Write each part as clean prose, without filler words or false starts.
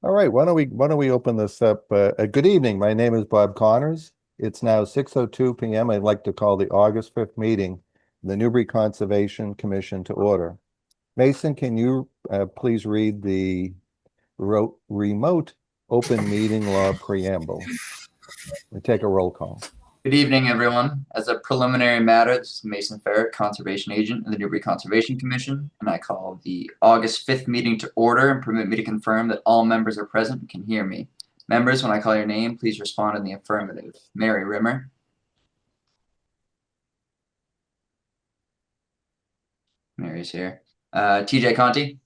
All right, why don't we open this up? Good evening. My name is Bob Connors. It's now 6:02 p.m. I'd like to call the August 5th meeting of the Newbury Conservation Commission to order. Mason, can you please read the remote open meeting law preamble? We take a roll call. Good evening, everyone. As a preliminary matter, this is Mason Ferret, Conservation Agent of the Newbury Conservation Commission, and I call the August 5th meeting to order and permit me to confirm that all members are present and can hear me. Members, when I call your name, please respond in the affirmative. Mary Rimmer. Mary's here. TJ Conti.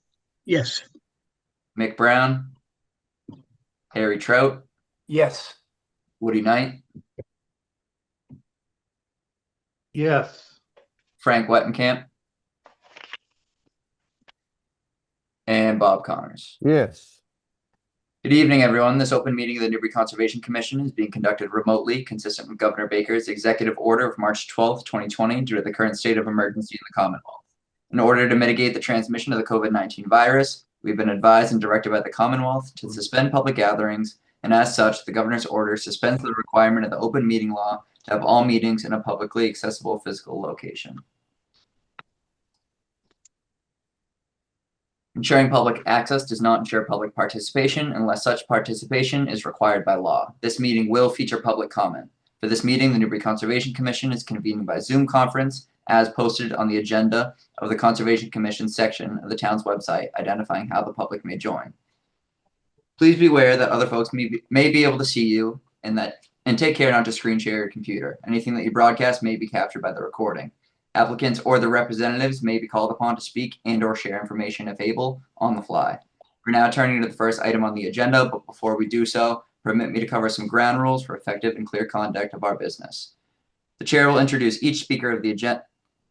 Yes. Mick Brown. Harry Trout. Yes. Woody Knight. Yes. Frank Wettenkamp. And Bob Connors. Yes. Good evening, everyone. This open meeting of the Newbury Conservation Commission is being conducted remotely, consistent with Governor Baker's executive order of March 12th, 2020, due to the current state of emergency in the Commonwealth. In order to mitigate the transmission of the COVID-19 virus, we've been advised and directed by the Commonwealth to suspend public gatherings, and as such, the governor's order suspends the requirement of the open meeting law to have all meetings in a publicly accessible physical location. Ensuring public access does not ensure public participation unless such participation is required by law. This meeting will feature public comment. For this meeting, the Newbury Conservation Commission is convening by Zoom conference as posted on the agenda of the Conservation Commission section of the town's website, identifying how the public may join. Please be aware that other folks may be able to see you and take care not to screen share your computer. Anything that you broadcast may be captured by the recording. Applicants or their representatives may be called upon to speak and or share information if able on the fly. We're now turning to the first item on the agenda, but before we do so, permit me to cover some ground rules for effective and clear conduct of our business. The chair will introduce each speaker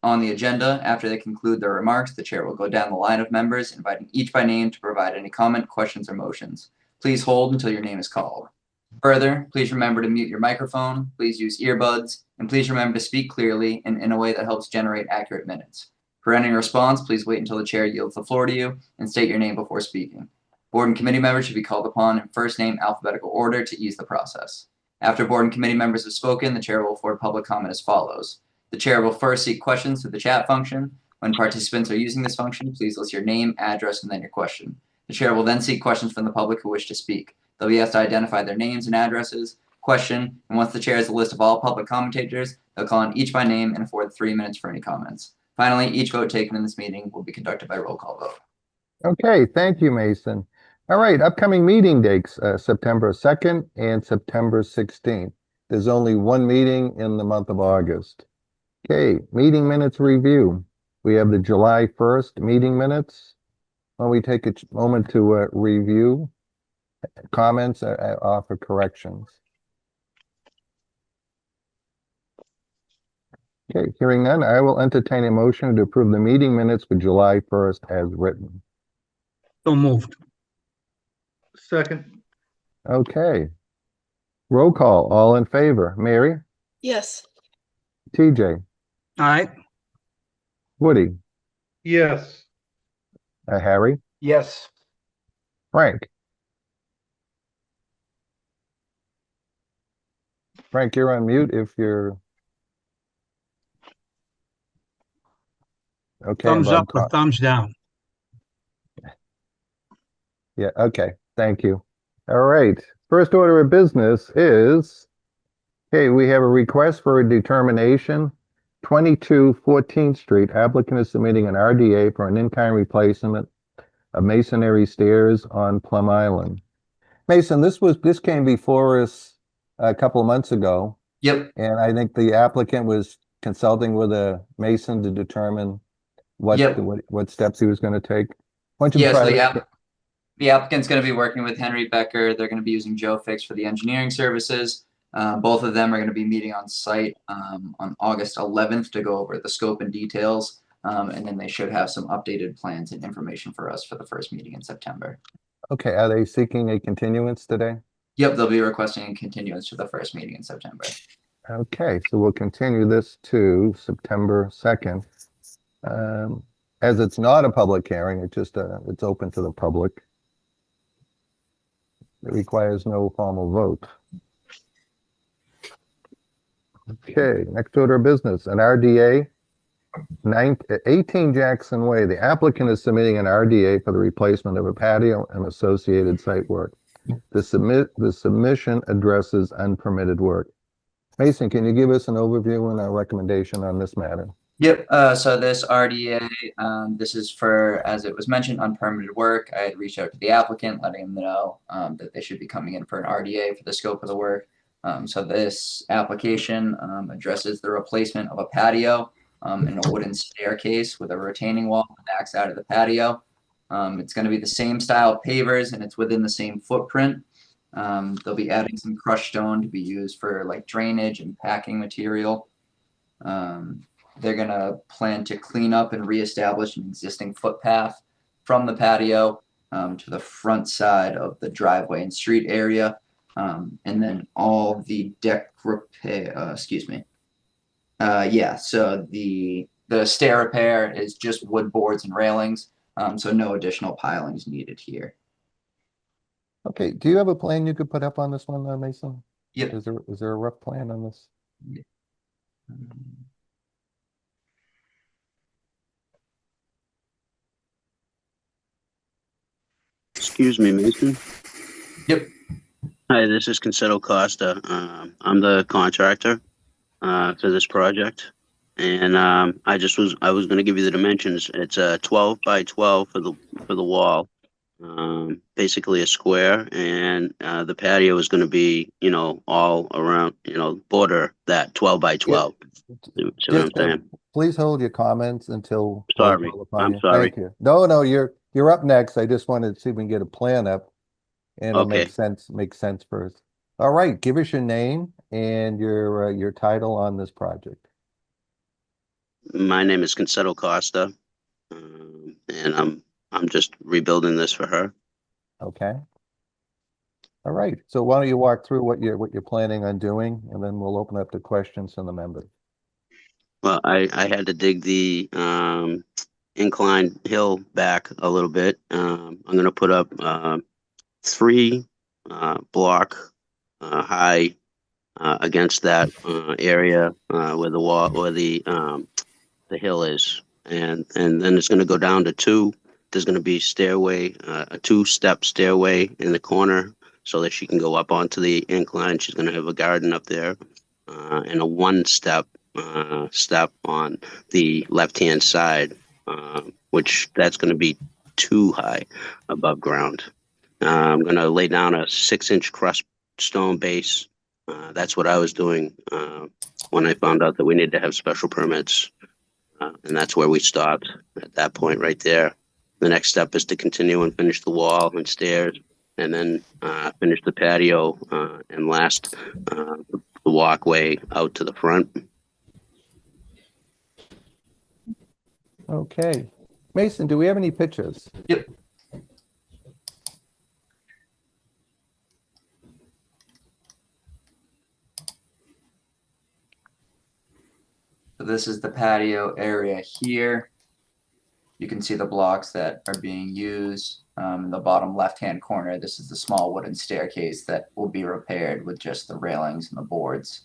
on the agenda. After they conclude their remarks, the chair will go down the line of members, inviting each by name to provide any comment, questions, or motions. Please hold until your name is called. Further, please remember to mute your microphone, please use earbuds, and please remember to speak clearly and in a way that helps generate accurate minutes. For any response, please wait until the chair yields the floor to you and state your name before speaking. Board and committee members should be called upon in first name alphabetical order to ease the process. After board and committee members have spoken, the chair will afford public comment as follows. The chair will first seek questions through the chat function. When participants are using this function, please list your name, address, and then your question. The chair will then seek questions from the public who wish to speak. They'll be asked to identify their names and addresses, question, and once the chair has a list of all public commentators, they'll call on each by name and afford 3 minutes for any comments. Finally, each vote taken in this meeting will be conducted by roll call vote. Okay, thank you, Mason. All right, upcoming meeting dates, September 2nd and September 16th. There's only one meeting in the month of August. Okay, meeting minutes review. We have the July 1st meeting minutes. Why don't we take a moment to review comments, offer corrections. Okay, hearing none, I will entertain a motion to approve the meeting minutes for July 1st as written. So moved. Second. Okay. Roll call, all in favor. Mary? Yes. TJ? Aye. Woody? Yes. Harry? Yes. Frank? Frank, you're on mute if you're... Okay. Thumbs Bob up or thumbs down. Yeah, okay, thank you. All right, first order of business is, okay, we have a request for a determination, 22 14th Street. Applicant is submitting an RDA for an in-kind replacement of masonry stairs on Plum Island. Mason, this came before us a couple of months ago. Yep. And I think the applicant was consulting with a mason to determine what steps he was going to take. Why don't you try to... The applicant's going to be working with Henry Becker. They're going to be using Joe Fix for the engineering services. Both of them are going to be meeting on site on August 11th to go over the scope and details. And then they should have some updated plans and information for us for the first meeting in September. Okay, are they seeking a continuance today? Yep, they'll be requesting a continuance to the first meeting in September. Okay, so we'll continue this to September 2nd. As it's not a public hearing, it's open to the public. It requires no formal vote. Okay, next order of business, an RDA 18 Jackson Way. The applicant is submitting an RDA for the replacement of a patio and associated site work. The submission addresses unpermitted work. Mason, can you give us an overview and a recommendation on this matter? Yep, so this RDA, this is for, as it was mentioned, unpermitted work. I had reached out to the applicant, letting them know that they should be coming in for an RDA for the scope of the work. So this application addresses the replacement of a patio and a wooden staircase with a retaining wall that backs out of the patio. It's going to be the same style pavers and it's within the same footprint. They'll be adding some crushed stone to be used for like drainage and packing material. They're going to plan to clean up and reestablish an existing footpath from the patio to the front side of the driveway and street area. And then all the deck repair, so the stair repair is just wood boards and railings. So no additional pilings needed here. Okay, do you have a plan you could put up on this one, Mason? Yep. Is there a rough plan on this? Yeah. Excuse me, Mason. Yep. Hi, this is Concedo Costa. I'm the contractor for this project, and I was going to give you the dimensions. It's a 12 by 12 for the wall, basically a square, and the patio is going to be, all around, border that 12 by 12. See what I'm saying? Please hold your comments until. Sorry, I'm sorry. Thank you. No, you're up next. I just wanted to see if we can get a plan up. And it'll Okay. make sense first. All right, give us your name and your title on this project. My name is Concedo Costa, and I'm just rebuilding this for her. Okay. All right. So why don't you walk through what you're planning on doing, and then we'll open up to questions from the members. Well, I had to dig the inclined hill back a little bit. I'm going to put up 3 block high against that area where the wall or the hill is, and then it's going to go down to 2. There's going to be stairway, a 2-step stairway in the corner, so that she can go up onto the incline. She's going to have a garden up there, and a 1-step step on the left-hand side, which that's going to be too high above ground. I'm going to lay down a 6-inch crust stone base. That's what I was doing when I found out that we needed to have special permits. And that's where we stopped at that point right there. The next step is to continue and finish the wall and stairs, and then finish the patio and last the walkway out to the front. Okay. Mason, do we have any pictures? Yep. So this is the patio area here. You can see the blocks that are being used. In the bottom left-hand corner, this is the small wooden staircase that will be repaired with just the railings and the boards.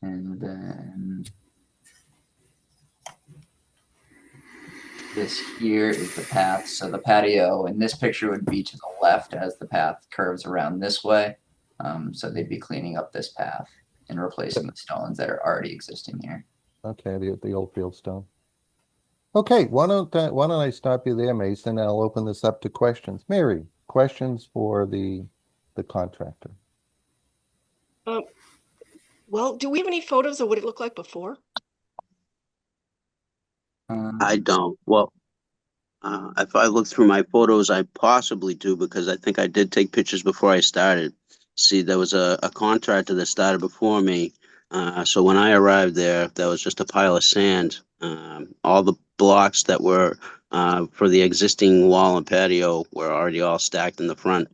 And then this here is the path. So the patio in this picture would be to the left as the path curves around this way. So they'd be cleaning up this path and replacing the stones that are already existing here. Okay, the old field stone. Okay, why don't I stop you there, Mason? And I'll open this up to questions. Mary, questions for the contractor. Well, do we have any photos of what it looked like before? I don't. Well, if I look through my photos, I possibly do, because I think I did take pictures before I started. See, there was a contractor that started before me. So when I arrived there was just a pile of sand. All the blocks that were for the existing wall and patio were already all stacked in the front.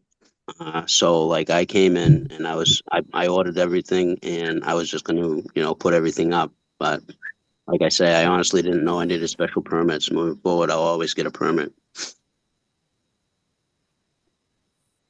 So like I came in and I ordered everything, and I was just going to, put everything up. But like I say, I honestly didn't know I needed special permits. Moving forward, I'll always get a permit.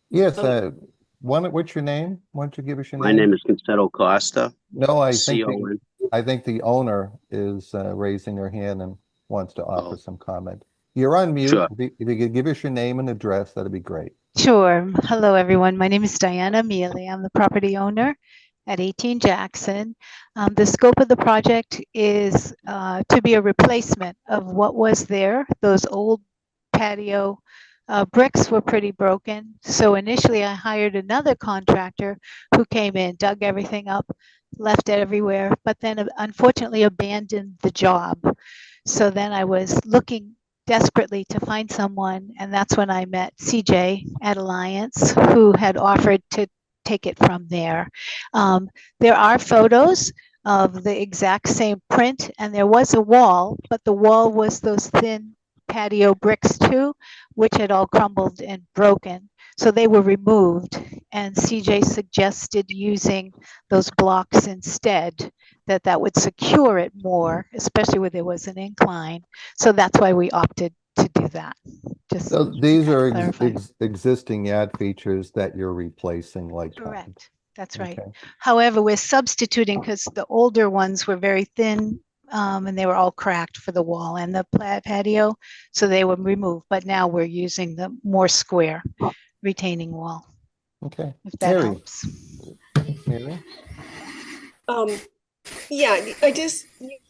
Yes, Oh. what's your name? Why don't you give us your My name? name is Conceto Costa, No, C-O-N. I think the owner is raising her hand and wants to offer Oh, some comment. You're on mute. sure. If you could give us your name and address, that'd be great. Sure. Hello, everyone. My name is Diana Mealy. I'm the property owner at 18 Jackson. The scope of the project is to be a replacement of what was there. Those old patio bricks were pretty broken. So initially I hired another contractor who came in, dug everything up, left it everywhere, but then unfortunately abandoned the job. So then I was looking desperately to find someone, and that's when I met CJ at Alliance, who had offered to take it from there. There are photos of the exact same print, and there was a wall, but the wall was those thin patio bricks too, which had all crumbled and broken. So they were removed, and CJ suggested using those blocks instead, that would secure it more, especially where there was an incline. So that's why we opted to do that. Just So these to are clarify. existing yard features that you're replacing like. Correct. That's right. Okay. However, we're substituting because the older ones were very thin and they were all cracked for the wall and the patio. So they were removed. But now we're using the more square retaining wall, Okay. if that Mary, helps. Mary? Yeah,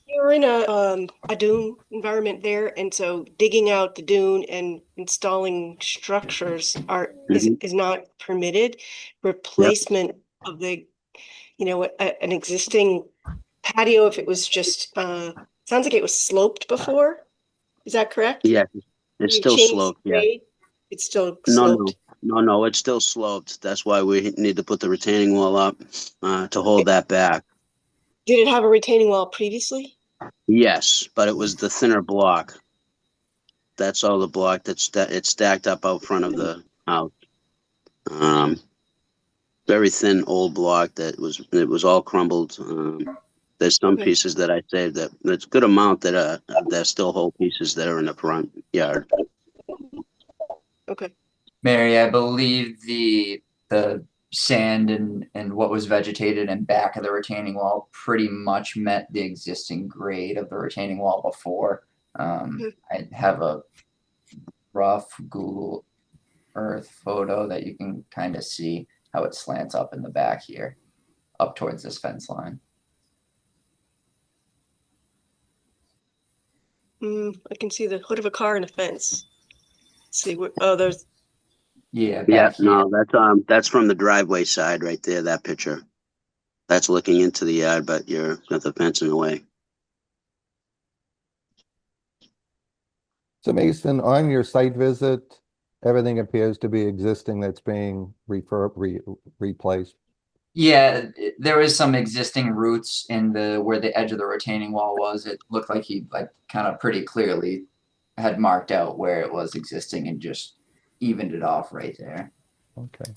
you're in a dune environment there, and so digging out the dune and installing structures Mhm. is not permitted. Replacement of an existing patio, if it was just sounds like it was sloped before. Is that correct? Yeah, it's You still changed sloped. Yeah. grade, it's still No, sloped. no, it's still sloped. That's why we need to put the retaining wall up to hold that back. Did it have a retaining wall previously? Yes, but it was the thinner block. That's all the block it's stacked up out front of the house. Very thin old block it was all crumbled. There's some Okay. pieces that I saved that there's a good amount that there's still whole pieces that are in the front yard. Okay. Mary, I believe the sand and what was vegetated in back of the retaining wall pretty much met the existing grade of the retaining wall before. I have a rough Google Earth photo that you can kind of see how it slants up in the back here, up towards this fence line. I can see the hood of a car and a fence. Let's see what, oh, there's, Yeah, Yeah, back here. no, that's from the driveway side right there, that picture. That's looking into the yard, but you're got the fence in the way. So Mason, on your site visit, everything appears to be existing that's being replaced. Yeah, there was some existing roots in where the edge of the retaining wall was. It looked like he kind of pretty clearly had marked out where it was existing and just evened it off right there. Okay.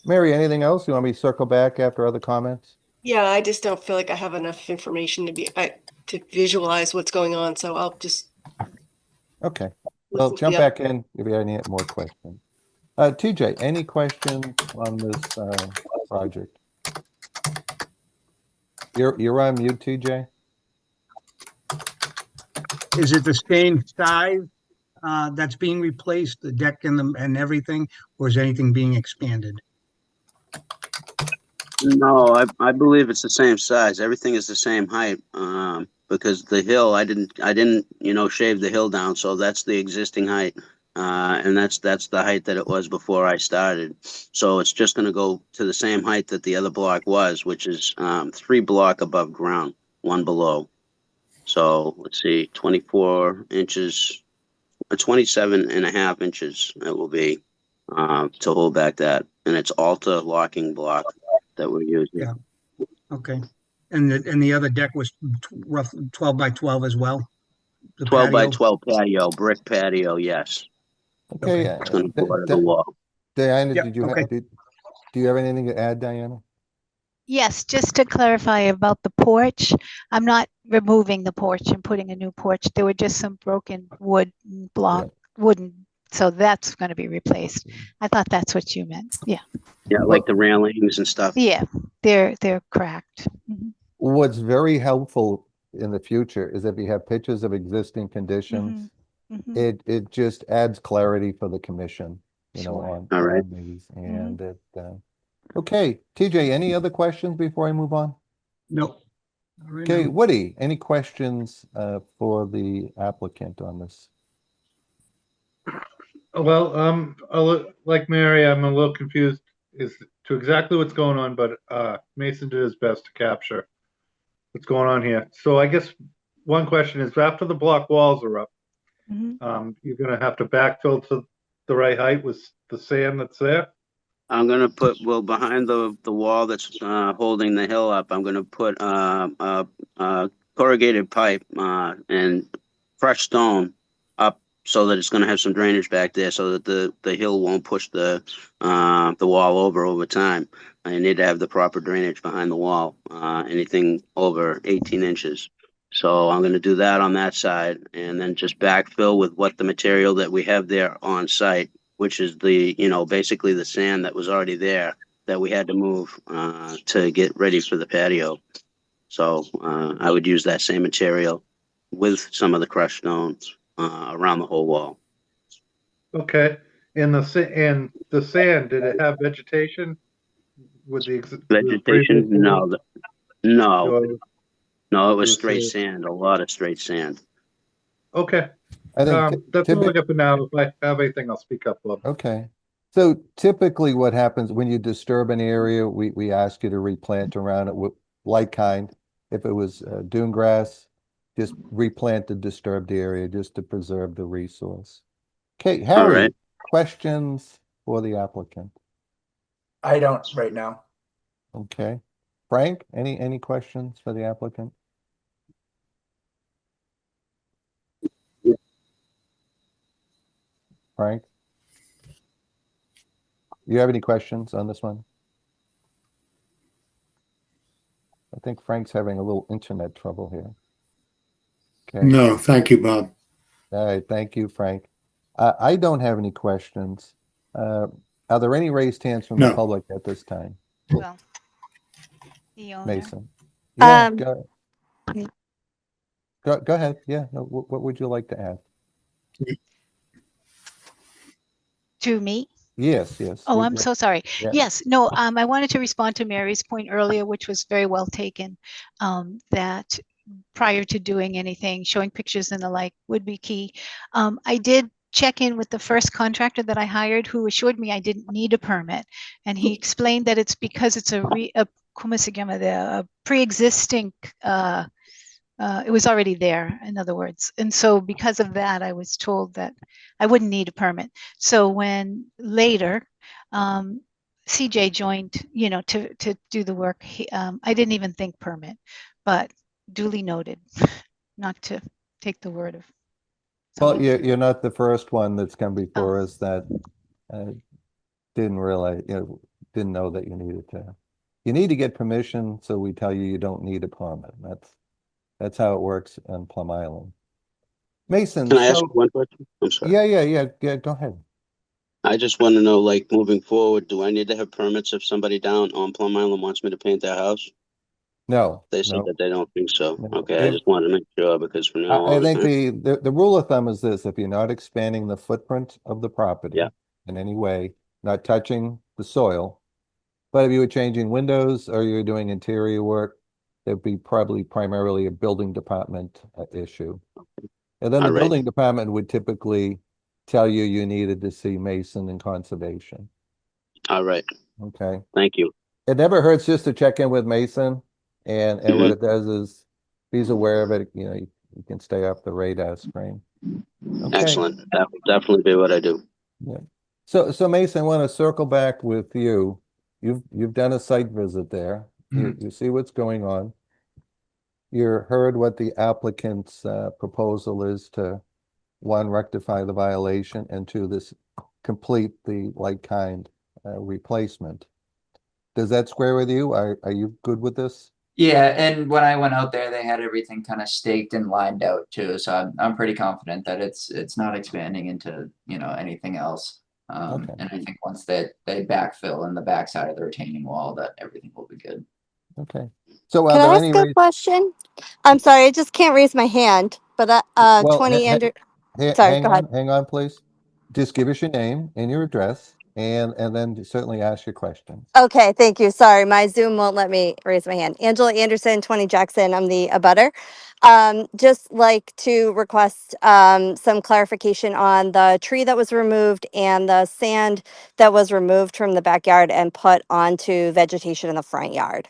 Mary, anything else? You want me to circle back after other comments? yeah, I just don't feel like I have enough information to visualize what's going on, so I'll just Okay. Well, listen to jump the other. back in if you have any more questions. TJ, any questions on this project? You're on mute, TJ. Is it the same size that's being replaced, the deck and everything, or is anything being expanded? No, I believe it's the same size. Everything is the same height. Because the hill, I didn't, shave the hill down, so that's the existing height. And that's the height that it was before I started. So it's just gonna go to the same height that the other block was, which is 3 block above ground, 1 below. So let's see, 24 inches, 27.5 inches it will be to hold back that. And it's Alta locking block that we're using. Yeah. Okay. And the other deck was roughly 12 by 12 as well? The 12 by patio? 12 patio, brick patio, yes. Okay. It's gonna go out of the wall. Diana, Yep, did you okay. do you have anything to add, Diana? Yes, just to clarify about the porch, I'm not removing the porch and putting a new porch. There were just some broken wooden So that's going to be replaced. I thought that's what you meant. Yeah. Yeah, like the railings and stuff. Yeah, they're cracked. Mhm. What's very helpful in the future is if you have pictures of existing conditions, Mhm. it just adds clarity for the commission, Sure. on All right. on these. And okay, TJ, any other questions before I move on? No. Not right Okay, now. Woody, any questions for the applicant on this? Well, like Mary, I'm a little confused as to exactly what's going on, but Mason did his best to capture what's going on here. So I guess one question is, after the block walls are up, Mhm. you're gonna have to backfill to the right height with the sand that's there? I'm gonna put, well, behind the wall that's holding the hill up, I'm gonna put corrugated pipe and fresh stone up so that it's gonna have some drainage back there so that the hill won't push the wall over time. I need to have the proper drainage behind the wall, anything over 18 inches. So I'm gonna do that on that side and then just backfill with what the material that we have there on site, which is basically the sand that was already there that we had to move to get ready for the patio. So I would use that same material with some of the crushed stones around the whole wall. Okay, and the sand, did it have vegetation with the previous? Vegetation? No, no, Or no. It it was was straight sand? sand, a lot of straight sand. Okay, I think that's all I typically, got for now. If I have anything, I'll speak up, Bob. okay. So typically what happens when you disturb an area, we ask you to replant around it with like kind. If it was dune grass, just replant the disturbed area just to preserve the resource. Okay, All Harry, right. questions for the applicant? I don't right now. Okay. Frank, any questions for the applicant? Frank? You have any questions on this one? I think Frank's having a little internet trouble here. Okay. No, thank you, Bob. All right, thank you, Frank. I don't have any questions. Are there any raised hands from the No. public at this time? Well, the owner. Mason? Yeah, Um, go ahead. Yeah, no, what would you like to add? To me? Yes, yes. Oh, I'm so sorry. Yeah. Yes, no, I wanted to respond to Mary's point earlier, which was very well taken, that prior to doing anything, showing pictures and the like would be key. I did check in with the first contractor that I hired who assured me I didn't need a permit. And he explained that it's because it's a pre-existing, it was already there, in other words. And so because of that, I was told that I wouldn't need a permit. So when later, CJ joined, to do the work, I didn't even think permit, but duly noted, not to take the word of. Well, someone. you're not the first one that's come before Oh. us that didn't realize, didn't know that you needed to. You need to get permission, so we tell you you don't need a permit. That's how it works on Plum Island. Mason, Can I ask so one question? I'm sorry. yeah, go ahead. I just want to know, like, moving forward, do I need to have permits if somebody down on Plum Island wants me to paint their house? No, They said no. that they don't think so. No. Okay, I If- just wanted to make sure because from now I on. think the rule of thumb is this: if you're not expanding the footprint of the property Yeah. in any way, not touching the soil, but if you were changing windows or you're doing interior work, it'd be probably primarily a building department issue. And then the All right. building department would typically tell you you needed to see Mason and conservation. All right. Okay. Thank you. It never hurts just to check in with Mason, and what it does is, if he's aware of it, you can stay off the radar screen. Okay. Excellent. That will definitely be what I do. Yeah. So Mason, I want to circle back with you. You've done a site visit there. You see what's going on. You heard what the applicant's proposal is to, one, rectify the violation, and two, complete the like-kind replacement. Does that square with you? Are you good with this? Yeah, and when I went out there, they had everything kind of staked and lined out too. So I'm pretty confident that it's not expanding into, anything else. Okay. And I think once they backfill in the backside of the retaining wall, that everything will be good. Okay. So are Can there I any ask a question? I'm sorry, I just can't raise my hand, but Well, 20 under, sorry, hang go ahead. hang on, please. Just give us your name and your address and then certainly ask your questions. Okay, thank you. Sorry, my Zoom won't let me raise my hand. Angela Anderson, 20 Jackson. I'm the abutter. Just like to request some clarification on the tree that was removed and the sand that was removed from the backyard and put onto vegetation in the front yard.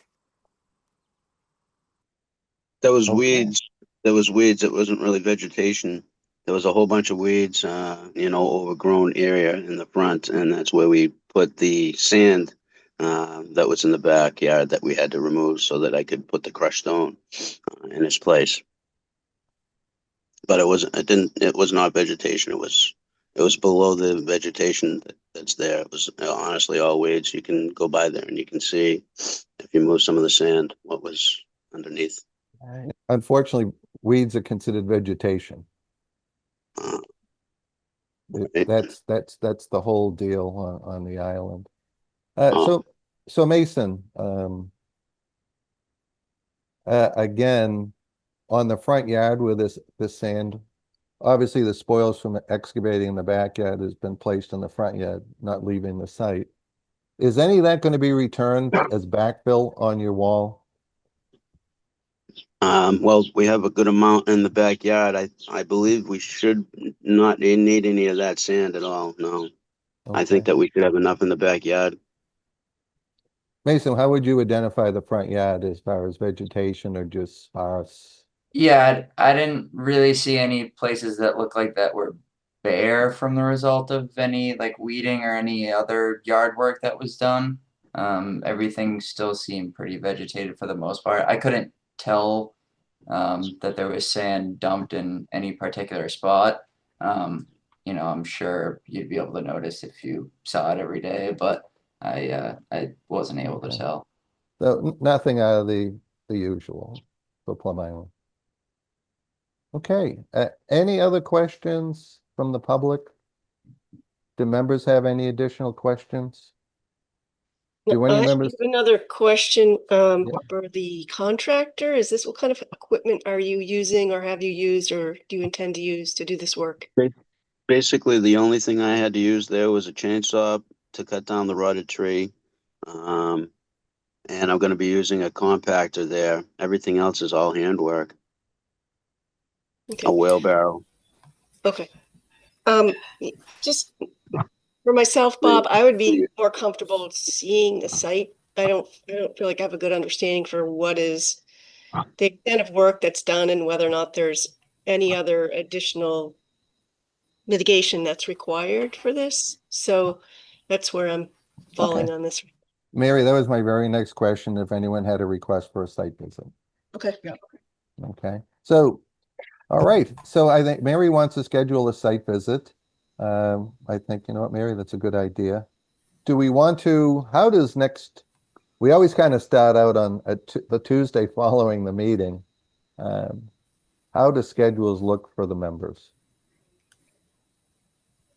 There was Okay. weeds. There was weeds. It wasn't really vegetation. There was a whole bunch of weeds, overgrown area in the front, and that's where we put the sand that was in the backyard that we had to remove so that I could put the crushed stone in its place. But it wasn't. It didn't. It was not vegetation. It was below the vegetation that's there. It was honestly all weeds. You can go by there and you can see if you move some of the sand what was underneath. Unfortunately, weeds are considered vegetation. Right. That's the whole deal on the island. Oh. So Mason, again, on the front yard where this sand, obviously the spoils from excavating in the backyard has been placed in the front yard, not leaving the site. Is any of that going to be returned as backfill on your wall? Well, we have a good amount in the backyard. I believe we should not need any of that sand at all. No, I think Okay. that we should have enough in the backyard. Mason, how would you identify the front yard as far as vegetation or just sparse? Yeah, I didn't really see any places that looked like that were bare from the result of any like weeding or any other yard work that was done. Everything still seemed pretty vegetated for the most part. I couldn't tell that there was sand dumped in any particular spot. I'm sure you'd be able to notice if you saw it every day, but I wasn't able to Okay. tell. So nothing out of the usual for Plum Island. Okay, any other questions from the public? Do members have any additional questions? Do any I members? have another question Yeah. for the contractor. Is this what kind of equipment are you using or have you used or do you intend to use to do this work? Basically, the only thing I had to use there was a chainsaw to cut down the rotted tree. And I'm going to be using a compactor there. Everything else is all handwork. Okay. A wheelbarrow. Okay. Just for myself, Bob, I would be more comfortable seeing the site. I don't feel like I have a good understanding for what is the extent of work that's done and whether or not there's any other additional mitigation that's required for this. So that's where I'm falling Okay. on this. Mary, that was my very next question, if anyone had a request for a site visit. Okay. Okay, so, all right, so I think Mary wants to schedule a site visit. I think, you know what, Mary, that's a good idea. Do we want to, we always kind of start out on the Tuesday following the meeting. How do schedules look for the members?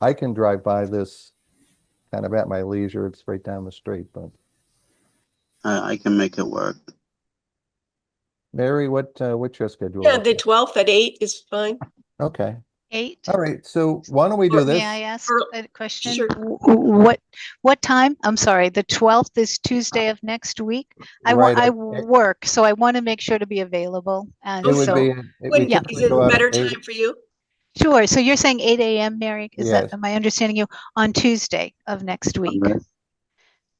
I can drive by this kind of at my leisure. It's right down the street, but I can make it work. Mary, what's your schedule? Yeah, look the like? 12th at 8 is fine. Okay, 8. all right, so why don't we do this? May I ask a question? Sure. What time? I'm sorry, the 12th is Tuesday of next week. I Right, work, so I want to make sure to be available. And It would so, be, we Is typically it go a out better at 8. time for you? sure. So you're saying 8 a.m., Mary? Yes. Am I understanding you? On Tuesday of next week? Right.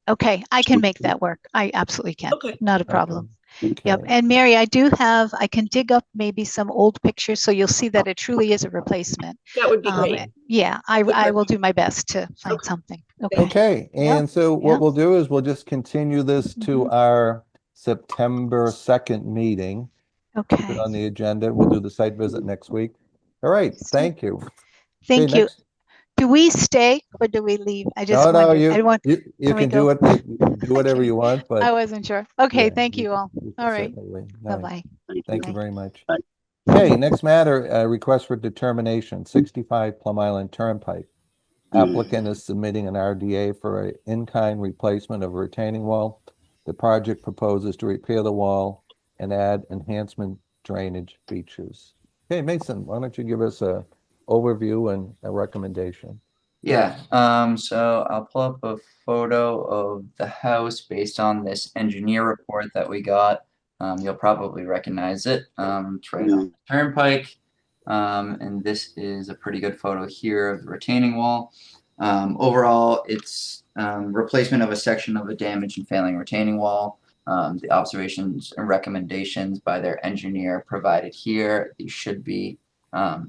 Okay, I can make that work. I absolutely can. Okay. Not a problem. Okay. Yep. And Mary, I can dig up maybe some old pictures so you'll see that it truly is a replacement. That would be great. Yeah, I Okay. will do my best to find Okay. something. Okay. Okay, Yeah, and so yeah. what we'll do is we'll just continue this to Mhm. our September 2nd meeting. Put Okay. it on the agenda. We'll do the site visit next week. All right, thank you. Thank Okay, you. next- Do we stay or do we leave? I just No, no, wondered. I want, you can we can do go? what, do whatever Okay. you want, but. I wasn't sure. Okay, yeah, thank you all. you can All right. certainly leave. All right. Bye-bye. Thank you Bye. very much. Bye. Okay, next matter, request for determination, 65 Plum Island Turnpike. Applicant is submitting an RDA for an in-kind replacement of a retaining wall. The project proposes to repair the wall and add enhancement drainage features. Okay, Mason, why don't you give us a overview and a recommendation? Yeah, so I'll pull up a photo of the house based on this engineer report that we got. You'll probably recognize it. It's right on the turnpike. And this is a pretty good photo here of the retaining wall. Overall, it's replacement of a section of a damaged and failing retaining wall. The observations and recommendations by their engineer provided here. These should be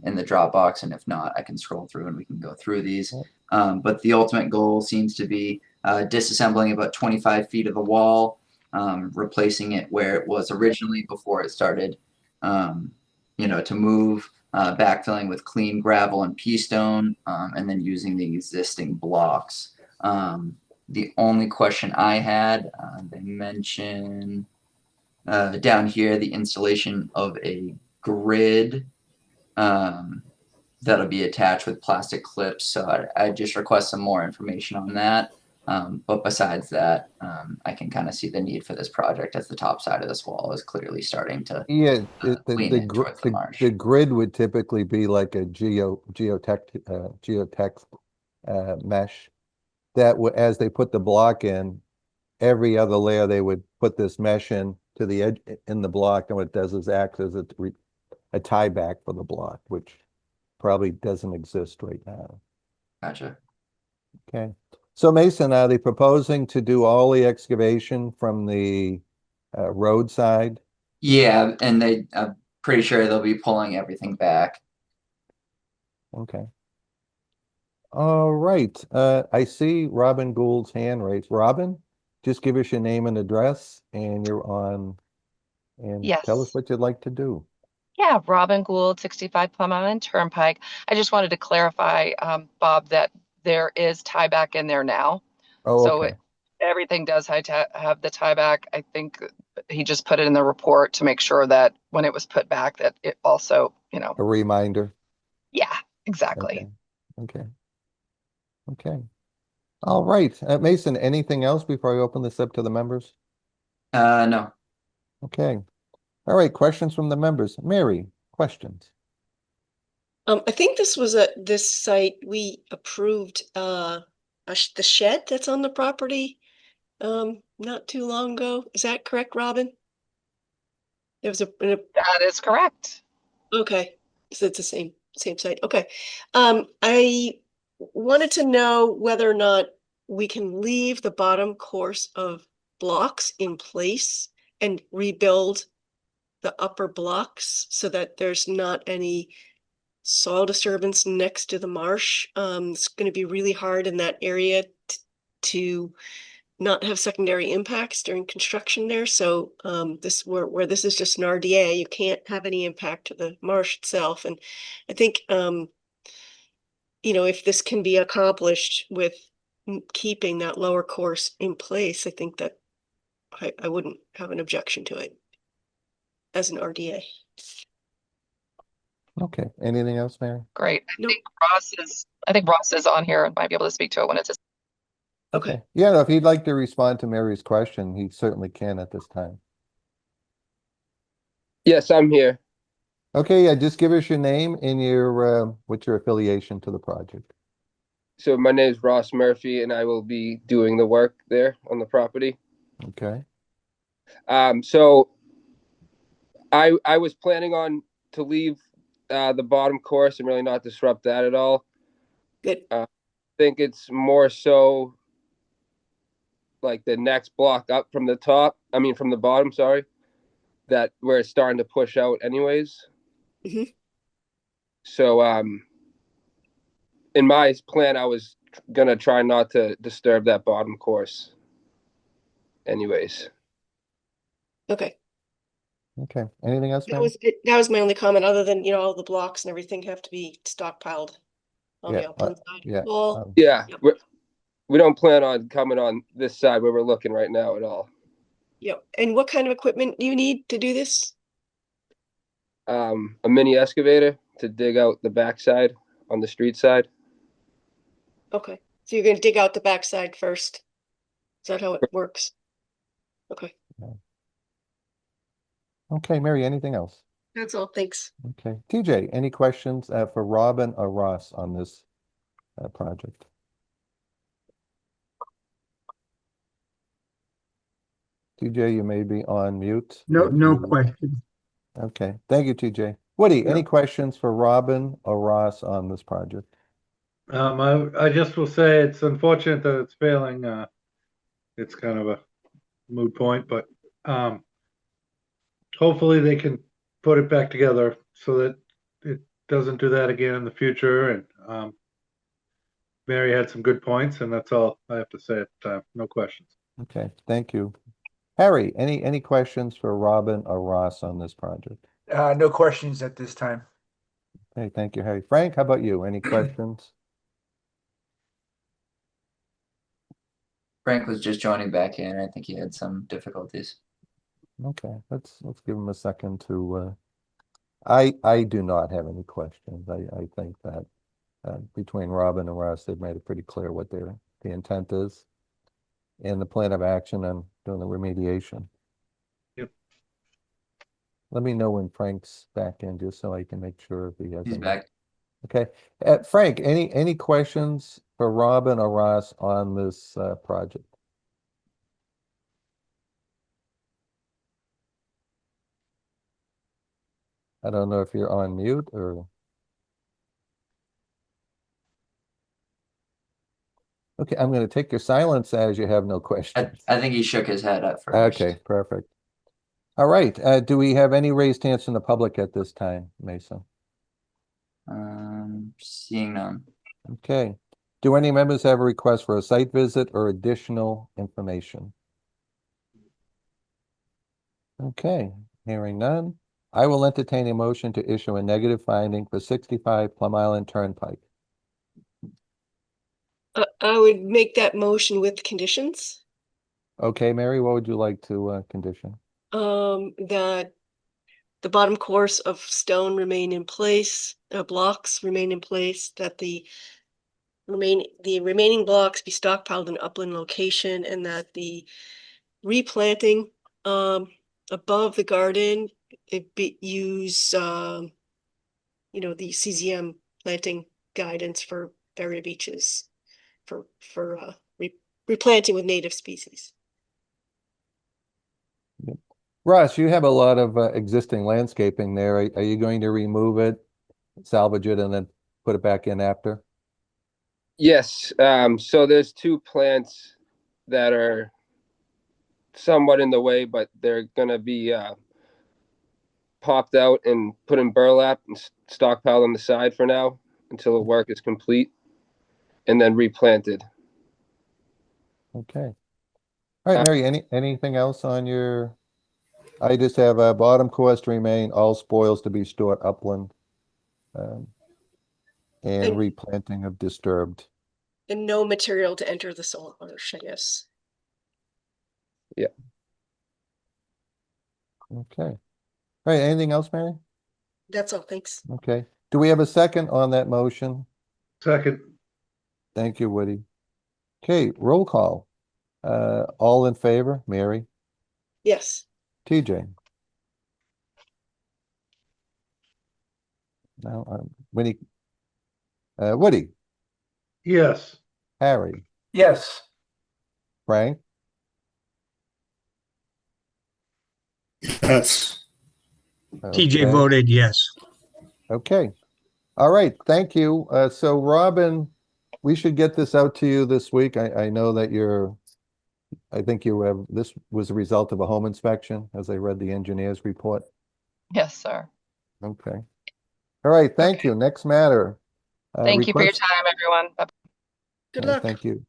in the Dropbox, and if not, I can scroll through and we can go through these. But the ultimate goal seems to be disassembling about 25 feet of the wall, replacing it where it was originally before it started, to move, backfilling with clean gravel and pea stone, and then using the existing blocks. The only question I had, they mention down here the installation of a grid that'll be attached with plastic clips. So I just request some more information on that. But besides that, I can kind of see the need for this project as the top side of this wall is clearly starting to Yeah, lean in towards the marsh. the grid would typically be like a geotech mesh that as they put the block in, every other layer they would put this mesh in to the edge in the block, and what it does is acts as a tie back for the block, which probably doesn't exist right now. Gotcha. Okay. So Mason, are they proposing to do all the excavation from the roadside? Yeah, and I'm pretty sure they'll be pulling everything back. Okay. All right. I see Robin Gould's hand raised. Robin, just give us your name and address, and you're on. And tell us Yes. what you'd like to do. Yeah, Robin Gould, 65 Plum Island Turnpike. I just wanted to clarify, Bob, that there is tieback in there now. Oh, So okay. everything does have the tieback. I think he just put it in the report to make sure that when it was put back, that it also, A reminder. yeah, exactly. Okay. Okay. All right. Mason, anything else before I open this up to the members? No. Okay. All right. Questions from the members. Mary, questions? I think this was this site we approved the shed that's on the property not too long ago. Is that correct, Robin? There was That is correct. okay, so it's the same site. Okay. I wanted to know whether or not we can leave the bottom course of blocks in place and rebuild the upper blocks so that there's not any soil disturbance next to the marsh. It's going to be really hard in that area to not have secondary impacts during construction there. So this where this is just an RDA, you can't have any impact to the marsh itself. And I think if this can be accomplished with keeping that lower course in place, I think that I wouldn't have an objection to it as an RDA. Okay. Anything else, Mary? Great. Nope. I think Ross is on here and might be able to speak to it when it's Okay. Yeah, if he'd like to respond to Mary's question, he certainly can at this time. Yes, I'm here. Okay, yeah, just give us your name and what's your affiliation to the project. So my name is Ross Murphy, and I will be doing the work there on the property. Okay. So I was planning on to leave the bottom course and really not disrupt that at all. Good. I think it's more so like the next block up from the top. I mean, from the bottom, sorry, that where it's starting to push out anyways. Mm-hmm. So in my plan, I was gonna try not to disturb that bottom course anyways. Okay. Okay. Anything else, That Mary? was my only comment, other than all the blocks and everything have to be stockpiled on the Yeah, upland side. yeah, Well, Yeah, Yep. we don't plan on coming on this side where we're looking right now at all. yep. And what kind of equipment do you need to do this? A mini excavator to dig out the backside on the street side. Okay, so you're gonna dig out the backside first. Is that how it works? Okay, okay, Mary, anything else? that's all. Thanks. Okay, TJ, any questions for Robin or Ross on this project? TJ, you may be on mute. No, if no you- question. Okay, thank you, TJ. Woody, any Yeah. questions for Robin or Ross on this project? I just will say it's unfortunate that it's failing. It's kind of a moot point, but hopefully they can put it back together so that it doesn't do that again in the future. And Mary had some good points, and that's all I have to say at the time. No questions. Okay, thank you. Harry, any questions for Robin or Ross on this project? No questions at this time. Okay, thank you, Harry. Frank, how about you? Any questions? Frank was just joining back in. I think he had some difficulties. Okay, let's give him a second to, I do not have any questions. I think that between Robin and Ross, they've made it pretty clear what the intent is and the plan of action on doing the remediation. Yep. Let me know when Frank's back in, just so I can make sure if he has. He's any- back. Okay, Frank, any questions for Robin or Ross on this project? I don't know if you're on mute or. Okay, I'm going to take your silence as you have no questions. I think he shook his head at first. Okay, perfect. All right, do we have any raised hands from the public at this time, Mason? Seeing none. Okay. Do any members have a request for a site visit or additional information? Okay, hearing none. I will entertain a motion to issue a negative finding for 65 Plum Island Turnpike. I would make that motion with conditions. Okay, Mary, what would you like to condition? That the bottom course of stone remain in place, blocks remain in place, that the remaining blocks be stockpiled in upland location, and that the replanting above the garden, it be use the CZM planting guidance for barrier beaches for replanting with native species. Russ, you have a lot of existing landscaping there. Are you going to remove it, salvage it, and then put it back in after? Yes, so there's two plants that are somewhat in the way, but they're gonna be popped out and put in burlap and stockpiled on the side for now until the work is complete, and then replanted. Okay. All right, Mary, anything else on your? I just have a bottom course to remain, all spoils to be stored upland. And And- replanting of disturbed. And no material to enter the soil marsh, I guess. Okay. All right, anything else, Mary? That's all, thanks. Okay. Do we have a second on that motion? Second, Thank you, Woody. Okay, roll call. All in favor, Mary, Yes, TJ? No, Woody. Woody, yes. Harry, Yes. Frank, Yes. TJ Okay. voted yes. Okay. All right, thank you. So Robin, we should get this out to you this week. I know that I think this was a result of a home inspection, as I read the engineer's report. Yes, sir. Okay. All right, thank you. Next matter. Thank you for your request- time, everyone. Bye. good All right, luck. Thank you.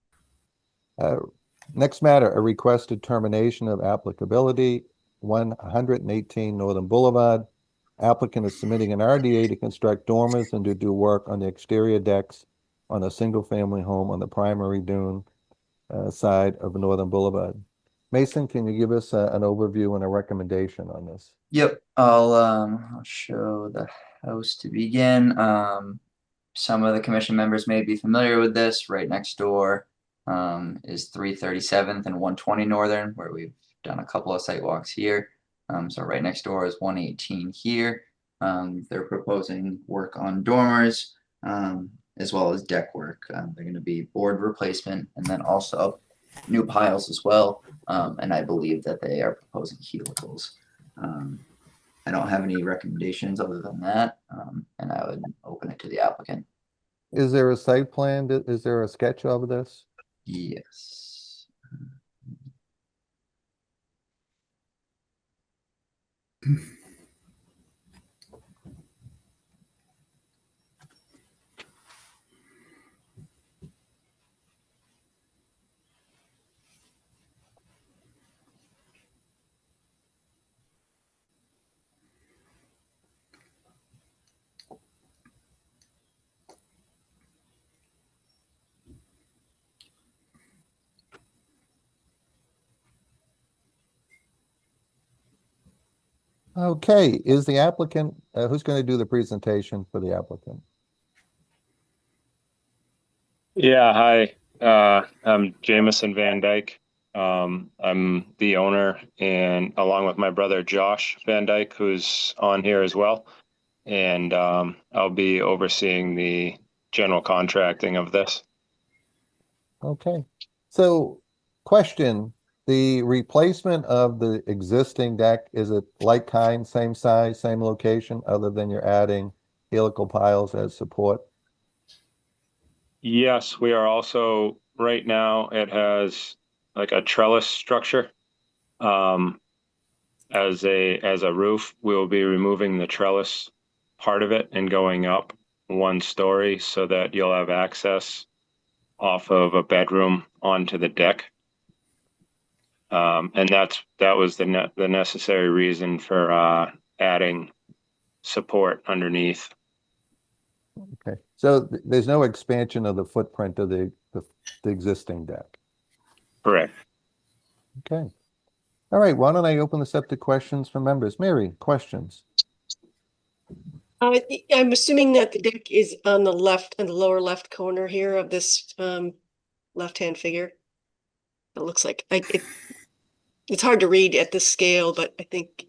Next matter, a requested termination of applicability, 118 Northern Boulevard. Applicant is submitting an RDA to construct dormers and to do work on the exterior decks on a single-family home on the primary dune side of Northern Boulevard. Mason, can you give us an overview and a recommendation on this? Yep, I'll show the house to begin. Some of the commission members may be familiar with this. Right next door is 337th and 120 Northern, where we've done a couple of site walks here. So right next door is 118 here. They're proposing work on dormers as well as deck work. They're going to be board replacement and then also new piles as well. And I believe that they are proposing helicals. I don't have any recommendations other than that, and I would open it to the applicant. Is there a site plan? Is there a sketch of this? Yes. Okay, is the applicant, who's going to do the presentation for the applicant? Yeah, hi. I'm Jameson Van Dyke. I'm the owner, and along with my brother Josh Van Dyke, who's on here as well. And I'll be overseeing the general contracting of this. Okay, so question, the replacement of the existing deck, is it like kind, same size, same location, other than you're adding helical piles as support? Yes, we are also, right now, it has like a trellis structure. As a roof, we'll be removing the trellis part of it and going up 1 story so that you'll have access off of a bedroom onto the deck. And that was the necessary reason for adding support underneath. Okay, so there's no expansion of the footprint of the existing deck. Correct. Okay. All right, why don't I open this up to questions from members? Mary, questions? I'm assuming that the deck is on the left, in the lower left corner here of this left-hand figure. It looks like it's hard to read at this scale, but I think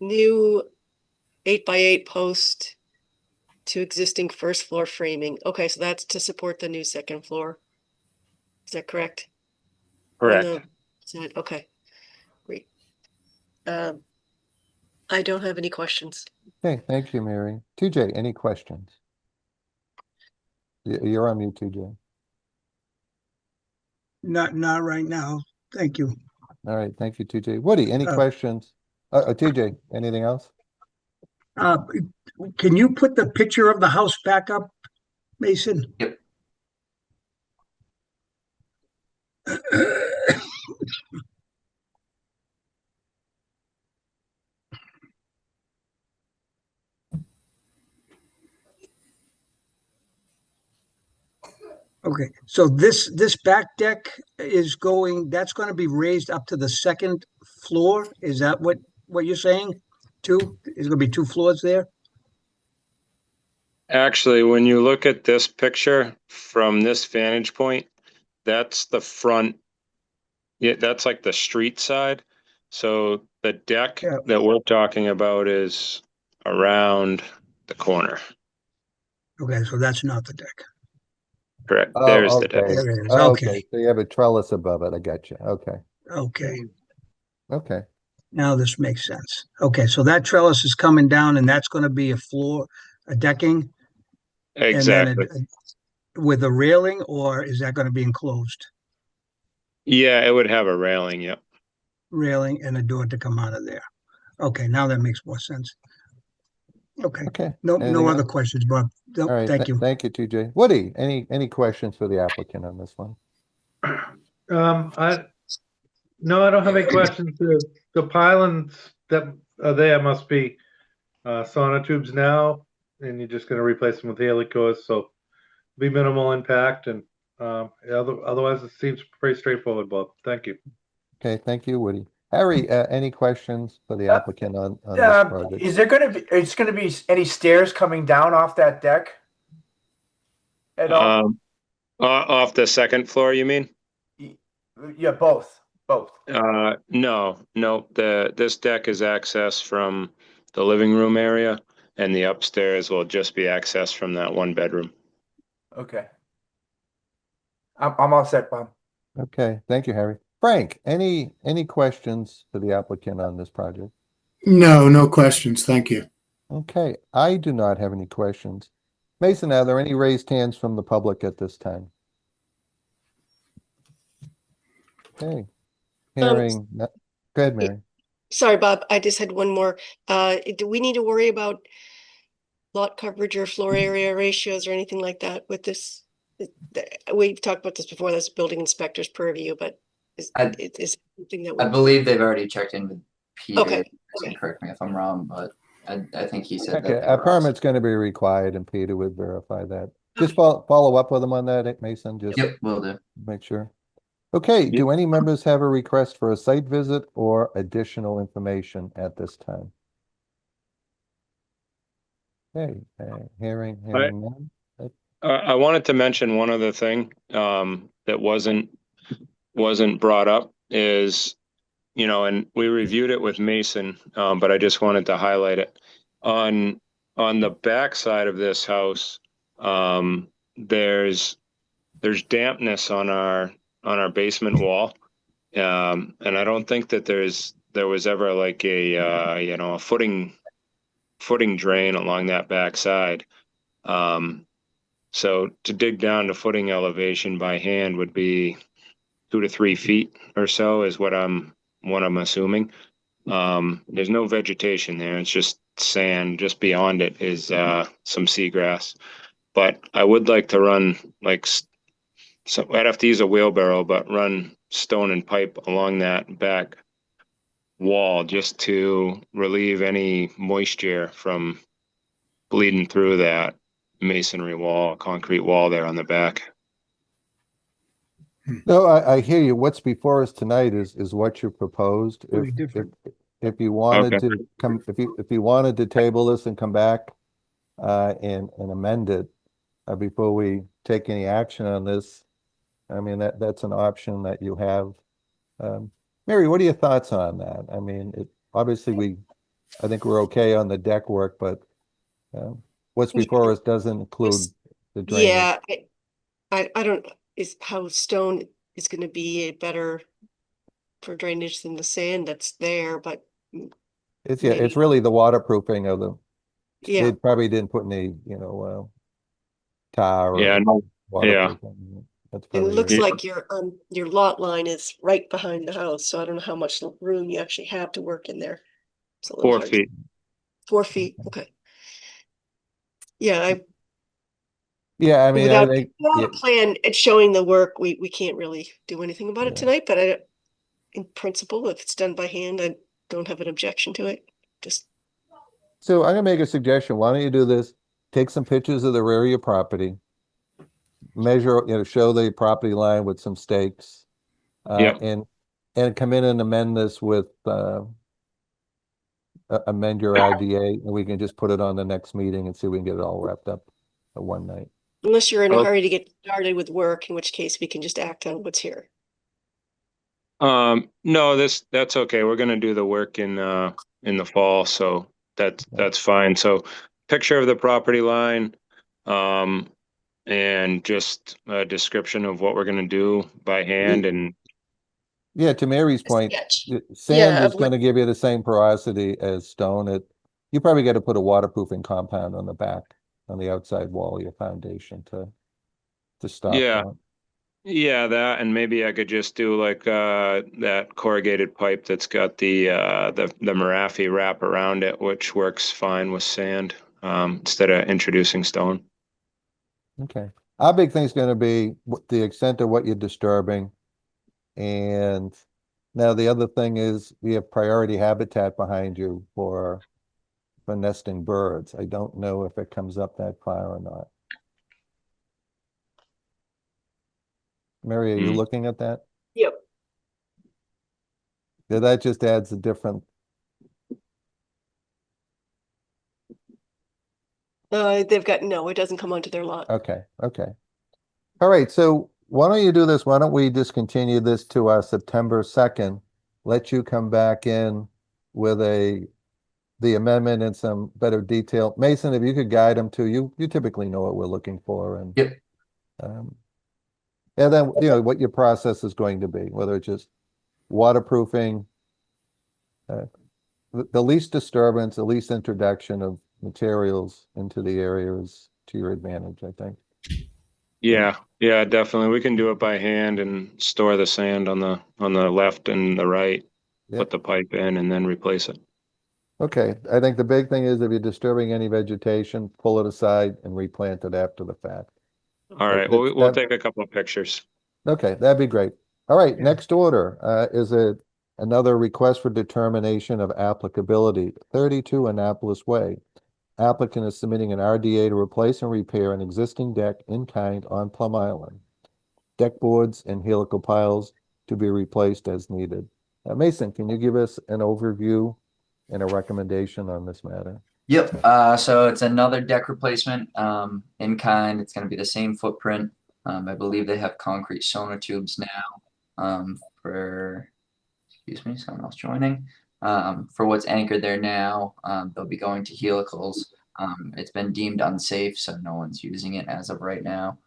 new 8x8 post to existing first floor framing. Okay, so that's to support the new second floor. Is that correct? Correct. Okay, great. I don't have any questions. Okay, thank you, Mary. TJ, any questions? You're on mute, TJ. Not right now. Thank you. All right, thank you, TJ. Woody, any questions? TJ, anything else? Can you put the picture of the house back up, Mason? Yep. Okay, so this back deck is that's going to be raised up to the second floor? Is that what you're saying? Is going to be 2 floors there? Actually, when you look at this picture from this vantage point, that's the front. Yeah, that's like the street side. So the deck that we're talking about is around the corner. Okay, so that's not the deck. Correct. Oh, There's the okay. deck. There it is. Oh, Okay. So you have a trellis above it. I got you. Okay. Okay. Okay. Now this makes sense. Okay, so that trellis is coming down and that's going to be a decking? Exactly. And then with a railing, or is that going to be enclosed? Yeah, it would have a railing. Yep. Railing and a door to come out of there. Okay, now that makes more sense. Okay. Okay. No Anything other else? questions, Bob. No, All right. thank you. Thank you, TJ. Woody, any questions for the applicant on this one? No, I don't have any questions. The pylons that are there must be sonotubes now. and you're just gonna replace them with Haley cores, so be minimal impact and, otherwise it seems pretty straightforward, Bob. Thank you. Okay, thank you, Woody. Harry, any questions for the applicant on this project? Is there it's gonna be any stairs coming down off that deck? At all? Off the second floor, you mean? Yeah, both. No. This deck is accessed from the living room area, and the upstairs will just be accessed from that one bedroom. Okay. I'm all set, Bob. Okay, thank you, Harry. Frank, any questions for the applicant on this project? No questions. Thank you. Okay, I do not have any questions. Mason, are there any raised hands from the public at this time? Okay, hearing, go ahead, Mary. Sorry, Bob, I just had one more. Do we need to worry about lot coverage or floor area ratios or anything like that with this? We've talked about this before, that's building inspector's purview, but is something that I believe they've already checked in with Peter. Okay. Correct me if I'm wrong, but I think he said Okay, that. a permit's going to be required, and Peter would verify that. Just follow up with him on that, Mason, just Yep, will do. make sure. Okay, do any members have a request for a site visit or additional information at this time? Okay, hearing none. I wanted to mention one other thing that wasn't brought up is, and we reviewed it with Mason, but I just wanted to highlight it. On the back side of this house, there's dampness on our basement wall, and I don't think that there was ever like a footing drain along that back side. So to dig down to footing elevation by hand would be 2 to 3 feet or so is what I'm assuming. There's no vegetation there. It's just sand. Just beyond it is some seagrass. But I would like to run so I'd have to use a wheelbarrow, but run stone and pipe along that back wall just to relieve any moisture from bleeding through that masonry wall, concrete wall there on the back. No, I hear you. What's before us tonight is what you proposed. Totally different. If you wanted Okay. to come, if you wanted to table this and come back and amend it before we take any action on this, I mean, that's an option that you have. Mary, what are your thoughts on that? I mean, obviously I think we're okay on the deck work, but what's before us doesn't include the drainage. Yeah, I don't, is how stone is gonna be better for drainage than the sand that's there, but It's maybe. really the waterproofing of the, yeah, they probably didn't put any, tar or Yeah, no, waterproofing. That's and probably it looks it. like your lot line is right behind the house, so I don't know how much room you actually have to work in there. It's a little 4 hard. feet. 4 feet, okay. Yeah, Yeah, I mean, without I think, a plan, it's showing the work, we can't really do anything about it Yeah. tonight, but in principle, if it's done by hand, I don't have an objection to it. Just, so I'm gonna make a suggestion. Why don't you do this? Take some pictures of the rear of your property. Measure, show the property line with some stakes. Yep. And come in and amend this with, amend your IDA, and we can just put it on the next meeting and see if we can get it all wrapped up at one night. unless you're in a Oh. hurry to get started with work, in which case we can just act on what's here. No, that's okay. We're gonna do the work in the fall, so that's fine. So picture of the property line, and just a description of what we're gonna do by hand and Yeah, to Mary's A point, sketch. sand Yeah, is of gonna give you the same porosity as stone. You probably gotta put a waterproofing compound on the back, on the outside wall of your foundation to stop Yeah. that. Yeah, that, and maybe I could just do like that corrugated pipe that's got the Marafi wrap around it, which works fine with sand, instead of introducing stone. Okay, our big thing's gonna be the extent of what you're disturbing. And now the other thing is we have priority habitat behind you for for nesting birds. I don't know if it comes up that far or not. Mary, are you Hmm. looking at that? Yep. Yeah, that just adds a different, They've got, no, it doesn't come onto their lot. okay, okay. All right, so why don't you do this? Why don't we just continue this to our September 2nd? Let you come back in with the amendment and some better detail. Mason, if you could guide them to you typically know what we're looking for and Yep. And then, you know, what your process is going to be, whether it's just waterproofing, the least disturbance, the least introduction of materials into the area is to your advantage, I think. Yeah, yeah, definitely. We can do it by hand and store the sand on the left and the right, Yep. put the pipe in and then replace it. Okay, I think the big thing is if you're disturbing any vegetation, pull it aside and replant it after the fact. All right, well, we'll take a couple of pictures. Okay, that'd be great. All right, next order is another request for determination of applicability, 32 Annapolis Way. Applicant is submitting an RDA to replace and repair an existing deck in kind on Plum Island. Deck boards and helical piles to be replaced as needed. Mason, can you give us an overview and a recommendation on this matter? Yep. So it's another deck replacement in kind. It's going to be the same footprint. I believe they have concrete sonotubes now for, excuse me, someone else joining. For what's anchored there now, they'll be going to helicals. It's been deemed unsafe, so no one's using it as of right now.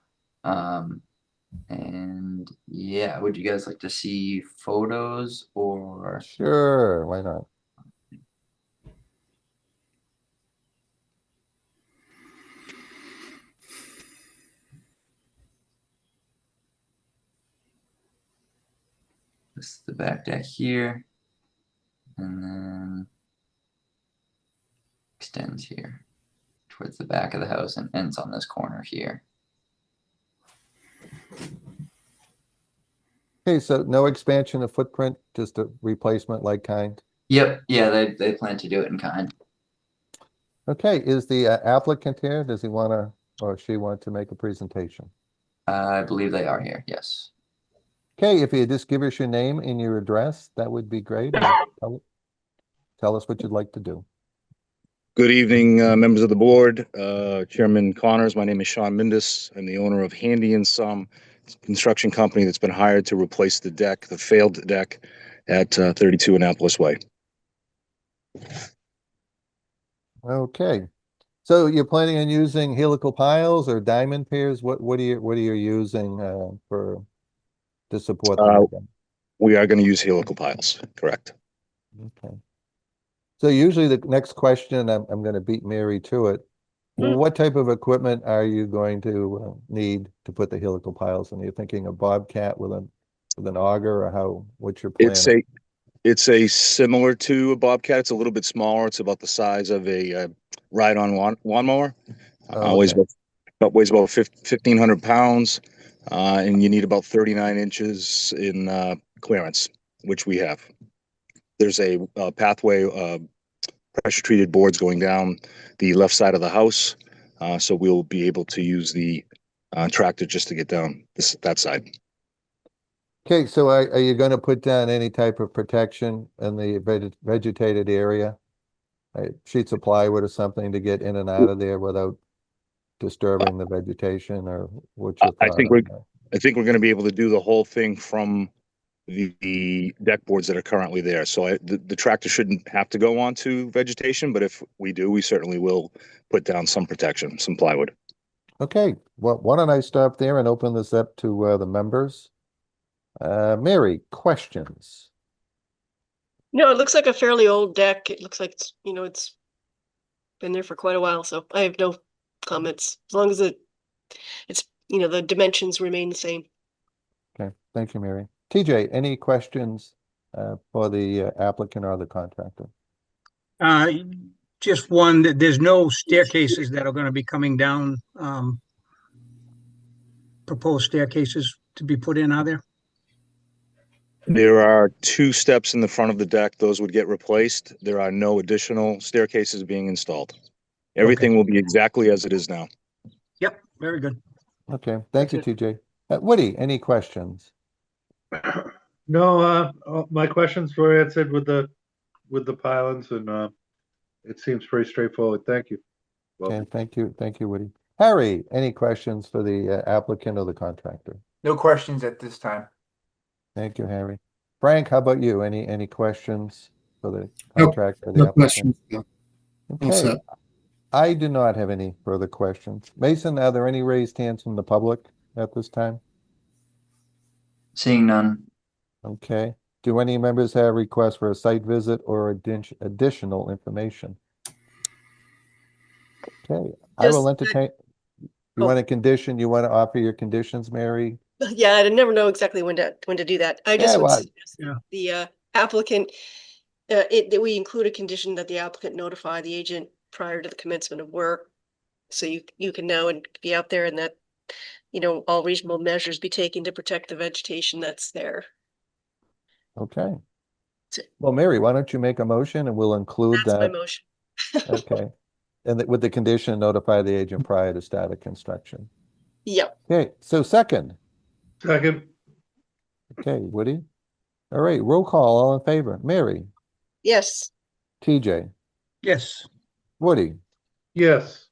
And yeah, would you guys like to see photos or? Sure, why not? This is the back deck here, and then extends here towards the back of the house and ends on this corner here. Okay, so no expansion of footprint, just a replacement like kind? Yep, yeah, they plan to do it in kind. Okay, is the applicant here? Does he want to, or she want to make a presentation? I believe they are here, yes. Okay, if you just give us your name and your address, that would be great. And tell us what you'd like to do. Good evening, members of the board, Chairman Connors. My name is Sean Mindus. I'm the owner of Handy and Some construction company that's been hired to replace the deck, the failed deck at 32 Annapolis Way. Okay, so you're planning on using helical piles or diamond piers? What are you using to support them? We are going to use helical piles, correct? Okay. So usually the next question, I'm going to beat Mary to it. What type of equipment are you going to need to put the helical piles in? Are you thinking a Bobcat with an auger, or what's your plan? It's a similar to a Bobcat. It's a little bit smaller. It's about the size of a ride-on lawnmower. Weighs about 1,500 pounds, and you need about 39 inches in clearance, which we have. There's a pathway, pressure-treated boards going down the left side of the house, so we'll be able to use the tractor just to get down that side. Okay, so are you going to put down any type of protection in the vegetated area? Sheets of plywood or something to get in and out of there without disturbing the vegetation, or what's your thought? I think we're going to be able to do the whole thing from the deck boards that are currently there. So the tractor shouldn't have to go onto vegetation, but if we do, we certainly will put down some protection, some plywood. Okay, well, why don't I stop there and open this up to the members? Mary, questions? No, it looks like a fairly old deck. It looks like it's, it's been there for quite a while, so I have no comments. As long as it's the dimensions remain the same. Okay, thank you, Mary. TJ, any questions for the applicant or the contractor? Just one, that there's no staircases that are going to be coming down, proposed staircases to be put in, are there? There are 2 steps in the front of the deck. Those would get replaced. There are no additional staircases being installed. Everything will be exactly as it is now. Yep, very good. Okay, thank you, TJ. Woody, any questions? No, my questions were answered with the pylons, and it seems pretty straightforward. Thank you. Okay, thank you, Woody. Harry, any questions for the applicant or the contractor? No questions at this time. Thank you, Harry. Frank, how about you? Any questions for the Nope, contractor, the No applicant? questions. No. All Okay, set. I do not have any further questions. Mason, are there any raised hands from the public at this time? Seeing none. Okay. Do any members have requests for a site visit or additional information? Okay, I will entertain. You want a condition? You want to offer your conditions, Mary? Yeah, I never know exactly when to do that. I just Yeah, would well, suggest that the applicant, that we include a condition that the applicant notify the agent prior to the commencement of work. So you can know and be out there, and that, all reasonable measures be taken to protect the vegetation that's there. Okay. Well, Mary, why don't you make a motion and we'll include That's my that. motion. Okay. And with the condition, notify the agent prior to start of construction. Yep. Okay, so second. Second. Okay, Woody. All right, roll call, all in favor. Mary, Yes. TJ, Yes. Woody, Yes.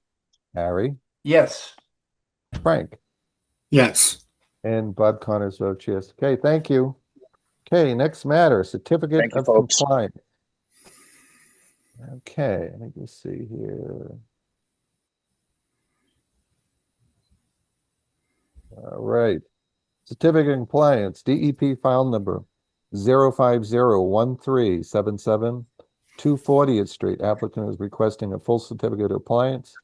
Harry, Yes. Frank, Yes. and Bob Connors votes yes. Okay, thank you. Okay, next matter, certificate Thank you, of folks. compliance. Okay, let me just see here. All right. Certificate of compliance, DEP file number 0501377 240th Street. Applicant is requesting a full certificate of compliance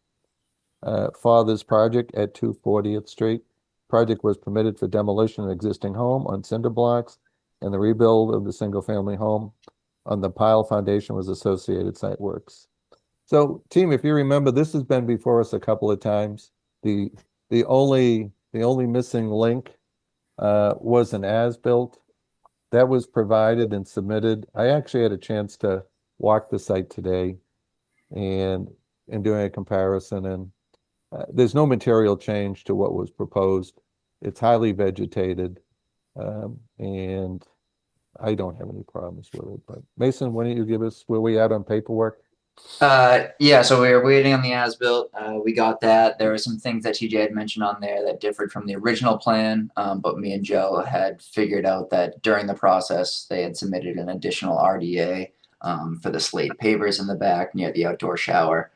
for this project at 240th Street. Project was permitted for demolition of existing home on cinder blocks and the rebuild of the single-family home on the pile foundation was associated site works. So, team, if you remember, this has been before us a couple of times. The only missing link was an as-built that was provided and submitted. I actually had a chance to walk the site today and doing a comparison, and there's no material change to what was proposed. It's highly vegetated, and I don't have any problems with it. But Mason, why don't you give us where we at on paperwork? Yeah, so we were waiting on the as-built. We got that. There were some things that TJ had mentioned on there that differed from the original plan, but me and Joe had figured out that during the process, they had submitted an additional RDA for the slate pavers in the back near the outdoor shower,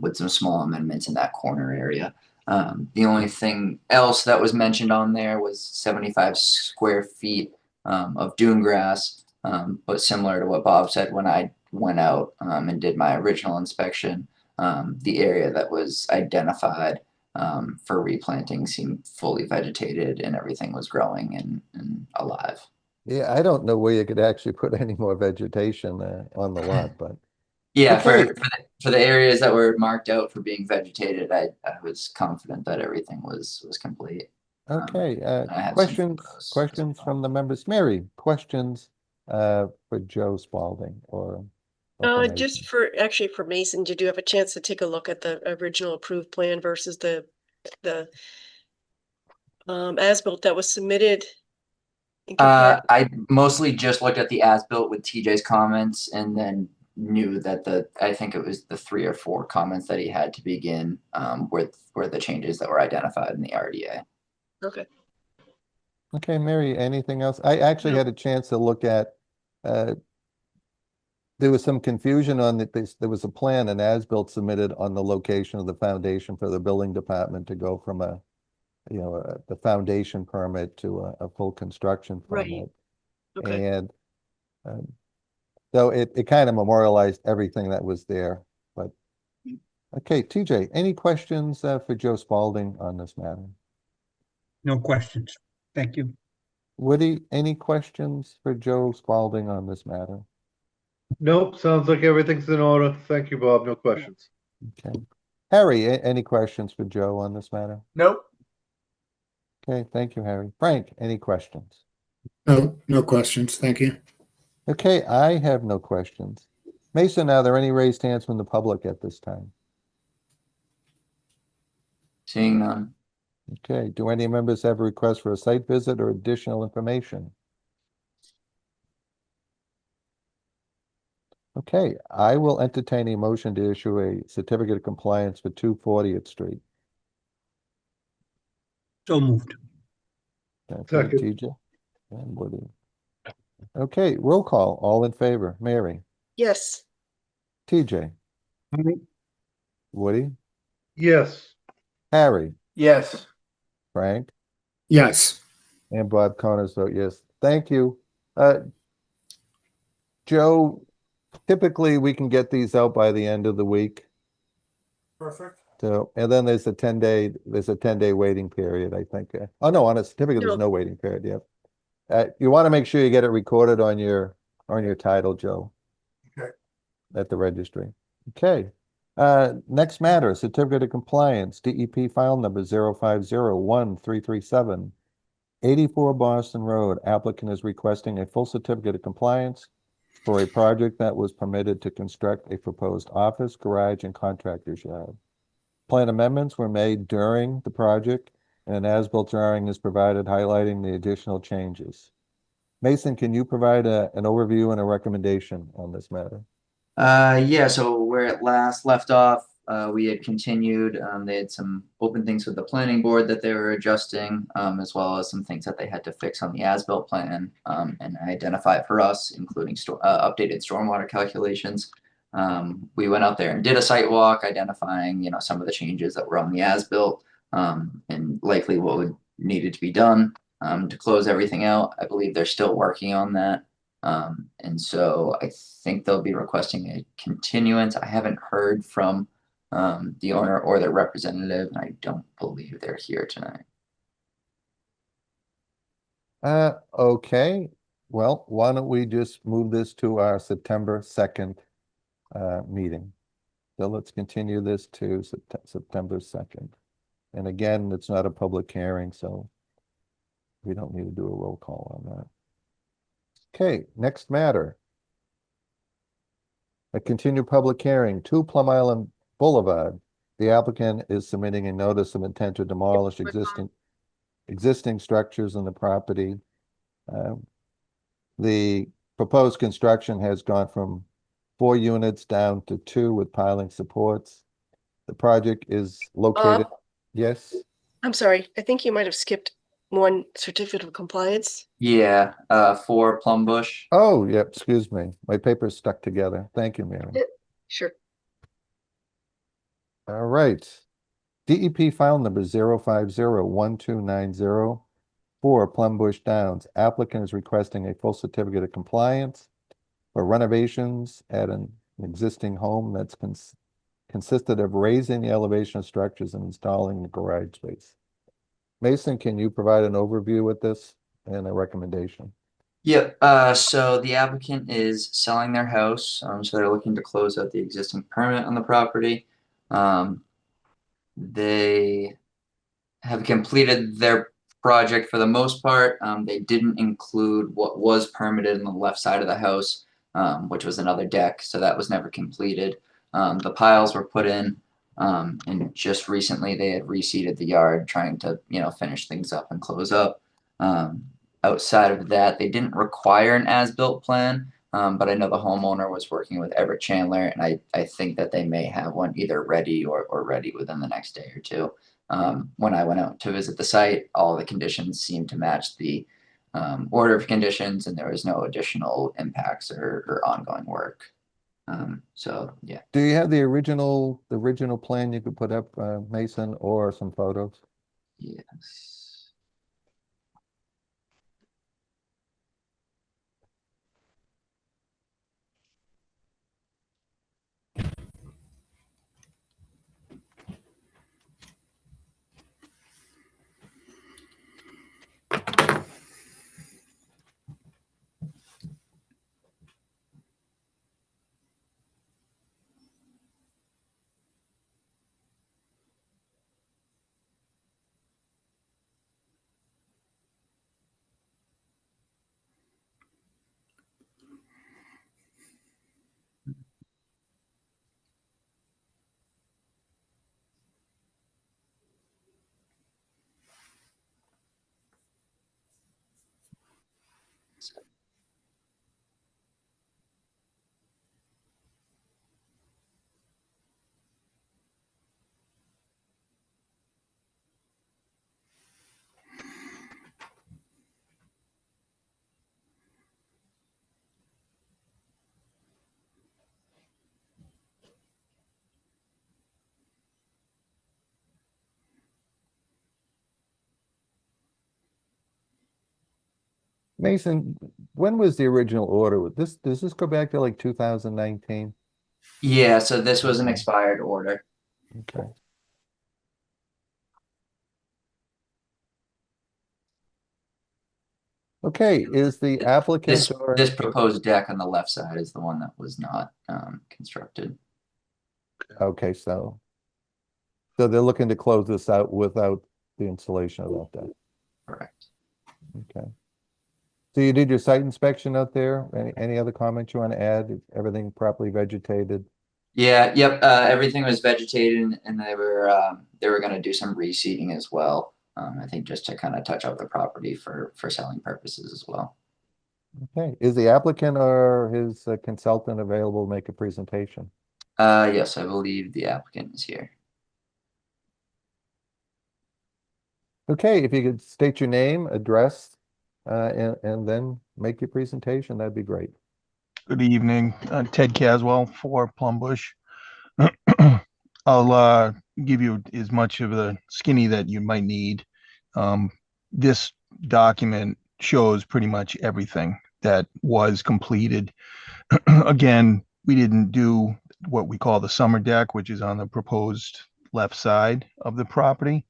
with some small amendments in that corner area. The only thing else that was mentioned on there was 75 square feet of dune grass, but similar to what Bob said when I went out and did my original inspection, the area that was identified for replanting seemed fully vegetated and everything was growing and alive. Yeah, I don't know where you could actually put any more vegetation on the lot, but yeah, okay. for the areas that were marked out for being vegetated, I was confident that everything was complete. Okay, I have questions from the members. Mary, questions for Joe Spalding or for Just for Mason, did you have a chance to take a look at the original approved plan versus the as-built that was submitted? I mostly just looked at the as-built with TJ's comments and then knew that I think it was the 3 or 4 comments that he had to begin were the changes that were identified in the RDA. Okay. Okay, Mary, anything else? I actually had a chance to look at, there was some confusion on that. There was a plan, an as-built submitted on the location of the foundation for the building department to go from the foundation permit to a full construction permit. Right. Okay. And so it kind of memorialized everything that was there. But okay, TJ, any questions for Joe Spalding on this matter? No questions. Thank you. Woody, any questions for Joe Spalding on this matter? Nope, sounds like everything's in order. Thank you, Bob. No questions. Okay. Harry, any questions for Joe on this matter? Nope. Okay, thank you, Harry. Frank, any questions? No, no questions. Thank you. Okay, I have no questions. Mason, are there any raised hands from the public at this time? Seeing none. Okay, do any members have a request for a site visit or additional information? Okay, I will entertain a motion to issue a certificate of compliance for 240th Street. So moved. Thank Second. you, TJ. And Woody. Okay, roll call, all in favor. Mary, Yes. TJ, Woody, Yes. Harry, Yes. Frank, Yes. and Bob Connors vote yes. Thank you. Joe, typically we can get these out by the end of the week. Perfect. So, and then there's a 10-day waiting period, I think. Oh, no, on a certificate, there's No. no waiting period, yeah. You want to make sure you get it recorded on your title, Joe. Okay. At the registry. Okay. Next matter, certificate of compliance, DEP file number 0501-337, 84 Boston Road. Applicant is requesting a full certificate of compliance for a project that was permitted to construct a proposed office, garage, and contractor's yard. Plan amendments were made during the project, and an as-built drawing is provided highlighting the additional changes. Mason, can you provide an overview and a recommendation on this matter? Yeah, so where it last left off, we had continued. They had some open things with the planning board that they were adjusting, as well as some things that they had to fix on the as-built plan, and identify it for us, including updated stormwater calculations. We went out there and did a site walk, identifying, some of the changes that were on the as-built, and likely what would needed to be done, to close everything out. I believe they're still working on that. And so I think they'll be requesting a continuance. I haven't heard from the owner or their representative, and I don't believe they're here tonight. Okay. Well, why don't we just move this to our September 2nd meeting? So let's continue this to September 2nd. And again, it's not a public hearing, so we don't need to do a roll call on that. Okay, next matter. A continued public hearing, 2 Plum Island Boulevard. The applicant is submitting a notice of intent to demolish existing structures in the property. The proposed construction has gone from 4 units down to 2 with piling supports. The project is located. Yes. I'm sorry. I think you might have skipped one certificate of compliance. Yeah, for Plum Bush. Oh, yep, excuse me. My paper's stuck together. Thank you, Mary. Sure. All right. DEP file number 0501290 for Plum Bush Downs. Applicant is requesting a full certificate of compliance for renovations at an existing home that's consisted of raising the elevation of structures and installing the garage space. Mason, can you provide an overview with this and a recommendation? Yep. So the applicant is selling their house. So they're looking to close out the existing permit on the property. They have completed their project for the most part. They didn't include what was permitted on the left side of the house, which was another deck. So that was never completed. The piles were put in, and just recently they had reseeded the yard, trying to, finish things up and close up. Outside of that, they didn't require an as-built plan, but I know the homeowner was working with Everett Chandler, and I think that they may have one either ready or ready within the next day or two. When I went out to visit the site, all the conditions seemed to match the order of conditions, and there was no additional impacts or ongoing work. So yeah. Do you have the original plan you could put up, Mason, or some photos? Yes. Mason, when was the original order? Does this go back to like 2019? Yeah, so this was an Okay. expired order. Okay. Okay, is the applicant This or? this proposed deck on the left side is the one that was not constructed. Okay, so they're looking to close this out without the installation of that deck. Correct. Okay. So you did your site inspection out there? Any other comments you want to add? Is everything properly vegetated? Yeah, yep. Everything was vegetated, and they were going to do some reseeding as well. I think just to kind of touch up the property for selling purposes as well. Okay, is the applicant or his consultant available to make a presentation? Yes, I believe the applicant is here. Okay, if you could state your name, address, and then make your presentation, that'd be great. Good evening, Ted Caswell for Plum Bush. I'll give you as much of the skinny that you might need. This document shows pretty much everything that was completed. Again, we didn't do what we call the summer deck, which is on the proposed left side of the property.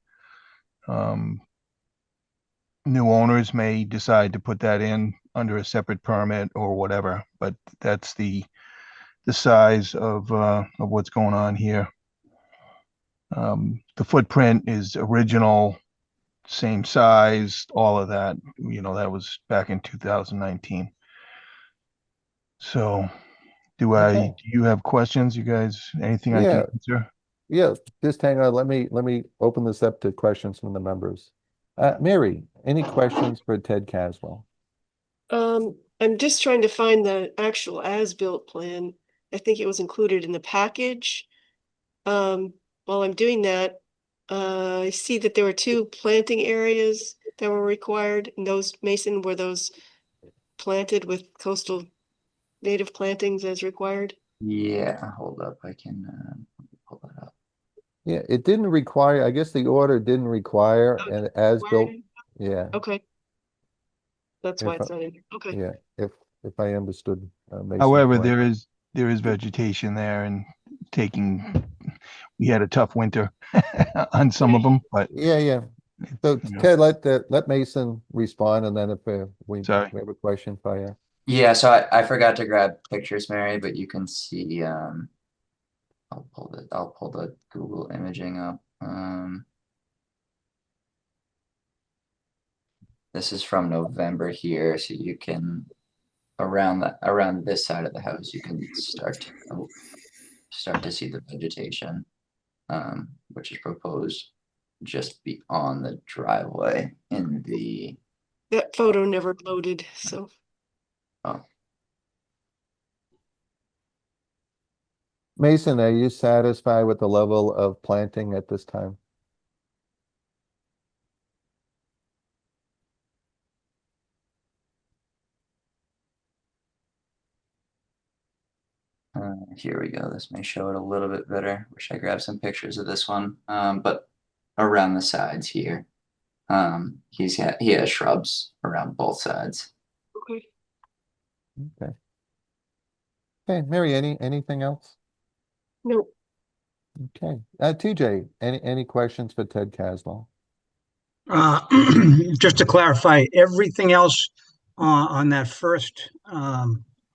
New owners may decide to put that in under a separate permit or whatever, but that's the size of what's going on here. The footprint is original, same size, all of that, that was back in 2019. So do you have questions, you guys? Anything I can answer? Yeah, just hang on. Let me open this up to questions from the members. Mary, any questions for Ted Caswell? I'm just trying to find the actual as-built plan. I think it was included in the package. While I'm doing that, I see that there were 2 planting areas that were required, and those, Mason, were those planted with coastal native plantings as required? Yeah, hold up. I can pull that up. Yeah, it didn't require, I guess the order didn't require an as-built. Yeah. Okay. That's why If it's not in here. Okay. Yeah, if I understood. Mason However, correctly. there is vegetation there, and we had a tough winter on some of them, but Yeah. So Ted, let Mason respond, and then if we Sorry. have a question for you. Yeah, so I forgot to grab pictures, Mary, but you can see. I'll pull the Google imaging up. This is from November here, so you can around this side of the house, you can start to see the vegetation, which is proposed just beyond the driveway in the. That photo never loaded, so. Oh. Mason, are you satisfied with the level of planting at this time? Here we go. This may show it a little bit better. Wish I grabbed some pictures of this one. But around the sides here, he has shrubs around both sides. Okay. Okay, Mary, anything else? No. Okay, TJ, any questions for Ted Caswell? Just to clarify, everything else on that first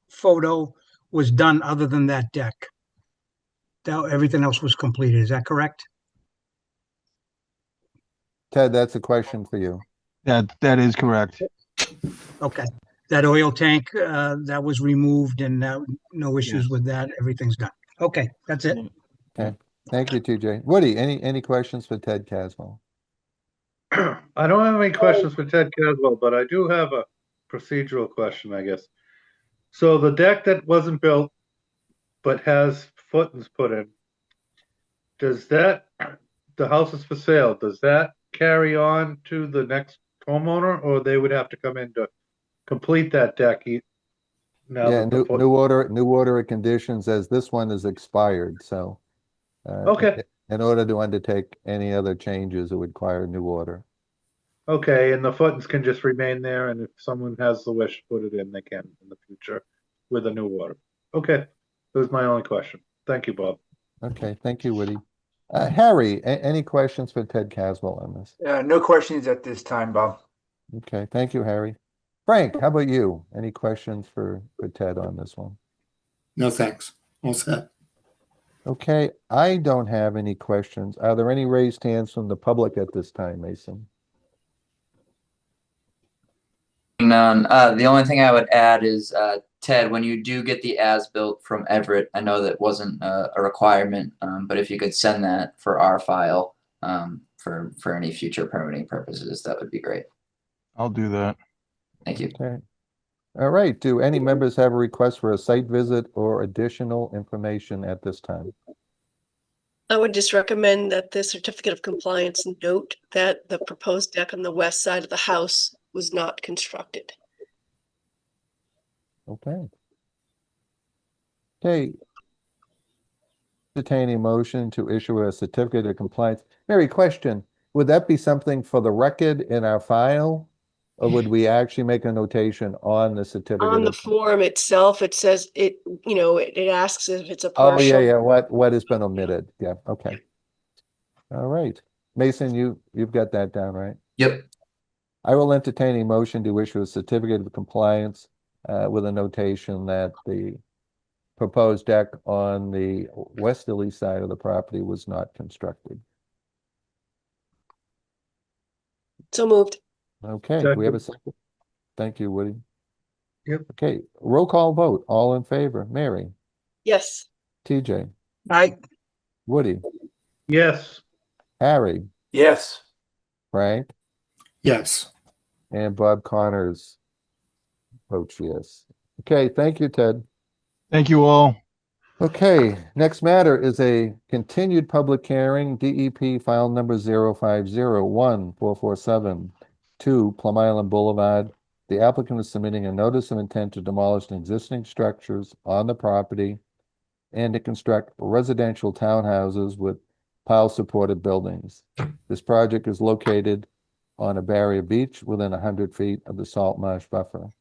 photo was done other than that deck. Everything else was completed. Is that correct? Ted, that's a question for you. That is correct. Okay. That oil tank that was removed, and no issues with that. Everything's done. Okay, that's it. Okay, thank you, TJ. Woody, any questions for Ted Caswell? I don't have any questions for Ted Caswell, but I do have a procedural question, I guess. So the deck that wasn't built but has footings put in, the house is for sale, does that carry on to the next homeowner, or they would have to come in to complete that deck? Yeah, new order of conditions, as this one is expired, so. Okay. In order to undertake any other changes, it would require a new order. Okay, and the footings can just remain there, and if someone has the wish to put it in, they can in the future with a new water. Okay, that was my only question. Thank you, Bob. Okay, thank you, Woody. Harry, any questions for Ted Caswell on this? No questions at this time, Bob. Okay, thank you, Harry. Frank, how about you? Any questions for Ted on this one? No, thanks. All set. Okay, I don't have any questions. Are there any raised hands from the public at this time, Mason? None. The only thing I would add is, Ted, when you do get the as-built from Everett, I know that wasn't a requirement, but if you could send that for our file, for any future permitting purposes, that would be great. I'll do that. Thank you. Okay. All right, do any members have a request for a site visit or additional information at this time? I would just recommend that the certificate of compliance note that the proposed deck on the west side of the house was not constructed. Okay. Okay. Entertain a motion to issue a certificate of compliance. Mary, question, would that be something for the record in our file? Or would we actually make a notation on the certificate? On the form itself, it says it, it asks if it's a Oh, partial. yeah, what has been omitted? Yeah, okay. All right. Mason, you've got that down, right? Yep. I will entertain a motion to issue a certificate of compliance with a notation that the proposed deck on the westerly side of the property was not constructed. So moved. Okay, do we have a second? Thank you, Woody. Yep. Okay, roll call vote. All in favor. Mary, Yes. TJ, Aye. Woody, Yes. Harry, Yes. Frank, Yes. and Bob Connors votes yes. Okay, thank you, Ted. Thank you all. Okay, next matter is a continued public hearing, DEP file number 05014472, Plum Island Boulevard. The applicant is submitting a notice of intent to demolish existing structures on the property and to construct residential townhouses with pile-supported buildings. This project is located on a barrier beach within 100 feet of the salt marsh buffer.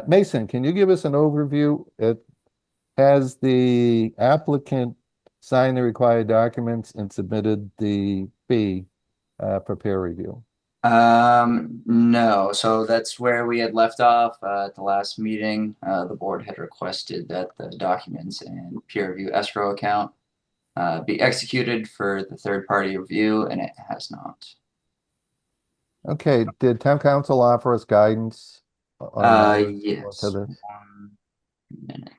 Mason, can you give us an overview? Has the applicant signed the required documents and submitted the fee for peer review? No, so that's where we had left off at the last meeting. The board had requested that the documents and peer review escrow account be executed for the third-party review, and it has not. Okay, did town council offer us guidance on Yes. to this? 1 minute.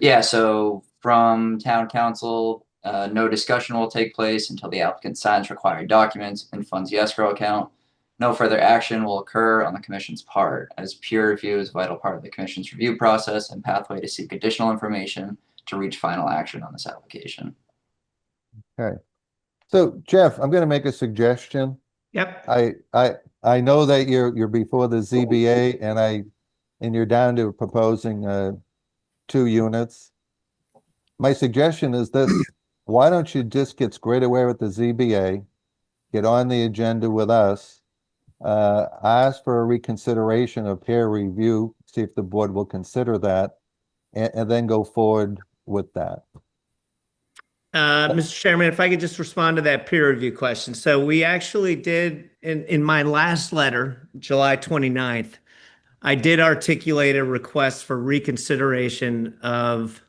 Yeah, so from town council, no discussion will take place until the applicant signs required documents and funds the escrow account. No further action will occur on the commission's part, as peer review is a vital part of the commission's review process and pathway to seek additional information to reach final action on this application. Okay. So Jeff, I'm going to make a suggestion. Yep. I know that you're before the ZBA and you're down to proposing 2 units. My suggestion is this: why don't you just get squared away with the ZBA, get on the agenda with us, ask for a reconsideration of peer review, see if the board will consider that, and then go forward with that. Mr. Chairman, if I could just respond to that peer review question. So we actually did, in my last letter, July 29th, I did articulate a request for reconsideration of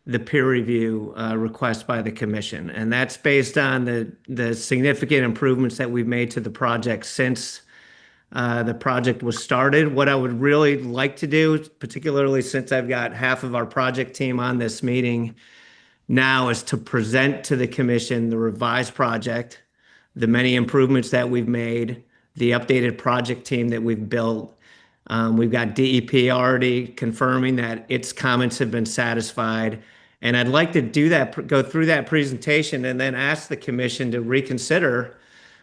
the peer review request by the commission. And that's based on the significant improvements that we've made to the project since the project was started. What I would really like to do, particularly since I've got half of our project team on this meeting now, is to present to the commission the revised project, the many improvements that we've made, the updated project team that we've built. We've got DEP already confirming that its comments have been satisfied. And I'd like to do that, go through that presentation and then ask the commission to reconsider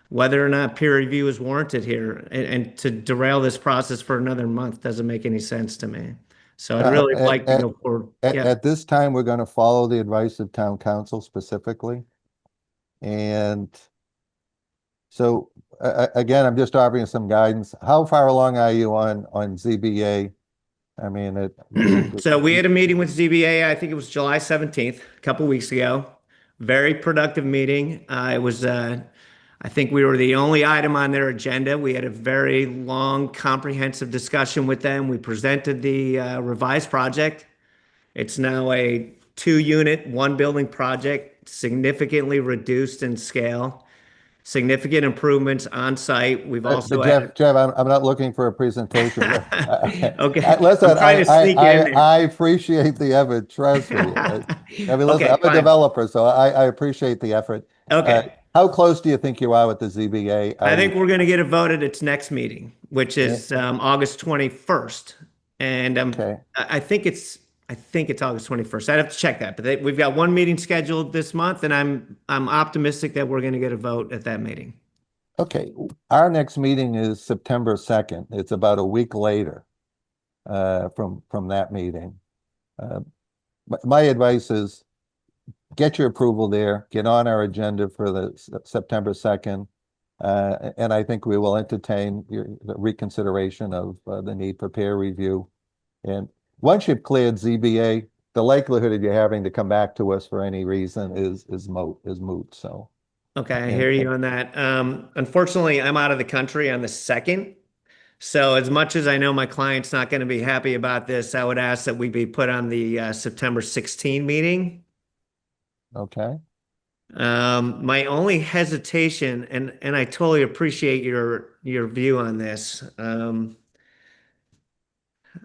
whether or not peer review is warranted here. And to derail this process for another month doesn't make any sense to me. So I'd really like to go forward. Yeah. At this time, we're going to follow the advice of town council specifically. And so, again, I'm just offering some guidance. How far along are you on ZBA? I mean, So we had a meeting with ZBA, I think it was July 17th, a couple weeks ago. Very productive meeting. It was, I think we were the only item on their agenda. We had a very long, comprehensive discussion with them. We presented the revised project. It's now a 2-unit, 1-building project, significantly reduced in scale, significant improvements on site. We've also but Jeff, I'm not looking for a presentation. Okay. Listen, I'm trying to sneak in there. I appreciate the effort. Trust me. I mean, listen, Okay, I'm a fine. developer, so I appreciate the effort. Okay. How close do you think you are with the ZBA? I think we're going to get a vote at its next meeting, which is August 21st. And I think it's August 21st. I'd have to check that, but we've got one meeting scheduled this month, and I'm optimistic that we're going to get a vote at that meeting. Okay, our next meeting is September 2nd. It's about a week later from that meeting. My advice is get your approval there, get on our agenda for the September 2nd, and I think we will entertain the reconsideration of the need for peer review. And once you've cleared ZBA, the likelihood of you having to come back to us for any reason is moot. So. Okay, I hear you on that. Unfortunately, I'm out of the country on the 2nd. So as much as I know my client's not going to be happy about this, I would ask that we be put on the September 16 meeting. Okay. My only hesitation, and I totally appreciate your view on this.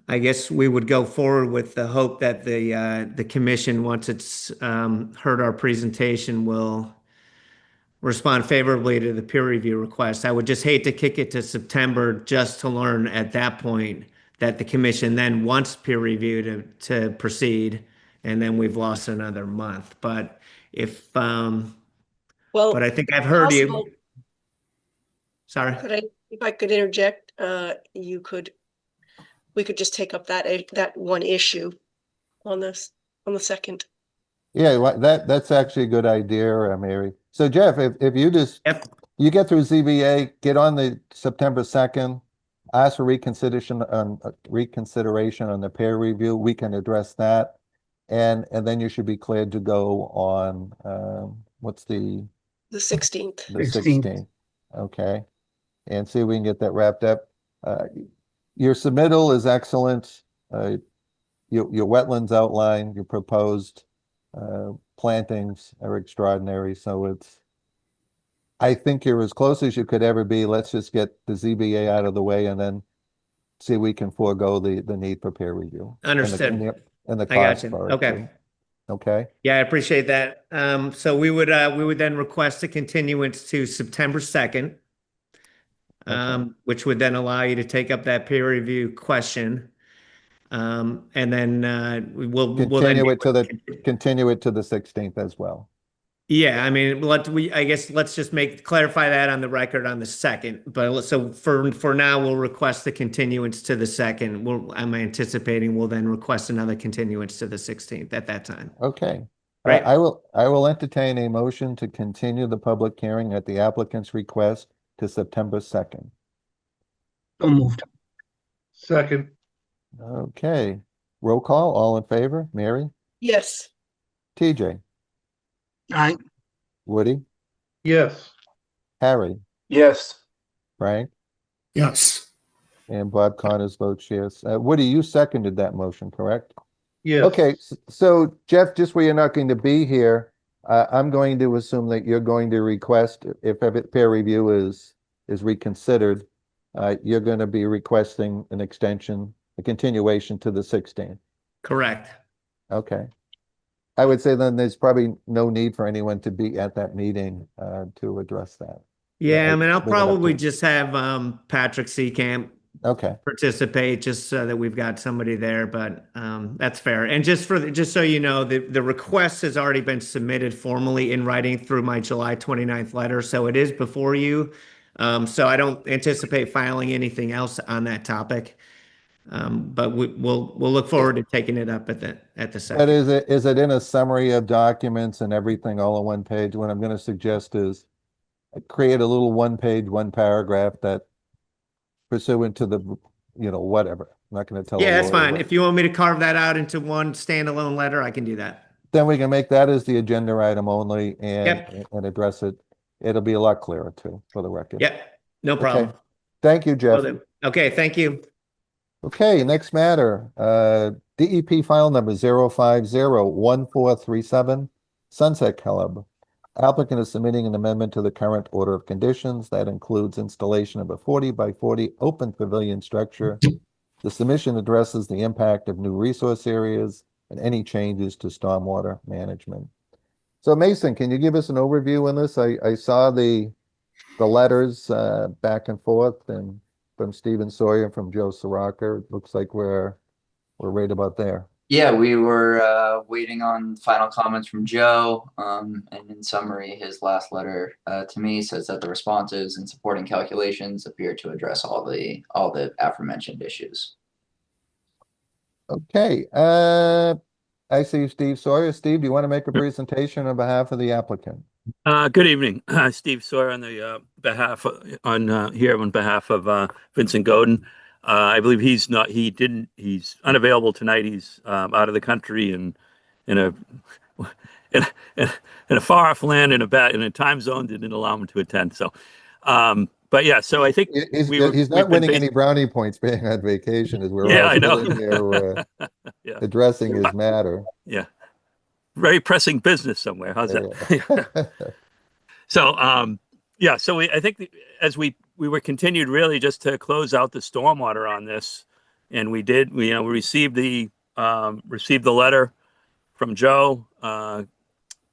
I guess we would go forward with the hope that the commission, once it's heard our presentation, will respond favorably to the peer review request. I would just hate to kick it to September just to learn at that point that the commission then wants peer review to proceed, and then we've lost another month. But if but I think I've heard you. Sorry. If I could interject, we could just take up that one issue on the 2nd. Yeah, that's actually a good idea, Mary. So Jeff, if you just you get through ZBA, get on the September 2nd, ask for reconsideration on the peer review, we can address that. And then you should be cleared to go on what's the 16th. The 16th. Okay. And see if we can get that wrapped up. Your submittal is excellent. Your wetlands outline, your proposed plantings are extraordinary. So I think you're as close as you could ever be. Let's just get the ZBA out of the way and then see if we can forego the need for peer review. Understood. And the I got cost you. for it. Okay. Too. Okay. Yeah, I appreciate that. So we would then request a continuance to September 2nd, which would then allow you to take up that peer review question. And then we'll continue it to the 16th as well. Yeah, I mean, I guess let's just clarify that on the record on the 2nd. But so for now, we'll request the continuance to the 2nd. I'm anticipating we'll then request another continuance to the 16th at that time. Okay. Right. I will entertain a motion to continue the public hearing at the applicant's request to September 2nd. So moved. Second. Okay. Roll call. All in favor? Mary? Yes. TJ? Aye. Woody? Yes. Harry? Yes. Frank? Yes. And Bob Connors votes yes. Woody, you seconded that motion, correct? Yes. Okay, so Jeff, just where you're not going to be here, I'm going to assume that you're going to request, if peer review is reconsidered, you're going to be requesting an extension, a continuation to the 16th. Correct. Okay. I would say then there's probably no need for anyone to be at that meeting to address that. Yeah, I mean, I'll Leave it up probably to- just have Patrick Seacamp Okay. participate just so that we've got somebody there, but that's fair. And just so you know, the request has already been submitted formally in writing through my July 29th letter, so it is before you. So I don't anticipate filing anything else on that topic. But we'll look forward to taking it up at the But second. is it in a summary of documents and everything all on one page? What I'm going to suggest is create a little one page, one paragraph that pursuant to the, whatever. I'm not going to tell. Yeah, a that's lawyer fine. what- If you want me to carve that out into one standalone letter, I can do that. Then we can make that as the agenda item only Yep. and address it. It'll be a lot clearer too, for the record. Yep, no Okay. problem. Thank you, Jeff. Will do. Okay, thank you. Okay, next matter, DEP file number 0501437, Sunset Club. Applicant is submitting an amendment to the current order of conditions that includes installation of a 40 by 40 open pavilion structure. The submission addresses the impact of new resource areas and any changes to stormwater management. So Mason, can you give us an overview on this? I saw the letters back and forth and from Stephen Sawyer and from Joe Soroka. It looks like we're right about there. Yeah, we were waiting on final comments from Joe. And in summary, his last letter to me says that the responses and supporting calculations appear to address all the aforementioned issues. Okay, I see Steve Sawyer. Steve, do you want to make a presentation on behalf of the applicant? Good evening, Steve Sawyer on the here on behalf of Vincent Godin. I believe he's unavailable tonight. He's out of the country and in a far off land in a time zone that didn't allow him to attend. So, but yeah, so I think he's not winning any brownie points being on vacation as we're all I know. sitting here Yeah. addressing his matter. Yeah. Very pressing business somewhere. How's that? So, so I think as we were continued really just to close out the stormwater on this, and we received the letter from Joe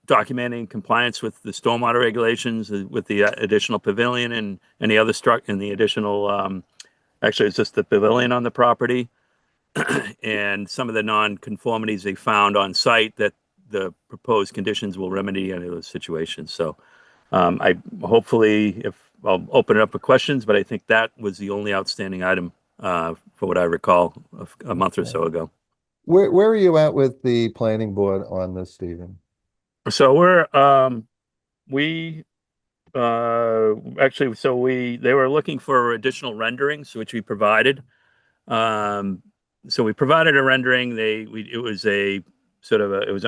documenting compliance with the stormwater regulations, with the additional pavilion and any other and the additional, actually it's just the pavilion on the property and some of the non-conformities they found on site that the proposed conditions will remedy any of those situations. So I hopefully, if I'll open it up for questions, but I think that was the only outstanding item for what I recall a month or so ago. Where are you at with the planning board on this, Stephen? So they were looking for additional renderings, which we provided. So we provided a rendering. It was an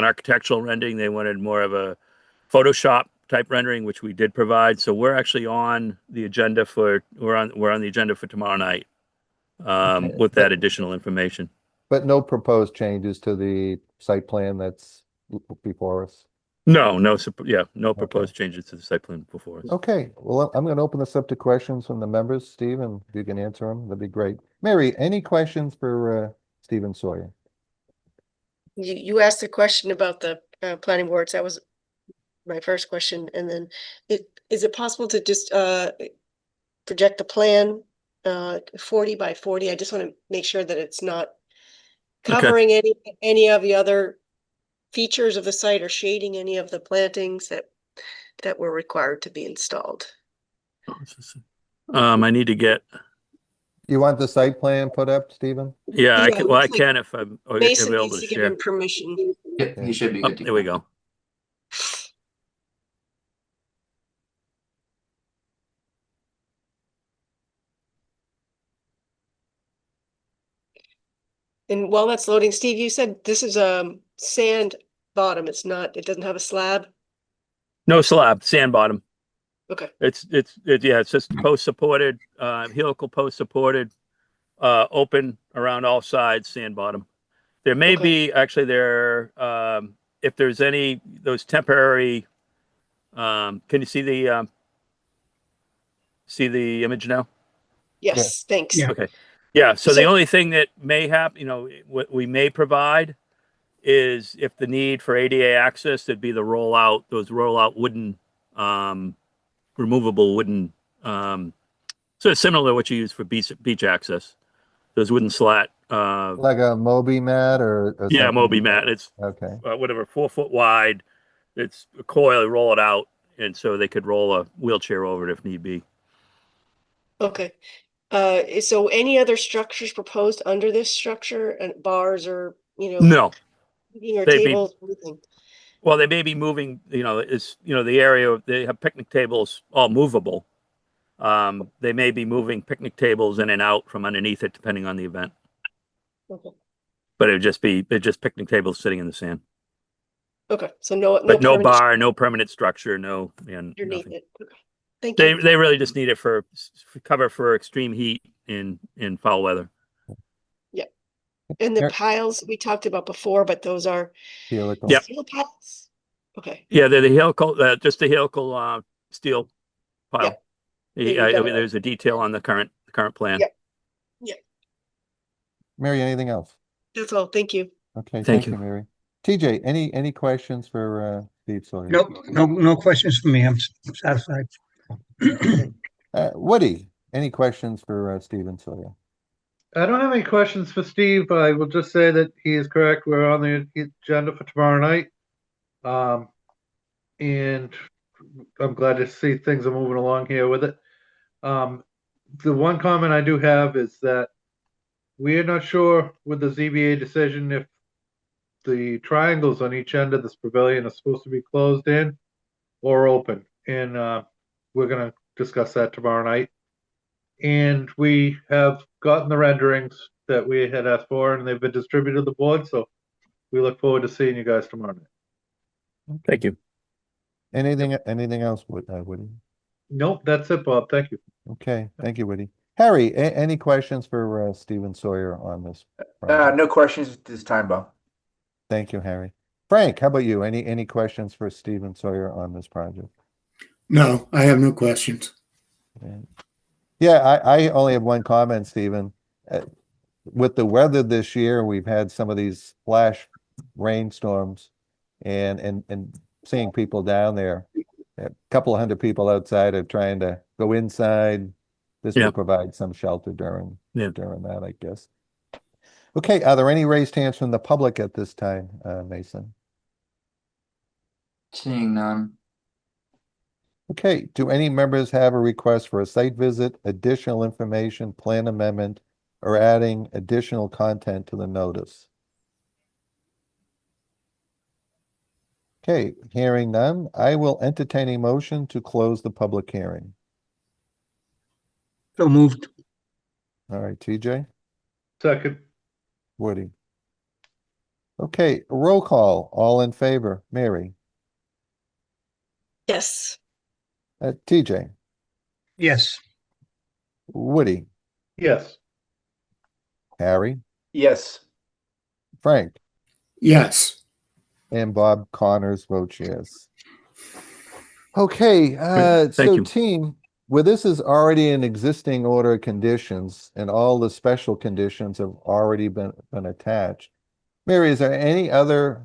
architectural rendering. They wanted more of a Photoshop type rendering, which we did provide. So we're actually on the agenda for tomorrow night with that additional information. But no proposed changes to the site plan that's before us? No proposed changes to the site plan before us. Okay, well, I'm going to open this up to questions from the members. Stephen, if you can answer them, that'd be great. Mary, any questions for Stephen Sawyer? You asked a question about the planning boards. That was my first question. And then is it possible to just project the plan 40 by 40? I just want to make sure that it's not covering any of the other features of the site or shading any of the plantings that were required to be installed. I need to get. You want the site plan put up, Stephen? Yeah, I can. Well, I can if I'm Mason available needs to to give share. him permission. Yep, he should be good to There we go. And while that's loading, Steve, you said this is sand bottom. It doesn't have a slab. No slab, sand bottom. Okay. It's just post supported, helical post supported, open around all sides, sand bottom. There may be actually if there's any those temporary. Can you see the image now? Yes, thanks. Yeah. Okay. Yeah. So the So- only thing that may happen, what we may provide is if the need for ADA access, there'd be those rollout wooden, removable wooden, sort of similar to what you use for beach access. Those wooden slat. Like a Moby mat or Yeah, something? Moby mat. It's Okay. whatever, 4 foot wide. It's a coil, roll it out, and so they could roll a wheelchair over it if need be. Okay. So any other structures proposed under this structure and bars or, No, eating or they'd be- tables, anything? well, they may be moving, it's, the area, they have picnic tables all movable. They may be moving picnic tables in and out from underneath it, depending on the event. Okay. But it'd just picnic tables sitting in the sand. Okay, so no But no permanent bar, no permanent structure, no, and underneath nothing. it. Okay. Thank They you. they really just need it for cover for extreme heat in foul weather. And the piles we talked about before, but those are Helical. Yep. steel piles? Okay. Yeah, they're the helical, just the helical steel pile. Yeah, you got it. There's a detail on the current plan. Yep. Yeah, Mary, anything else? that's all. Thank you. Okay, Thank thank you, you. Mary. TJ, any questions for Steve Sawyer? Nope, no questions for me. I'm satisfied. Woody, any questions for Stephen Sawyer? I don't have any questions for Steve. I will just say that he is correct. We're on the agenda for tomorrow night. And I'm glad to see things are moving along here with it. The one comment I do have is that we are not sure with the ZBA decision if the triangles on each end of this pavilion are supposed to be closed in or open. And we're going to discuss that tomorrow night. And we have gotten the renderings that we had asked for, and they've been distributed to the board. So we look forward to seeing you guys tomorrow night. Thank you. Anything else, Woody? Nope, that's it, Bob. Thank you. Okay, thank you, Woody. Harry, any questions for Stephen Sawyer on this project? No questions at this time, Bob. Thank you, Harry. Frank, how about you? Any questions for Stephen Sawyer on this project? No, I have no questions. Yeah, I only have one comment, Stephen. With the weather this year, we've had some of these flash rainstorms and seeing people down there. A couple of hundred people outside are trying to go inside. This Yeah. will provide some shelter during Yeah. that, I guess. Okay, are there any raised hands from the public at this time, Mason? Seeing none. Okay, do any members have a request for a site visit, additional information, plan amendment, or adding additional content to the notice? Okay, hearing none, I will entertain a motion to close the public hearing. So moved. All right, TJ, Second. Woody. Okay, roll call, all in favor, Mary, Yes. TJ, Yes. Woody, Yes. Harry, Yes. Frank, Yes. and Bob Connors votes yes. Okay, Thank so you. team, where this is already an existing order of conditions and all the special conditions have already been attached. Mary, is there any other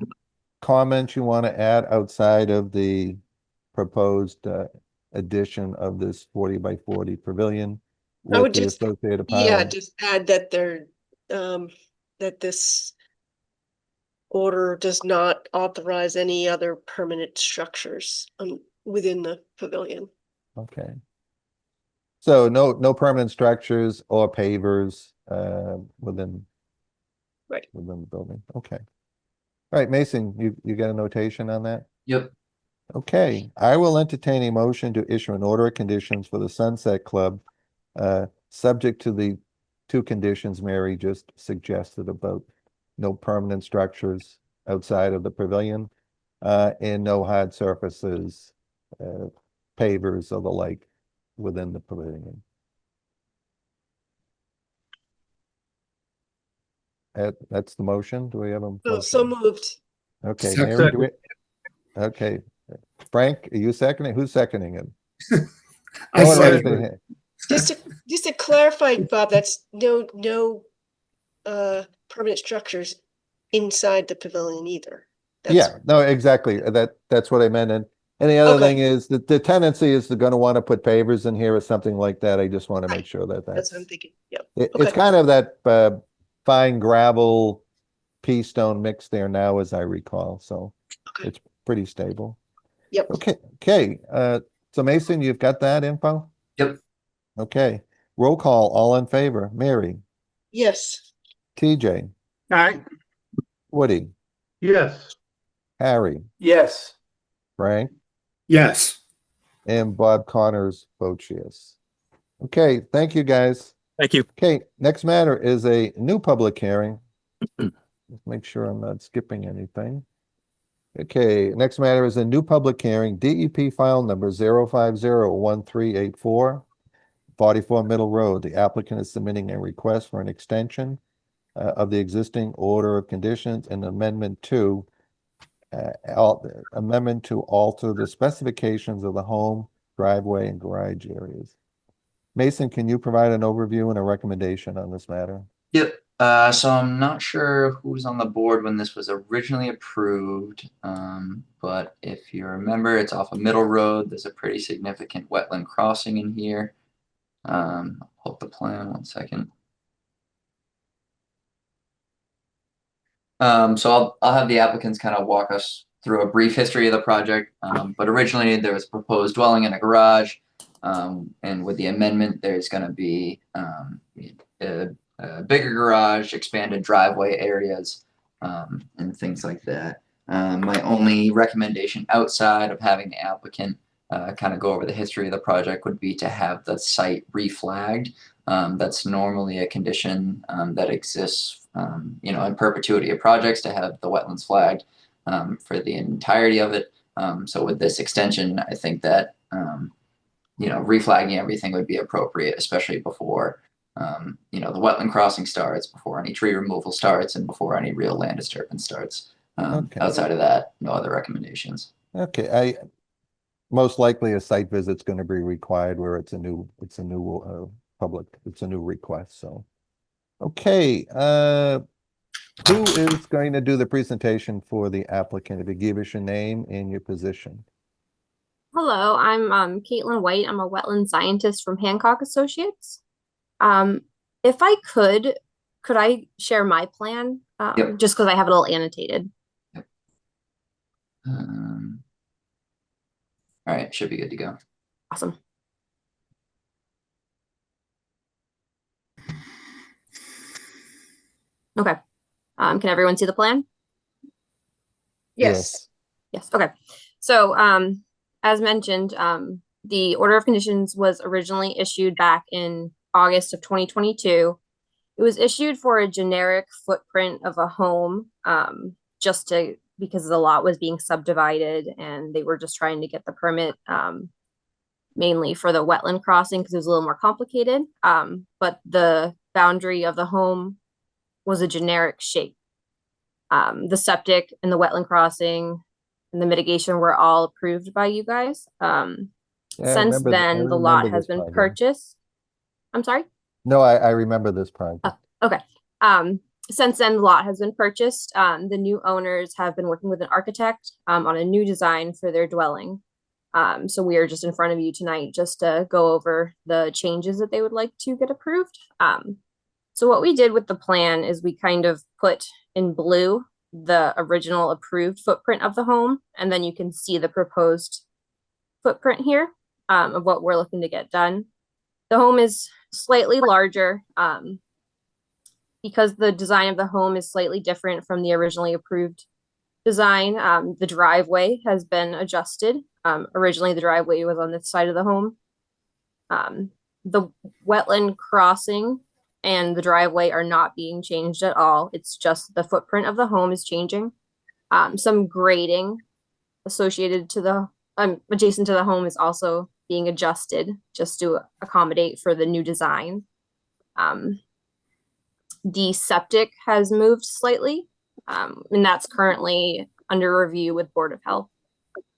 comments you want to add outside of the proposed addition of this 40 by 40 pavilion I would with the just, associated yeah, piling? just add that that this order does not authorize any other permanent structures within the pavilion. Okay. So no permanent structures or pavers within the building. Okay. All right, Mason, you got a notation on that? Yep. Okay, I will entertain a motion to issue an order of conditions for the Sunset Club, subject to the two conditions Mary just suggested about no permanent structures outside of the pavilion, and no hard surfaces, pavers or the like within the pavilion. That's the motion. Do we have a So motion? moved. Okay, Second. Mary, okay. Frank, are you seconding? Who's seconding it? I No one raised second. their hand. Just to clarify, Bob, that's no permanent structures inside the pavilion either. Yeah, no, exactly. That's what I meant. And the other Okay. thing is that the tendency is they're going to want to put pavers in here or something like that. I just want to make sure that That's what I'm thinking. Yep. it's Okay. kind of that fine gravel pea stone mix there now, as I recall. So Okay. it's pretty stable. Yep. Okay. So Mason, you've got that info? Yep. Okay. Roll call, all in favor. Mary, Yes. TJ, All right, Woody, Yes. Harry, Yes. Frank, Yes. and Bob Connors votes yes. Okay, thank you, guys. Thank you. Okay, next matter is a new public hearing. Let's make sure I'm not skipping anything. Okay, next matter is a new public hearing, DEP file number 0501384, 44 Middle Road. The applicant is submitting a request for an extension of the existing order of conditions and amendment to alter the specifications of the home, driveway, and garage areas. Mason, can you provide an overview and a recommendation on this matter? Yep. So I'm not sure who's on the board when this was originally approved, but if you remember, it's off of Middle Road. There's a pretty significant wetland crossing in here. I'll pull up the plan 1 second. So I'll have the applicants kind of walk us through a brief history of the project. But originally there was a proposed dwelling in a garage, and with the amendment, there's going to be a bigger garage, expanded driveway areas, and things like that. My only recommendation outside of having the applicant kind of go over the history of the project would be to have the site reflagged. That's normally a condition that exists, in perpetuity of projects, to have the wetlands flagged for the entirety of it. So with this extension, I think that reflagging everything would be appropriate, especially before the wetland crossing starts, before any tree removal starts, and before any real land disturbance starts. Okay. Outside of that, no other recommendations. Okay, most likely a site visit's going to be required where it's a new request. So, okay, who is going to do the presentation for the applicant? If you give us your name and your position. Hello, I'm Caitlin White. I'm a wetland scientist from Hancock Associates. If I could I share my plan? Yep. Just because I have it all annotated. Yep. All right, should be good to go. Awesome. Okay. Can everyone see the plan? Yes. Yes. Okay. So, as mentioned, the order of conditions was originally issued back in August of 2022. It was issued for a generic footprint of a home, because the lot was being subdivided and they were just trying to get the permit, mainly for the wetland crossing because it was a little more complicated. But the boundary of the home was a generic shape. The septic and the wetland crossing and the mitigation were all approved by you guys. Since then, the lot has been purchased. I'm sorry? No, I remember this project. Okay. Since then, the lot has been purchased. The new owners have been working with an architect on a new design for their dwelling. So we are just in front of you tonight just to go over the changes that they would like to get approved. So what we did with the plan is we kind of put in blue the original approved footprint of the home, and then you can see the proposed footprint here of what we're looking to get done. The home is slightly larger because the design of the home is slightly different from the originally approved design. The driveway has been adjusted. Originally, the driveway was on this side of the home. The wetland crossing and the driveway are not being changed at all. It's just the footprint of the home is changing. Some grading associated to the adjacent to the home is also being adjusted just to accommodate for the new design. The septic has moved slightly, and that's currently under review with Board of Health.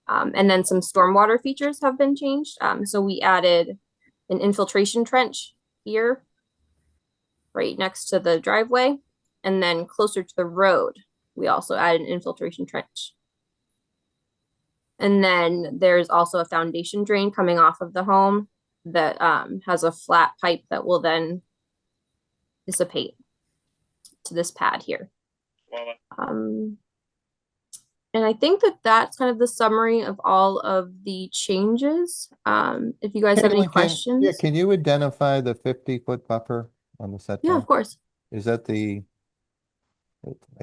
And then some stormwater features have been changed. So we added an infiltration trench here, right next to the driveway. And then closer to the road, we also added an infiltration trench. And then there's also a foundation drain coming off of the home that has a flat pipe that will then dissipate to this pad here. And I think that that's kind of the summary of all of the changes. If you guys have any Caitlin, questions. yeah, can you identify the 50-foot buffer on the setback? Yeah, of course. Is that I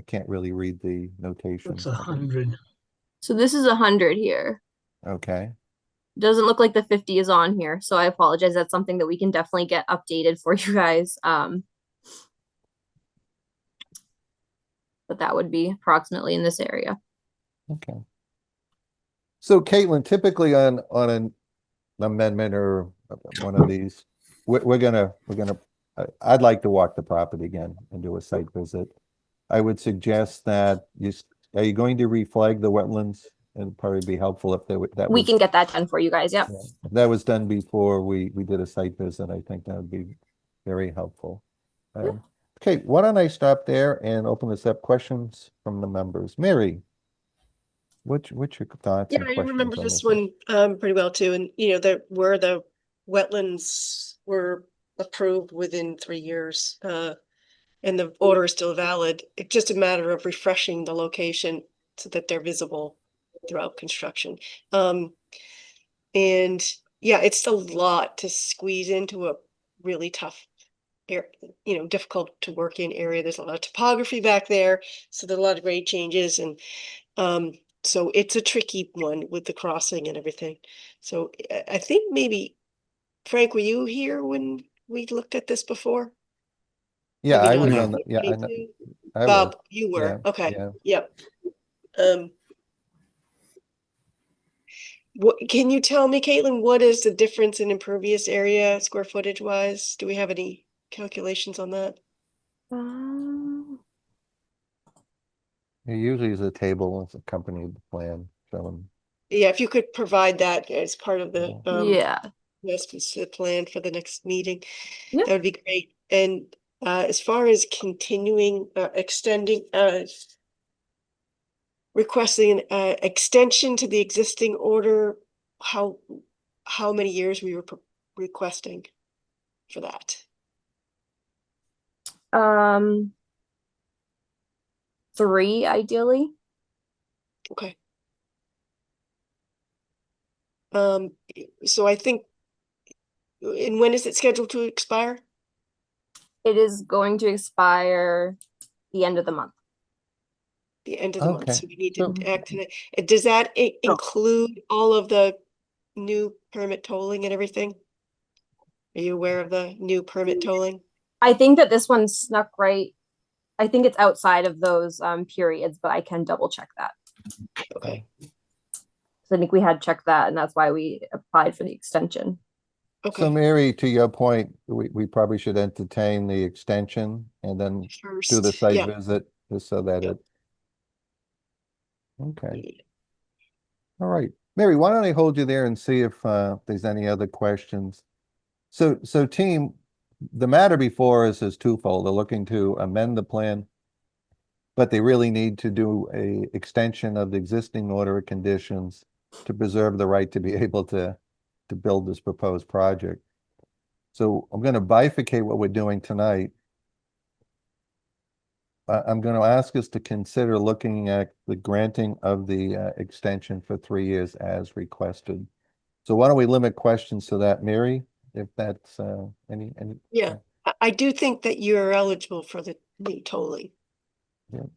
can't really read the notation. It's 100. So this is 100 here. Okay. Doesn't look like the 50 is on here, so I apologize. That's something that we can definitely get updated for you guys. But that would be approximately in this area. Okay. So Caitlin, typically on an amendment or one of these, I'd like to walk the property again and do a site visit. I would suggest that are you going to reflag the wetlands? It'd probably be helpful if We can get that done for you guys. Yep. If that was done before we did a site visit, I think that would be very helpful. Okay, why don't I stop there and open this up? Questions from the members. Mary, what's your thoughts? Yeah, and I questions remember on this one pretty well too. And where the wetlands were approved within 3 years, and the order is still valid. It's just a matter of refreshing the location so that they're visible throughout construction. And yeah, it's a lot to squeeze into a really tough difficult to work in area. There's a lot of topography back there, so there's a lot of grade changes, and so it's a tricky one with the crossing and everything. So I think maybe, Frank, were you here when we looked at this before? Yeah, I Maybe was not. on the, yeah, I know. I Bob, was. you were. Yeah, Okay. yeah. Yep. What can you tell me, Caitlin, what is the difference in impervious area square footage wise? Do we have any calculations on that? It usually is a table that's accompanied the plan showing. Yeah, if you could provide that as part of the Yeah. plan for the next meeting, that would be great. And as far as continuing, extending, requesting an extension to the existing order, how many years we were requesting for that? 3 ideally. Okay. So I think, and when is it scheduled to expire? It is going to expire the end of the month. The end of the month, Okay. so we need to act tonight. Does that include all of the new permit tolling and everything? Are you aware of the new permit tolling? I think that this one snuck right. I think it's outside of those periods, but I can double check that. Okay. So I think we had checked that, and that's why we applied for the extension. Okay. So Mary, to your point, we probably should entertain the extension and then do the First, site yeah. visit just so that it. Okay. All right, Mary, why don't I hold you there and see if there's any other questions? So team, the matter before us is twofold. They're looking to amend the plan, but they really need to do a extension of the existing order of conditions to preserve the right to be able to build this proposed project. So I'm going to bifurcate what we're doing tonight. I'm going to ask us to consider looking at the granting of the extension for 3 years as requested. So why don't we limit questions to that, Mary, if that's any. Yeah, I do think that you're eligible for the new tolling. Yeah.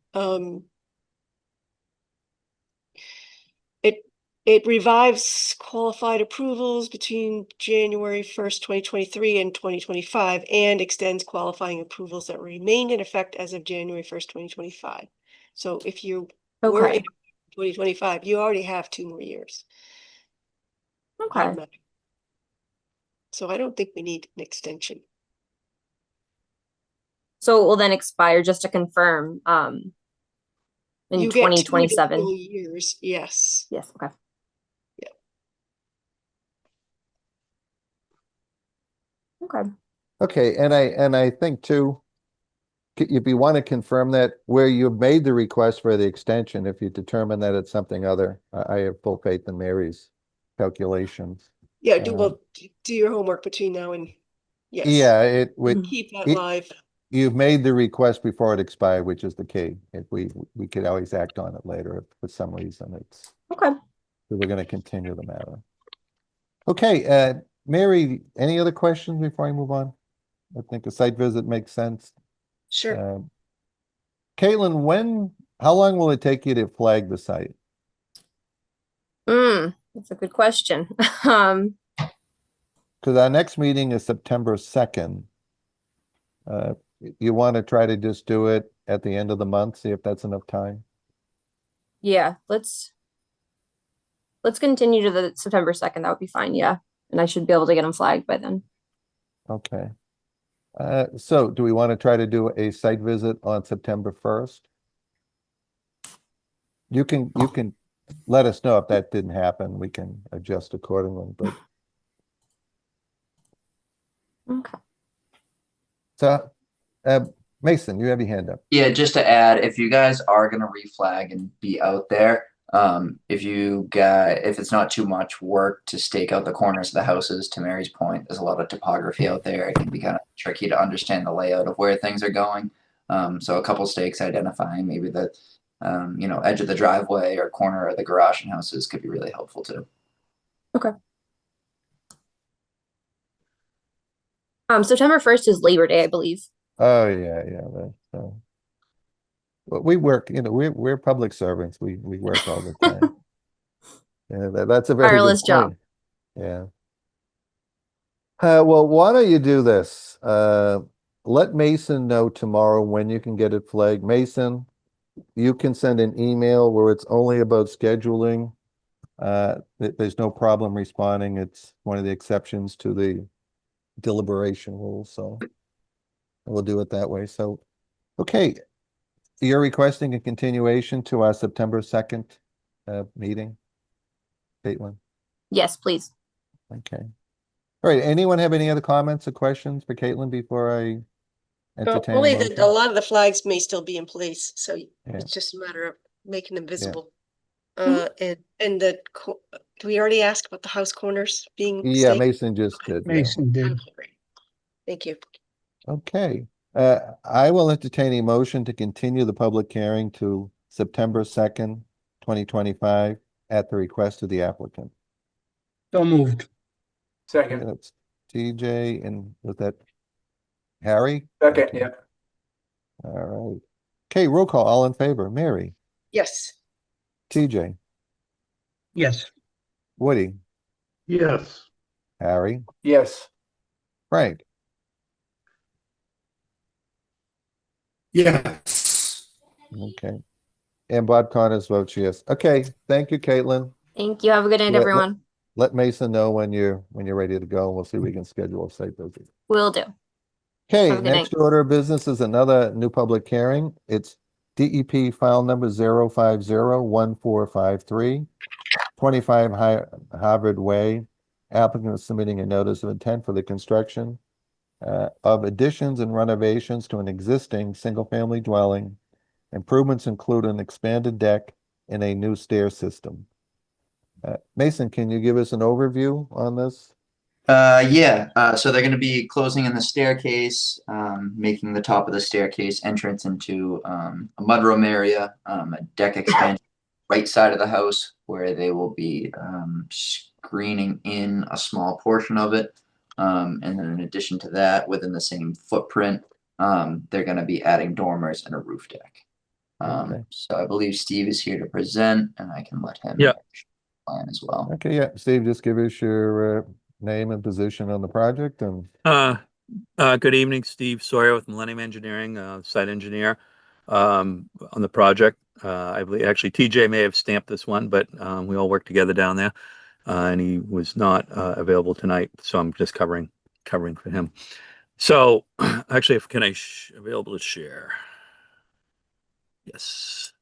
It revives qualified approvals between January 1st, 2023 and 2025, and extends qualifying approvals that remained in effect as of January 1st, 2025. So if you were in 2025, you already have 2 more years. Okay. So I don't think we need an extension. So it will then expire, just to confirm, in You get 2 2027. additional years, yes. Yes, okay. Okay. Okay, and I think too, if you want to confirm that where you've made the request for the extension, if you determine that it's something other, I have full faith in Mary's calculations. Yeah, do your homework between now and yes. Yeah, it would keep that live. you've made the request before it expired, which is the key. If we could always act on it later if for some reason it's, Okay. so we're gonna continue the matter. Okay, Mary, any other questions before I move on? I think a site visit makes sense. Sure. Caitlin, how long will it take you to flag the site? That's a good question. Because our next meeting is September 2nd. You want to try to just do it at the end of the month, see if that's enough time? Yeah, let's continue to the September 2nd. That would be fine. Yeah. And I should be able to get them flagged by then. Okay. So do we want to try to do a site visit on September 1st? You can let us know if that didn't happen. We can adjust accordingly, but. Okay. So, Mason, you have your hand up. Yeah, just to add, if you guys are gonna reflag and be out there, if it's not too much work to stake out the corners of the houses, to Mary's point, there's a lot of topography out there. It can be kind of tricky to understand the layout of where things are going. So a couple stakes identifying maybe the edge of the driveway or corner of the garage and houses could be really helpful too. Okay. September 1st is Labor Day, I believe. Oh, yeah. Well, we work, we're public servants. We work all the time. Yeah, that's a very Tireless good job. point. Yeah. Well, why don't you do this? Let Mason know tomorrow when you can get it flagged. Mason, you can send an email where it's only about scheduling. There's no problem responding. It's one of the exceptions to the deliberation rules, so we'll do it that way. So, okay, you're requesting a continuation to our September 2nd meeting, Caitlin? Yes, please. Okay. All right, anyone have any other comments or questions for Caitlin before I entertain a Only motion? that a lot of the flags may still be in place, so Yeah. it's just a matter of making them visible. Mhm. And do we already ask about the house corners being Yeah, staked? Mason just did. Yeah. Mason did. Okay, great. Thank you. Okay, I will entertain a motion to continue the public hearing to September 2nd, 2025 at the request of the applicant. So moved. Second. That's TJ, and was that Harry? Second, Okay. yeah. All right. Okay, roll call, all in favor. Mary, Yes. TJ, Yes. Woody, Yes. Harry, Yes. Frank. Yes. Okay. And Bob Connors votes yes. Okay, thank you, Caitlin. Thank you. Have a good night, everyone. Let Mason know when you're ready to go, and we'll see if we can schedule a site visit. Will do. Okay, Have a good next night. order of business is another new public hearing. It's DEP file number 0501453, 25 Harvard Way. Applicant is submitting a notice of intent for the construction of additions and renovations to an existing single-family dwelling. Improvements include an expanded deck and a new stair system. Mason, can you give us an overview on this? So they're going to be closing in the staircase, making the top of the staircase entrance into a mudroom area, a deck expansion right side of the house where they will be screening in a small portion of it. And then in addition to that, within the same footprint, they're going to be adding dormers and a roof deck. Okay. So I believe Steve is here to present, and I can let him plan as well. Okay, yeah, Steve, just give us your name and position on the project and. Good evening, Steve Sawyer with Millennium Engineering, site engineer on the project. I believe actually TJ may have stamped this one, but we all work together down there, and he was not available tonight, so I'm just covering for him. So actually, can I available to share? Yes.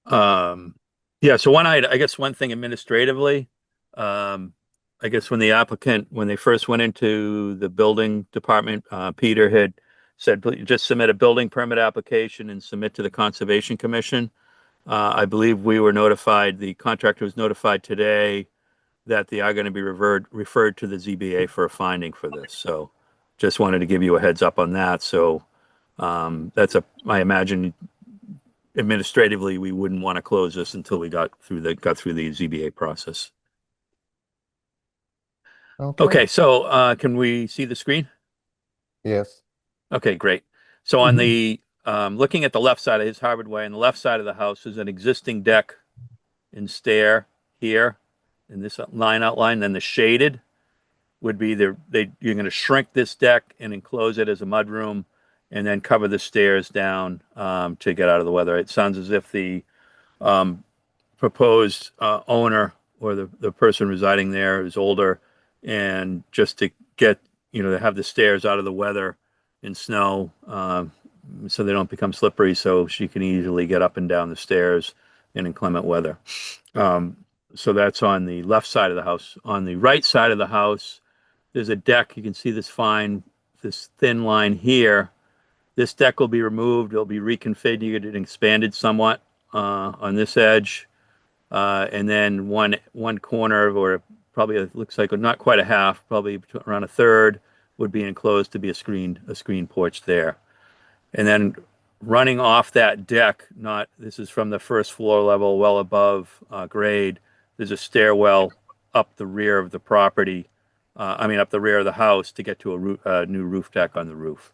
Yeah, so I guess one thing administratively, I guess when they first went into the building department, Peter had said, "Please just submit a building permit application and submit to the Conservation Commission." I believe we were notified, the contractor was notified today that they are going to be referred to the ZBA for a finding for this. So just wanted to give you a heads up on that. So I imagine administratively, we wouldn't want to close this until we got through the ZBA process. Okay, so can we see the screen? Yes. Okay, great. So on the looking at the left side of his Harvard Way, on the left side of the house is an existing deck and stair here in this line outline. Then the shaded would be you're going to shrink this deck and enclose it as a mudroom, and then cover the stairs down to get out of the weather. It sounds as if the proposed owner or the person residing there is older, and just to get, to have the stairs out of the weather and snow so they don't become slippery, so she can easily get up and down the stairs in inclement weather. So that's on the left side of the house. On the right side of the house, there's a deck. You can see this thin line here. This deck will be removed. It'll be reconfigured and expanded somewhat on this edge. And then one corner, or probably it looks like not quite a half, probably around a third, would be enclosed to be a screen porch there. And then running off that deck, this is from the first floor level, well above grade, there's a stairwell up the rear of the property, up the rear of the house to get to a new roof deck on the roof.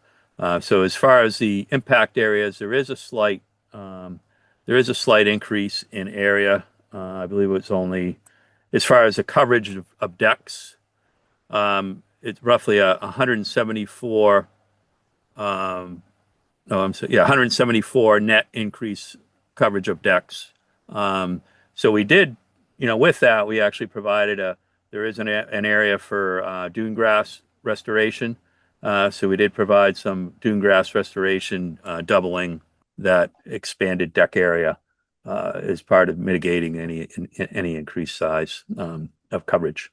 So as far as the impact areas, there is a slight increase in area. I believe it's only, as far as the coverage of decks, it's roughly 174. 174 net increase coverage of decks. So we did, with that, we actually provided there is an area for dune grass restoration. So we did provide some dune grass restoration, doubling that expanded deck area as part of mitigating any increased size of coverage.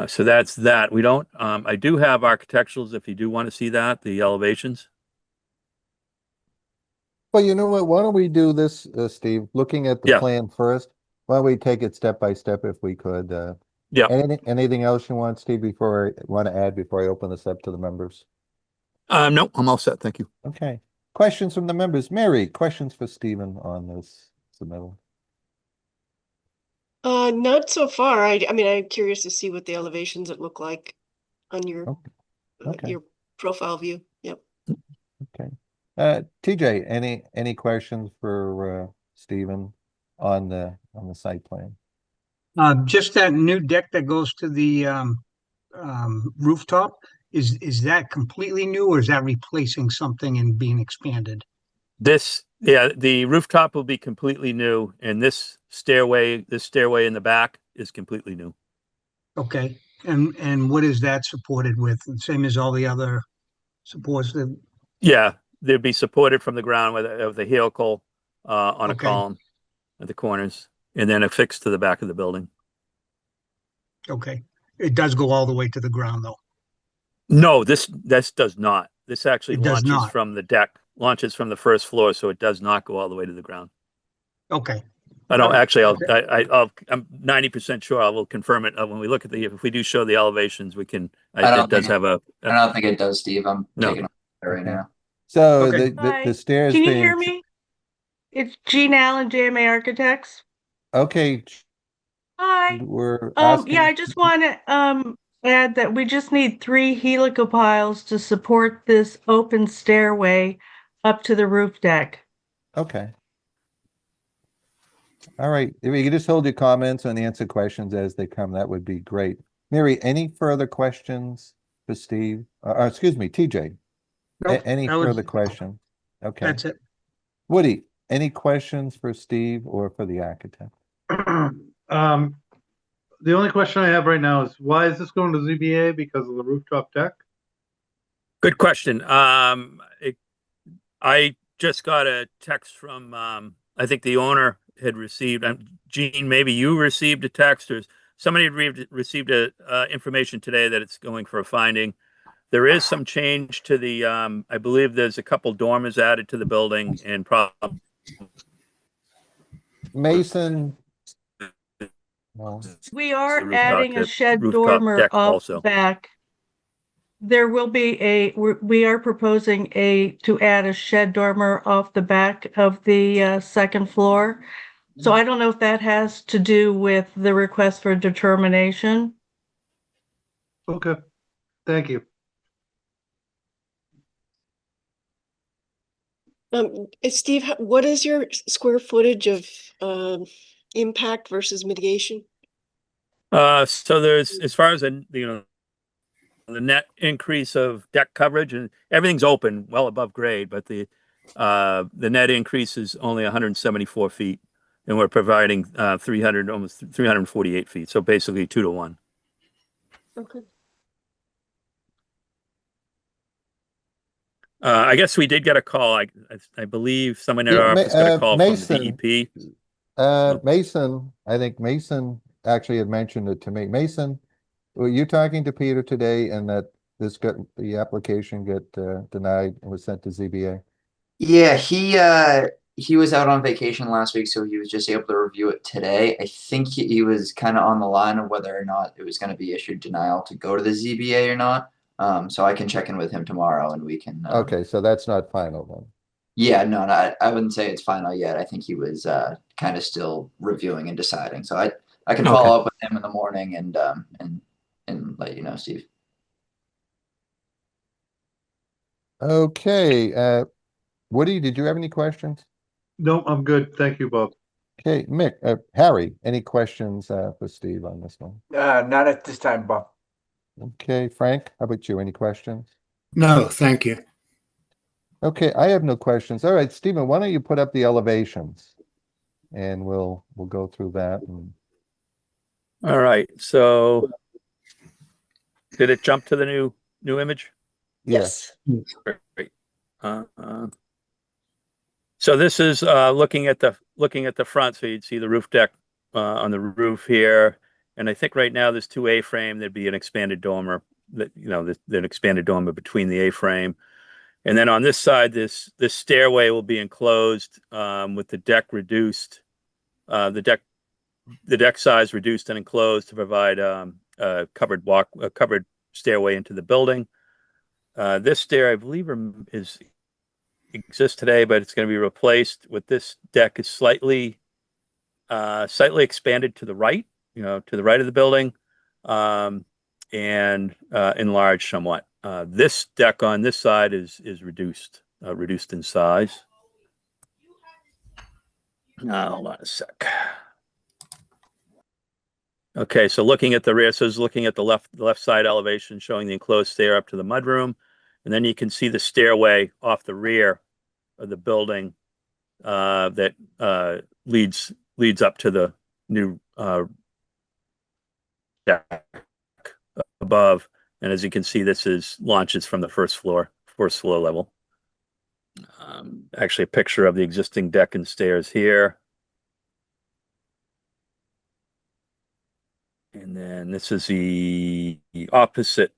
So that's that. We don't. I do have architecturals if you do want to see that, the elevations. Well, you know what? Why don't we do this, Steve? Looking at the plan first. Why don't we take it step by step if we could? Anything else you want, Steve, before I open this up to the members? No, I'm all set. Thank you. Okay. Questions from the members. Mary, questions for Stephen on this submittal? Not so far. I'm curious to see what the elevations would look like on your profile view. Yep. Okay. TJ, any questions for Stephen on the site plan? Just that new deck that goes to the rooftop, is that completely new, or is that replacing something and being expanded? The rooftop will be completely new, and this stairway in the back is completely new. Okay. And what is that supported with? Same as all the other supports that? Yeah, they'd be supported from the ground with a helical on a column at the corners, and then affixed to the back of the building. Okay. It does go all the way to the ground, though? No, this does not. This actually launches from the deck, launches from the first floor, so it does not go all the way to the ground. Okay. I don't actually. I'm 90% sure. I will confirm it when we look at if we do show the elevations. We can. I don't think it does, Steve. I'm taking it right now. So the stairs. Can you hear me? It's Jean Allen, JMA Architects. Okay. Hi. We're asking. I just want to add that we just need 3 helicopiles to support this open stairway up to the roof deck. Okay. All right. If you could just hold your comments and answer questions as they come, that would be great. Mary, any further questions for Steve? Excuse me, TJ. Nope, any further questions? Okay. That's it. Woody, any questions for Steve or for the architect? The only question I have right now is, why is this going to ZBA? Because of the rooftop deck? Good question. I just got a text from, I think the owner had received, Gene, maybe you received a text, or somebody had received information today that it's going for a finding. There is some change to the, I believe there's a couple dormers added to the building, and Mason, No. We are rooftop adding a deck- shed rooftop dormer deck off also. the back. There will be we are proposing to add a shed dormer off the back of the second floor. So I don't know if that has to do with the request for determination. Okay, thank you. Steve, what is your square footage of impact versus mitigation? So there's, as far as the net increase of deck coverage, and everything's open, well above grade, but the net increase is only 174 feet, and we're providing 300, almost 348 feet. So basically 2 to 1. Okay. I guess we did get a call. I believe someone at our office got a call Mason. from the DEP. Mason, I think Mason actually had mentioned it to me. Mason, were you talking to Peter today and that the application got denied and was sent to ZBA? Yeah, he was out on vacation last week, so he was just able to review it today. I think he was kind of on the line of whether or not it was going to be issued denial to go to the ZBA or not. So I can check in with him tomorrow and we can. Okay, so that's not final then. Yeah, no, I wouldn't say it's final yet. I think he was kind of still reviewing and deciding. So I can follow up with him in the morning and let you know, Steve. Okay, Woody, did you have any questions? No, I'm good. Thank you, Bob. Okay, Mick, Harry, any questions for Steve on this one? Not at this time, Bob. Okay, Frank, how about you? Any questions? No, thank you. Okay, I have no questions. All right, Stephen, why don't you put up the elevations? And we'll go through that. All right. So did it jump to the new image? Yes. Great. So this is looking at the front, so you'd see the roof deck on the roof here, and I think right now there's 2 A-frame. There'd be an expanded dormer an expanded dormer between the A-frame, and then on this side, this stairway will be enclosed with the deck reduced, the deck size reduced and enclosed to provide a covered stairway into the building. This stair, I believe, exists today, but it's going to be replaced with this deck is slightly expanded to the right, to the right of the building, and enlarged somewhat. This deck on this side is reduced in size. Hold on a sec. Okay, so looking at the rear, so it's looking at the left side elevation showing the enclosed stair up to the mudroom, and then you can see the stairway off the rear of the building that leads up to the new deck above. And as you can see, this launches from the first floor level. Actually, a picture of the existing deck and stairs here. And then this is the opposite.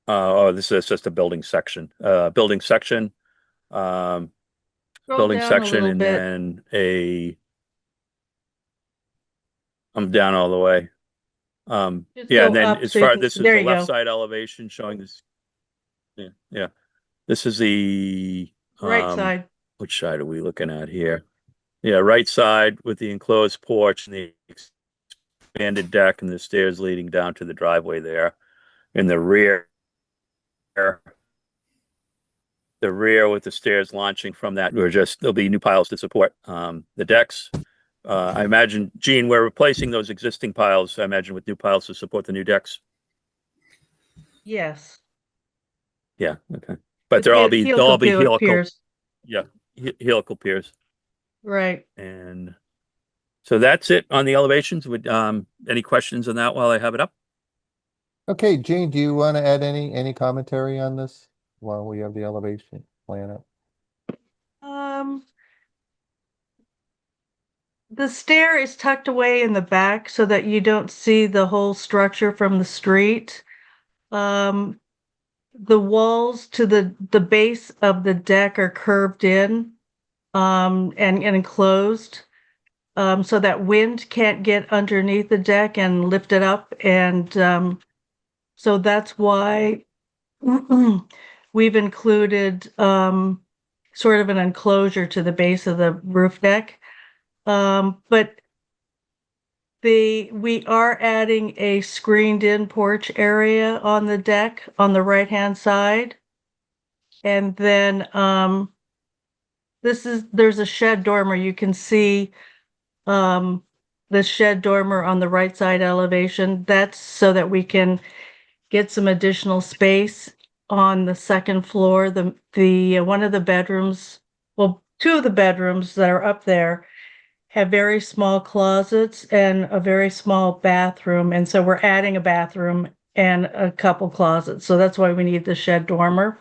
This is just a building section. Building section, and then I'm down all the way. Yeah, and then as far this is the left side elevation showing this. Yeah. This is the Right side. Which side are we looking at here? Yeah, right side with the enclosed porch and the expanded deck and the stairs leading down to the driveway there. In the rear with the stairs launching from that, there'll be new piles to support the decks. I imagine, Gene, we're replacing those existing piles, I imagine, with new piles to support the new decks. Yes. Yeah, okay. But they'll all be helical piers. Yeah, helical piers. Right. And so that's it on the elevations. Would any questions on that while I have it up? Okay, Gene, do you want to add any commentary on this while we have the elevation plan up? The stair is tucked away in the back so that you don't see the whole structure from the street. The walls to the base of the deck are curved in and enclosed. so that wind can't get underneath the deck and lift it up. And so that's why we've included sort of an enclosure to the base of the roof deck. But we are adding a screened-in porch area on the deck on the right-hand side. And then there's a shed dormer. You can see the shed dormer on the right side elevation. That's so that we can get some additional space on the second floor. The one of the bedrooms, well, two of the bedrooms that are up there have very small closets and a very small bathroom. And so we're adding a bathroom and a couple closets. So that's why we need the shed dormer.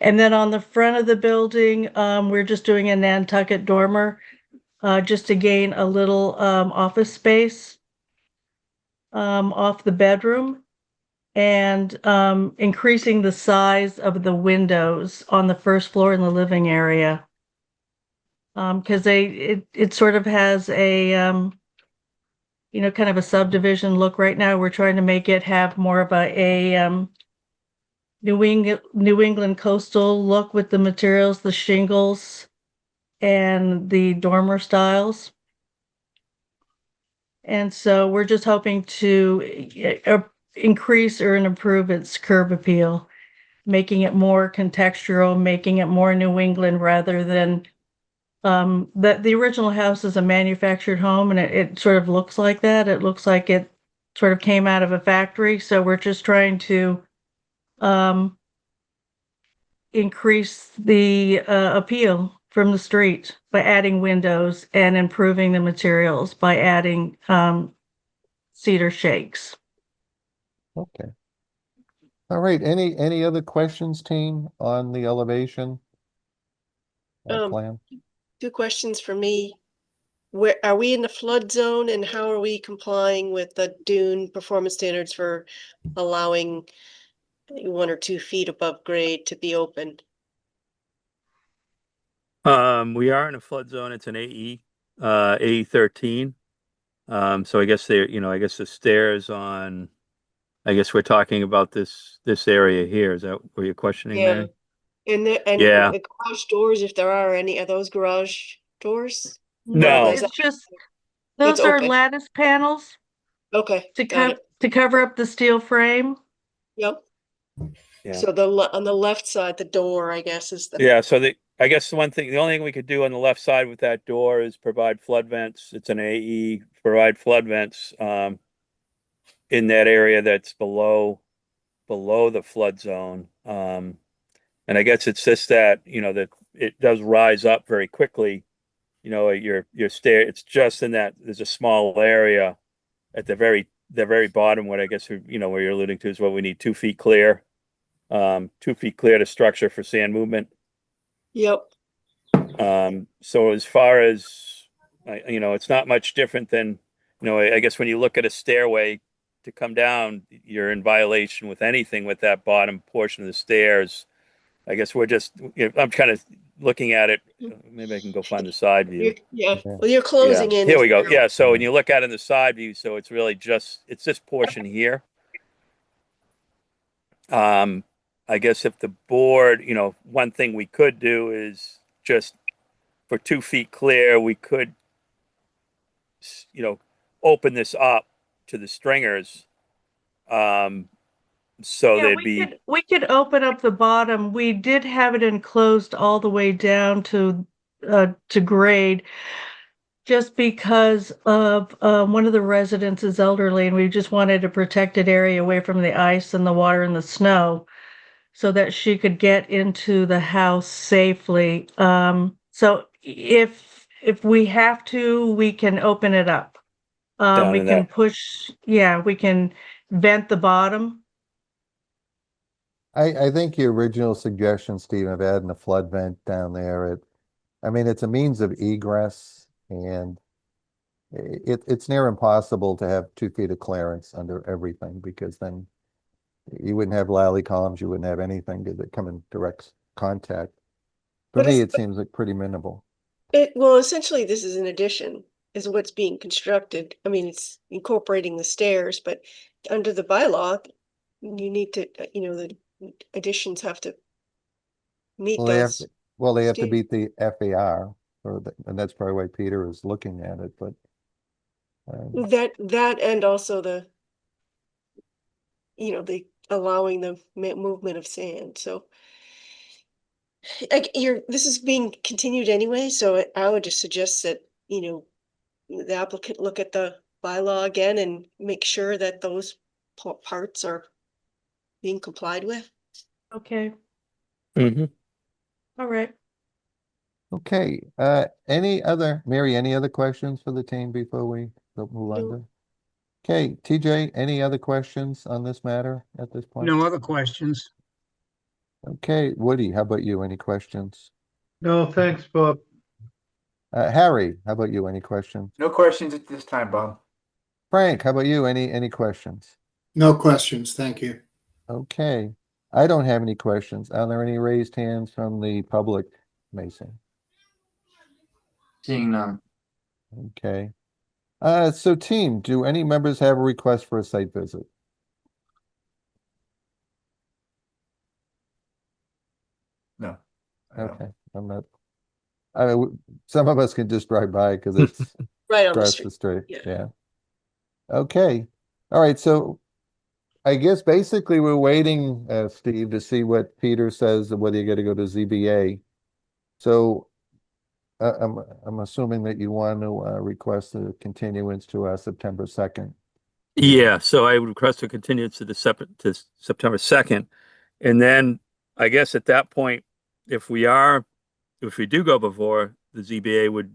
And then on the front of the building, we're just doing a Nantucket dormer just to gain a little office space off the bedroom, and increasing the size of the windows on the first floor in the living area. Because it sort of has a kind of a subdivision look right now. We're trying to make it have more of a New England coastal look with the materials, the shingles, and the dormer styles. And so we're just hoping to increase or improve its curb appeal, making it more contextural, making it more New England rather than the original house is a manufactured home, and it sort of looks like that. It looks like it sort of came out of a factory. So we're just trying to increase the appeal from the street by adding windows and improving the materials by adding cedar shakes. Okay. All right. Any other questions, team, on the elevation plan? 2 questions for me. Where are we in the flood zone, and how are we complying with the dune performance standards for allowing 1 or 2 feet above grade to be open? We are in a flood zone. It's an AE 13. So I guess I guess the stairs on, I guess we're talking about this area here. Is that what you're questioning, Mary? And the garage doors, if there are any, are those garage doors? No. It's just, those are open. lattice panels Okay. to cover up the steel frame. Yep. Yeah. So on the left side, the door, I guess, is the. Yeah. So I guess the only thing we could do on the left side with that door is provide flood vents. It's an AE, provide flood vents in that area that's below the flood zone. And I guess it's just that, that it does rise up very quickly. Your stair, it's just in that there's a small area at the very bottom, what I guess, where you're alluding to is what we need 2 feet clear. 2 feet clear to structure for sand movement. Yep. So as far as, it's not much different than, I guess when you look at a stairway to come down, you're in violation with anything with that bottom portion of the stairs. I guess I'm kind of looking at it. Maybe I can go find the side view. Yeah. Well, you're closing in. Here we go. Yeah. So when you look at it in the side view, so it's really it's this portion here. I guess if the board, one thing we could do is just for 2 feet clear, we could, open this up to the stringers. So we could open up the bottom. We did have it enclosed all the way down to grade, just because of one of the residents is elderly, and we just wanted a protected area away from the ice and the water and the snow, so that she could get into the house safely. So if we have to, we can open it up. We can we can vent the bottom. I think your original suggestion, Steve, of adding a flood vent down there, it's a means of egress, and it's near impossible to have 2 feet of clearance under everything, because then you wouldn't have lally columns, you wouldn't have anything that come in direct contact. For me, it seems like pretty minimal. Well, essentially, this is an addition. is what's being constructed. I mean, it's incorporating the stairs, but under the bylaw, you need to, the additions have to meet Well, they have, those. they have to Steve? beat the FAR, and that's probably why Peter is looking at it, but. That and also the allowing the movement of sand, so. This is being continued anyway, so I would just suggest that, the applicant look at the bylaw again and make sure that those parts are being complied with. Okay, Mhm. all right. Okay, Mary, any other questions for the team before we move on to? Okay, TJ, any other questions on this matter at this point? No other questions. Okay, Woody, how about you? Any questions? No, thanks, Bob. Harry, how about you? Any questions? No questions at this time, Bob. Frank, how about you? Any questions? No questions. Thank you. Okay, I don't have any questions. Are there any raised hands from the public, Mason? Seeing none. Okay. So team, do any members have a request for a site visit? No. Okay, I'm not. Some of us can just drive by because it's Right on the across street. the street. Yeah. Yeah. Okay. All right. So I guess basically we're waiting, Steve, to see what Peter says and whether you got to go to ZBA. So I'm assuming that you want to request a continuance to September 2nd. Yeah, so I would request a continuance to September 2nd. And then I guess at that point, if we do go before the ZBA,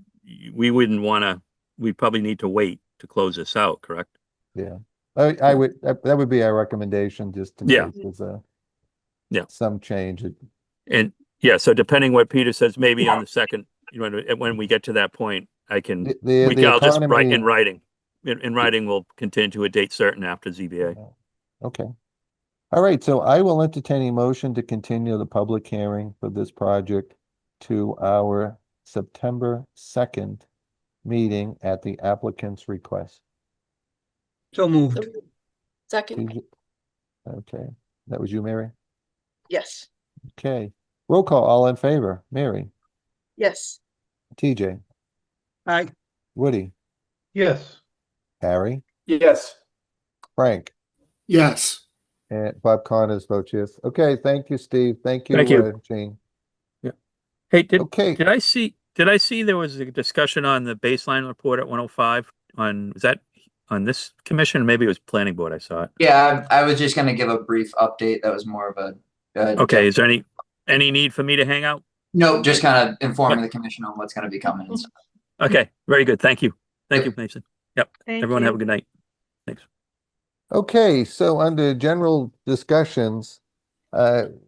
we'd probably need to wait to close this out, correct? Yeah. I would, that would be our recommendation, just in Yeah. case there's some change. And yeah, so depending what Peter says, maybe on the second, when we get to that point, I'll just write in writing. In writing, we'll continue to a date certain after ZBA. Okay. All right, so I will entertain a motion to continue the public hearing for this project to our September 2nd meeting at the applicant's request. So moved. Second, Okay, that was you, Mary? yes, Okay, roll call, all in favor. Mary, yes. TJ, Aye. Woody, Yes. Harry, Yes. Frank, Yes. and Bob Connors votes yes. Okay, thank you, Steve. Thank you, Thank you. Jane. Hey, Okay. did I see there was a discussion on the baseline report at 105 was that on this commission? Or maybe it was planning board. I saw it. Yeah, I was just gonna give a brief update. That was more of a. Okay, is there any need for me to hang out? No, just kind of informing the commission on what's gonna be coming and stuff. Okay, very good. Thank you. Thank you, Mason. Yep. Thank Everyone you. have a good night. Thanks. Okay, so under general discussions,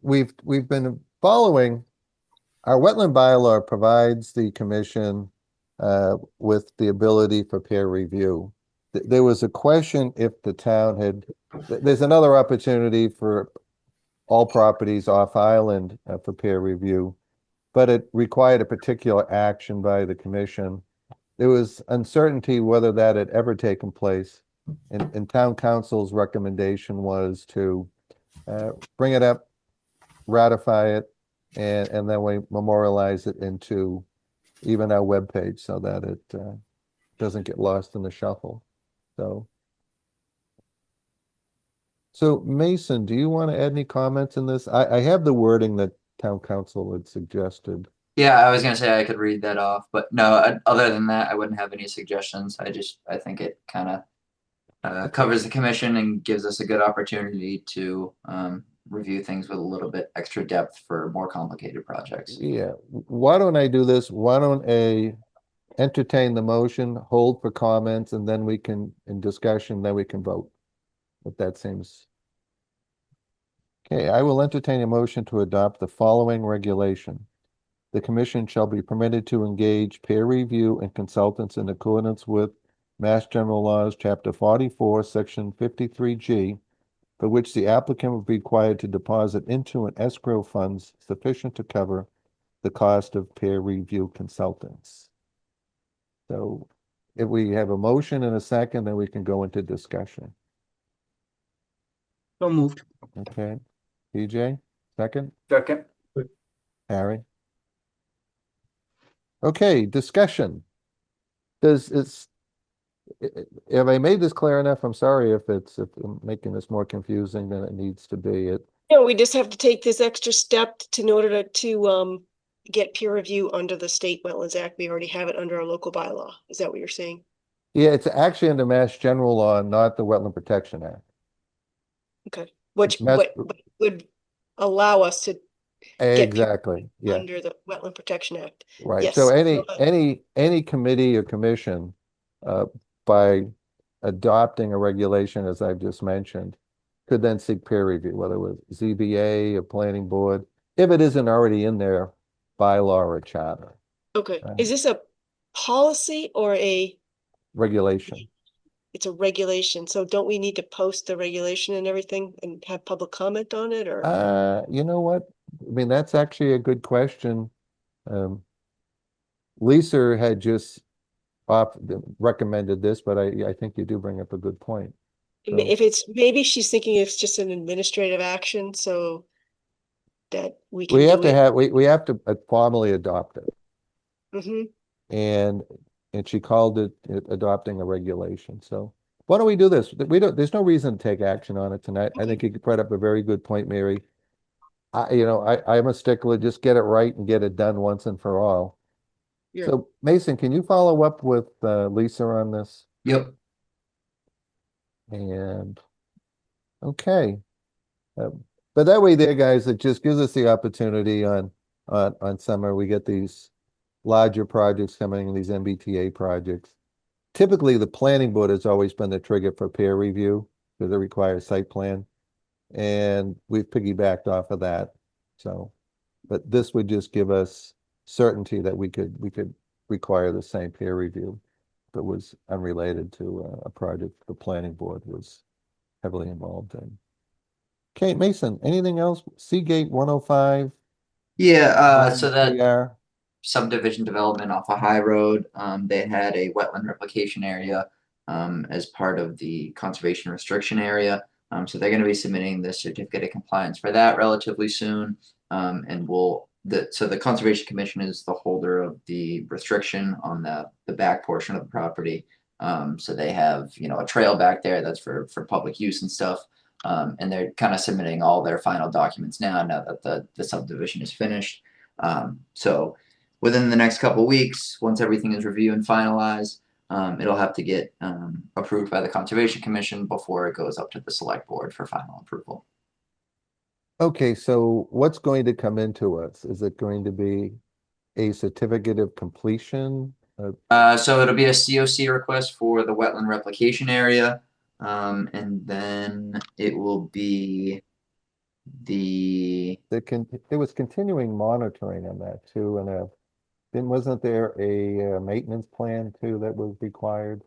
we've been following, our wetland bylaw provides the commission with the ability for peer review. There was a question if the town there's another opportunity for all properties off island for peer review, but it required a particular action by the commission. There was uncertainty whether that had ever taken place. And town council's recommendation was to bring it up, ratify it, and then we memorialize it into even our webpage so that it doesn't get lost in the shuffle. So Mason, do you want to add any comments in this? I have the wording that town council had suggested. Yeah, I was gonna say I could read that off, but no, other than that, I wouldn't have any suggestions. I think it kind of covers the commission and gives us a good opportunity to review things with a little bit extra depth for more complicated projects. Yeah, why don't I do this? Why don't I entertain the motion, hold for comments, and then we can, in discussion, then we can vote. If that seems. Okay, I will entertain a motion to adopt the following regulation. The commission shall be permitted to engage peer review and consultants in accordance with Mass General Laws, Chapter 44, Section 53G, for which the applicant will be required to deposit into an escrow funds sufficient to cover the cost of peer review consultants. So if we have a motion and a second, then we can go into discussion. So moved. Okay. PJ, second? Second. Harry? Okay, discussion. Have I made this clear enough? I'm sorry if I'm making this more confusing than it needs to be. No, we just have to take this extra step in order to get peer review under the State Wetlands Act. We already have it under our local bylaw. Is that what you're saying? Yeah, it's actually under Mass General Law, not the Wetland Protection Act. Okay, which Mass- would allow us to get peer Exactly, yeah, under the Wetland Protection Act. right. Yes. So any committee or commission, by adopting a regulation, as I've just mentioned, could then seek peer review, whether it was ZBA or planning board, if it isn't already in their bylaw or charter Okay, is this a policy or regulation. it's a regulation? So don't we need to post the regulation and everything and have public comment on it, or? You know what? I mean, that's actually a good question. Lisa had just recommended this, but I think you do bring up a good point. So, If it's, maybe she's thinking it's just an administrative action, so that we can we have do to it. have, we have to formally adopt it. Mhm. And she called it adopting a regulation. So why don't we do this? There's no reason to take action on it tonight. I think you brought up a very good point, Mary. I'm a stickler, just get it right and get it done once and for all. Yeah. So Mason, can you follow up with Lisa on this? Yep. And, okay. But that way there, guys, it just gives us the opportunity on summer, we get these larger projects coming in, these MBTA projects. Typically, the planning board has always been the trigger for peer review because it requires site plan. And we've piggybacked off of that. So, but this would just give us certainty that we could require the same peer review if it was unrelated to a project the planning board was heavily involved in. Okay, Mason, anything else? Seagate 105? Yeah, so that PR? subdivision development off a high road, they had a wetland replication area as part of the conservation restriction area. So they're going to be submitting the certificate of compliance for that relatively soon. And so the Conservation Commission is the holder of the restriction on the back portion of the property. So they have, a trail back there that's for public use and stuff. And they're kind of submitting all their final documents now that the subdivision is finished. So within the next couple of weeks, once everything is reviewed and finalized, it'll have to get approved by the Conservation Commission before it goes up to the Select Board for final approval. Okay, so what's going to come into us? Is it going to be a certificate of completion? So it'll be a COC request for the wetland replication area, and then it will be there was continuing monitoring on that too, and then wasn't there a maintenance plan too that was required?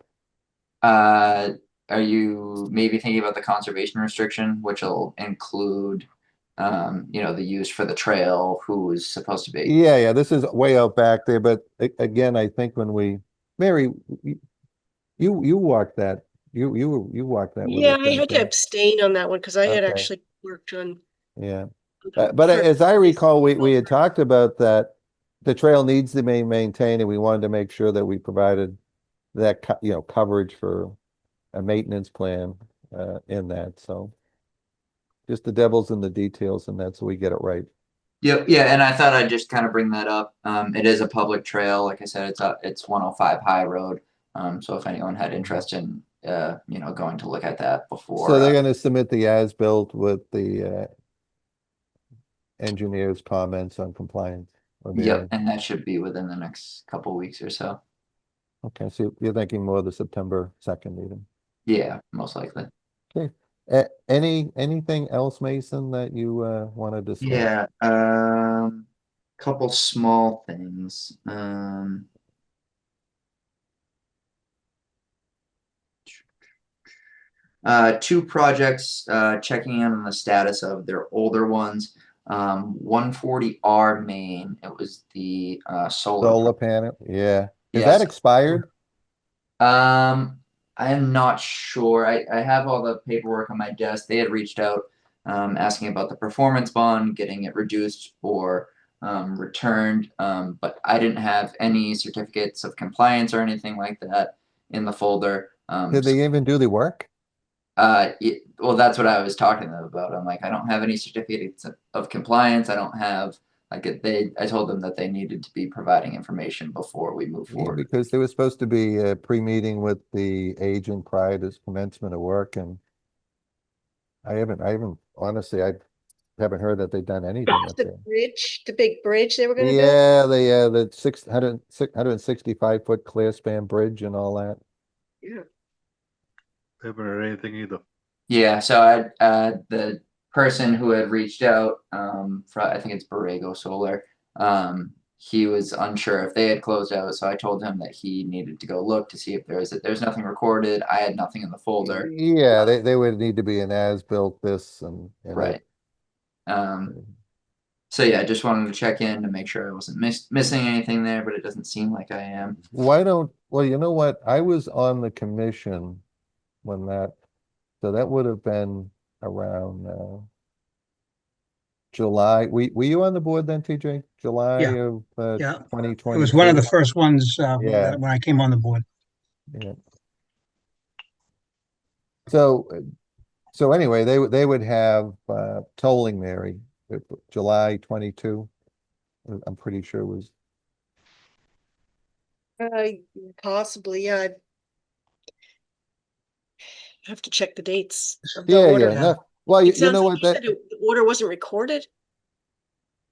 Are you maybe thinking about the conservation restriction, which will include the use for the trail, who is supposed to be? Yeah, this is way out back there, but again, I think Mary, you walked that, you walked that with Yeah, us, I had didn't you? to abstain on that one because I had Okay. actually worked on. Yeah, but as I recall, we had talked about that the trail needs to be maintained, and we wanted to make sure that we provided that coverage for a maintenance plan in that. So just the devil's in the details, and that's so we get it right. Yep, yeah, and I thought I'd just kind of bring that up. It is a public trail, like I said, it's 105 High Road. So if anyone had interest in going to look at that before. So they're going to submit the as-built with the engineer's comments on compliance. Yep, and that should be within the next couple of weeks or so. Okay, so you're thinking more the September 2nd meeting? Yeah, most likely. Okay. Anything else, Mason, that you want to discuss? Yeah, couple small things. Two projects, checking in on the status of their older ones. 140R Main, it was the solar Solar panel, yeah. Is Yes. that expired? I am not sure. I have all the paperwork on my desk. They had reached out, asking about the performance bond, getting it reduced or returned. But I didn't have any certificates of compliance or anything like that in the folder. Did they even do the work? Well, that's what I was talking to them about. I'm like, I don't have any certificates of compliance. I don't have I told them that they needed to be providing information before we move Yeah, forward. because there was supposed to be a pre-meeting with the agent prior to commencement of work, and I haven't honestly, I haven't heard that they've done anything up The there. bridge, the big bridge they were gonna build? Yeah, the 665-foot clear span bridge and all that. Yeah. I haven't heard anything either. Yeah, so the person who had reached out, I think it's Borrego Solar, he was unsure if they had closed out, so I told him that he needed to go look to see if there's nothing recorded. I had nothing in the folder. Yeah, they would need to be an as-built this and Right. So yeah, I just wanted to check in to make sure I wasn't missing anything there, but it doesn't seem like I am. well, you know what? I was on the commission when so that would have been around July. Were you on the board then, TJ? July Yeah. of Yeah. 2020. It was one of the first ones Yeah. when I came on the board. Yeah. So anyway, they would have tolling, Mary, July 22. I'm pretty sure it was. Possibly, yeah. I'd have to check the dates of the Yeah, order yeah. now. No, well, It you sounds know like what, you said the order wasn't recorded?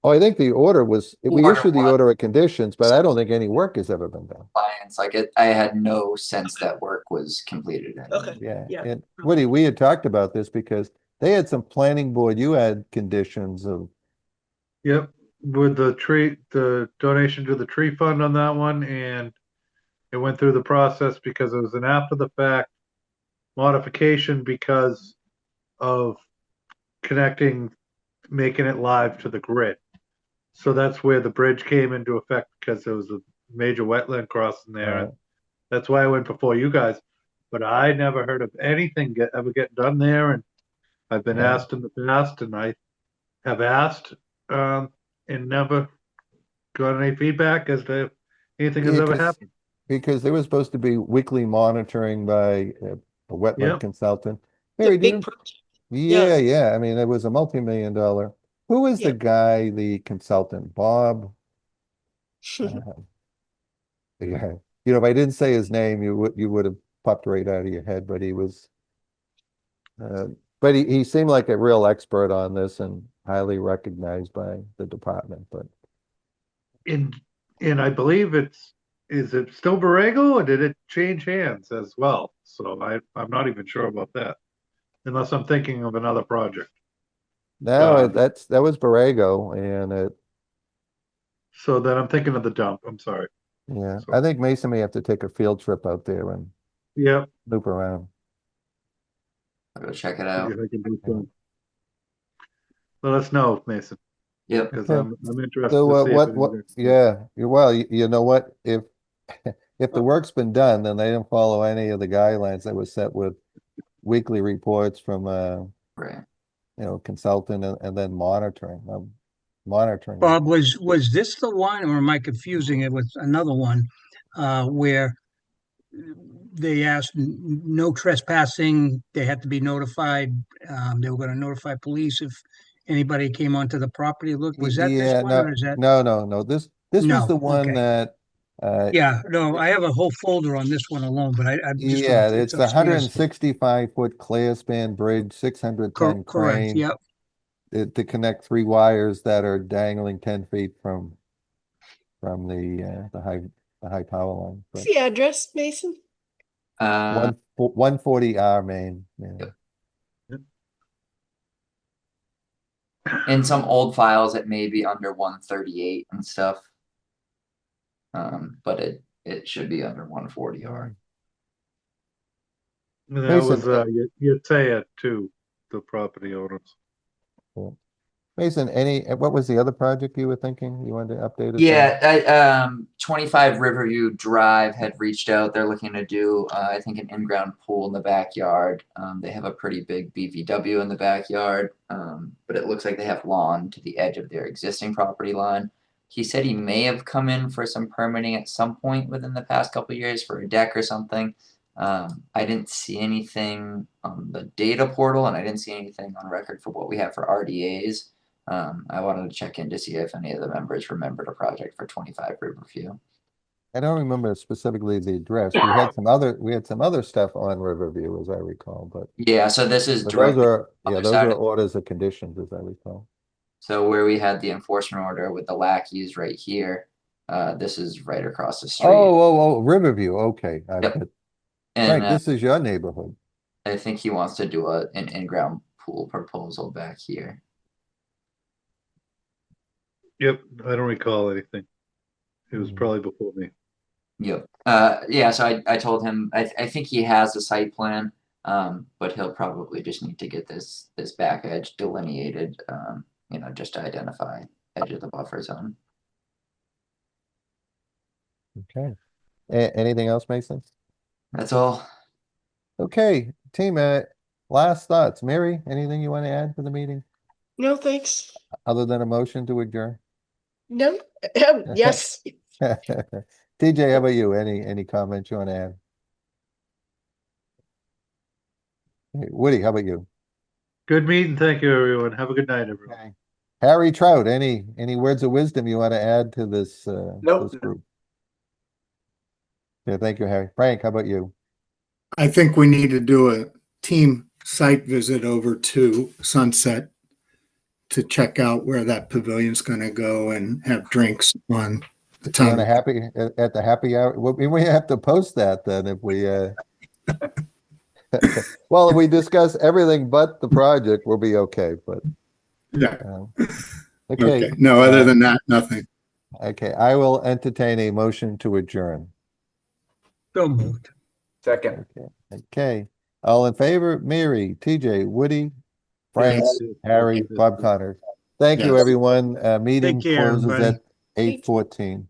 oh, I think the order was, we Order issued the was. order of conditions, but I don't think any work has ever been done. Compliance, I had no sense that work was completed. Okay. Yeah. Yeah. And Woody, we had talked about this because they had some planning board, you had conditions of, Yep, with the donation to the tree fund on that one, and it went through the process because it was an after the fact modification because of making it live to the grid. So that's where the bridge came into effect because there was a major wetland crossing there. And that's why I went before you guys. But I never heard of anything ever getting done there. And I've been asked in the past, and I have asked and never got any feedback as to anything has ever happened. because there was supposed to be weekly monitoring by a wetland Yep. consultant. The Mary, big project. yeah. I mean, it was a multi-million-dollar. Who was Yeah. the guy, the consultant? Bob? Yeah. You know, if I didn't say his name, you would have popped right out of your head, but he was, but he seemed like a real expert on this and highly recognized by the department, but. And I believe is it still Borrego or did it change hands as well? So I'm not even sure about that, unless I'm thinking of another project. No, that was Borrego, and So then I'm thinking of the dump. I'm sorry. yeah, I think Mason may have to take a field trip out there and Yep. loop around. I'll go check it out. Let us know, Mason. Yep. Because I'm interested So to see what, yeah, well, you know what, if the work's been done, then they didn't follow any of the guidelines that was set with weekly reports from right. Consultant and then monitoring. Bob, was this the one, or am I confusing it with another one, where they asked no trespassing, they had to be notified, they were gonna notify police if anybody came onto the property? Look, was that this one, or is that? No, this was No, the one okay. that Yeah, no, I have a whole folder on this one alone, but I'm just. yeah, it's a upstairs. 165-foot clear span bridge, 600-ton Correct, crane. yep. To connect 3 wires that are dangling 10 feet from the high power line. What's the address, Mason? 140R Main. Yeah. In some old files, it may be under 138 and stuff. But it should be under 140R. And that was you say it to the property owners. Cool. Mason, what was the other project you were thinking you wanted to update us on? Yeah, 25 Riverview Drive had reached out. They're looking to do, I think, an in-ground pool in the backyard. They have a pretty big BVW in the backyard, but it looks like they have lawn to the edge of their existing property line. He said he may have come in for some permitting at some point within the past couple of years for a deck or something. I didn't see anything on the data portal, and I didn't see anything on record for what we have for RDAs. I wanted to check in to see if any of the members remembered a project for 25 Riverview. I don't remember specifically the address. We had some other stuff on Riverview, as I recall, but Yeah, so this is those directly are on the those side are of- orders of conditions, as I recall. So where we had the enforcement order with the lackeys right here, this is right across the street. Oh, Riverview. Okay, Yep. Frank, And this is your neighborhood. I think he wants to do an in-ground pool proposal back here. Yep, I don't recall anything. It was probably before me. Yep. Yeah, so I told him I think he has a site plan, but he'll probably just need to get this back edge delineated, just to identify edge of the buffer zone. Okay. Anything else, Mason? That's all. Okay, team, last thoughts. Mary, anything you want to add to the meeting No, thanks. other than a motion to adjourn? No, yes. TJ, how about you? Any comments you want to add? Hey, Woody, how about you? Good meeting. Thank you, everyone. Have a good night, everyone. Okay. Harry Trout, any words of wisdom you want to add to this Nope. this group? Yeah, thank you, Harry. Frank, how about you? I think we need to do a team site visit over to Sunset to check out where that pavilion's gonna go and have drinks on the You want town. a at the happy hour? Well, we have to post that then if we well, if we discuss everything but the project, we'll be okay, but Yeah. okay. Okay. No, other than that, nothing. Okay, I will entertain a motion to adjourn. So moved. Second. Okay, all in favor? Mary, TJ, Woody, Frank, Yes. Harry, Bob Connor. Thank you, Yes. everyone. Meeting Take care, closes everybody. at 8:14.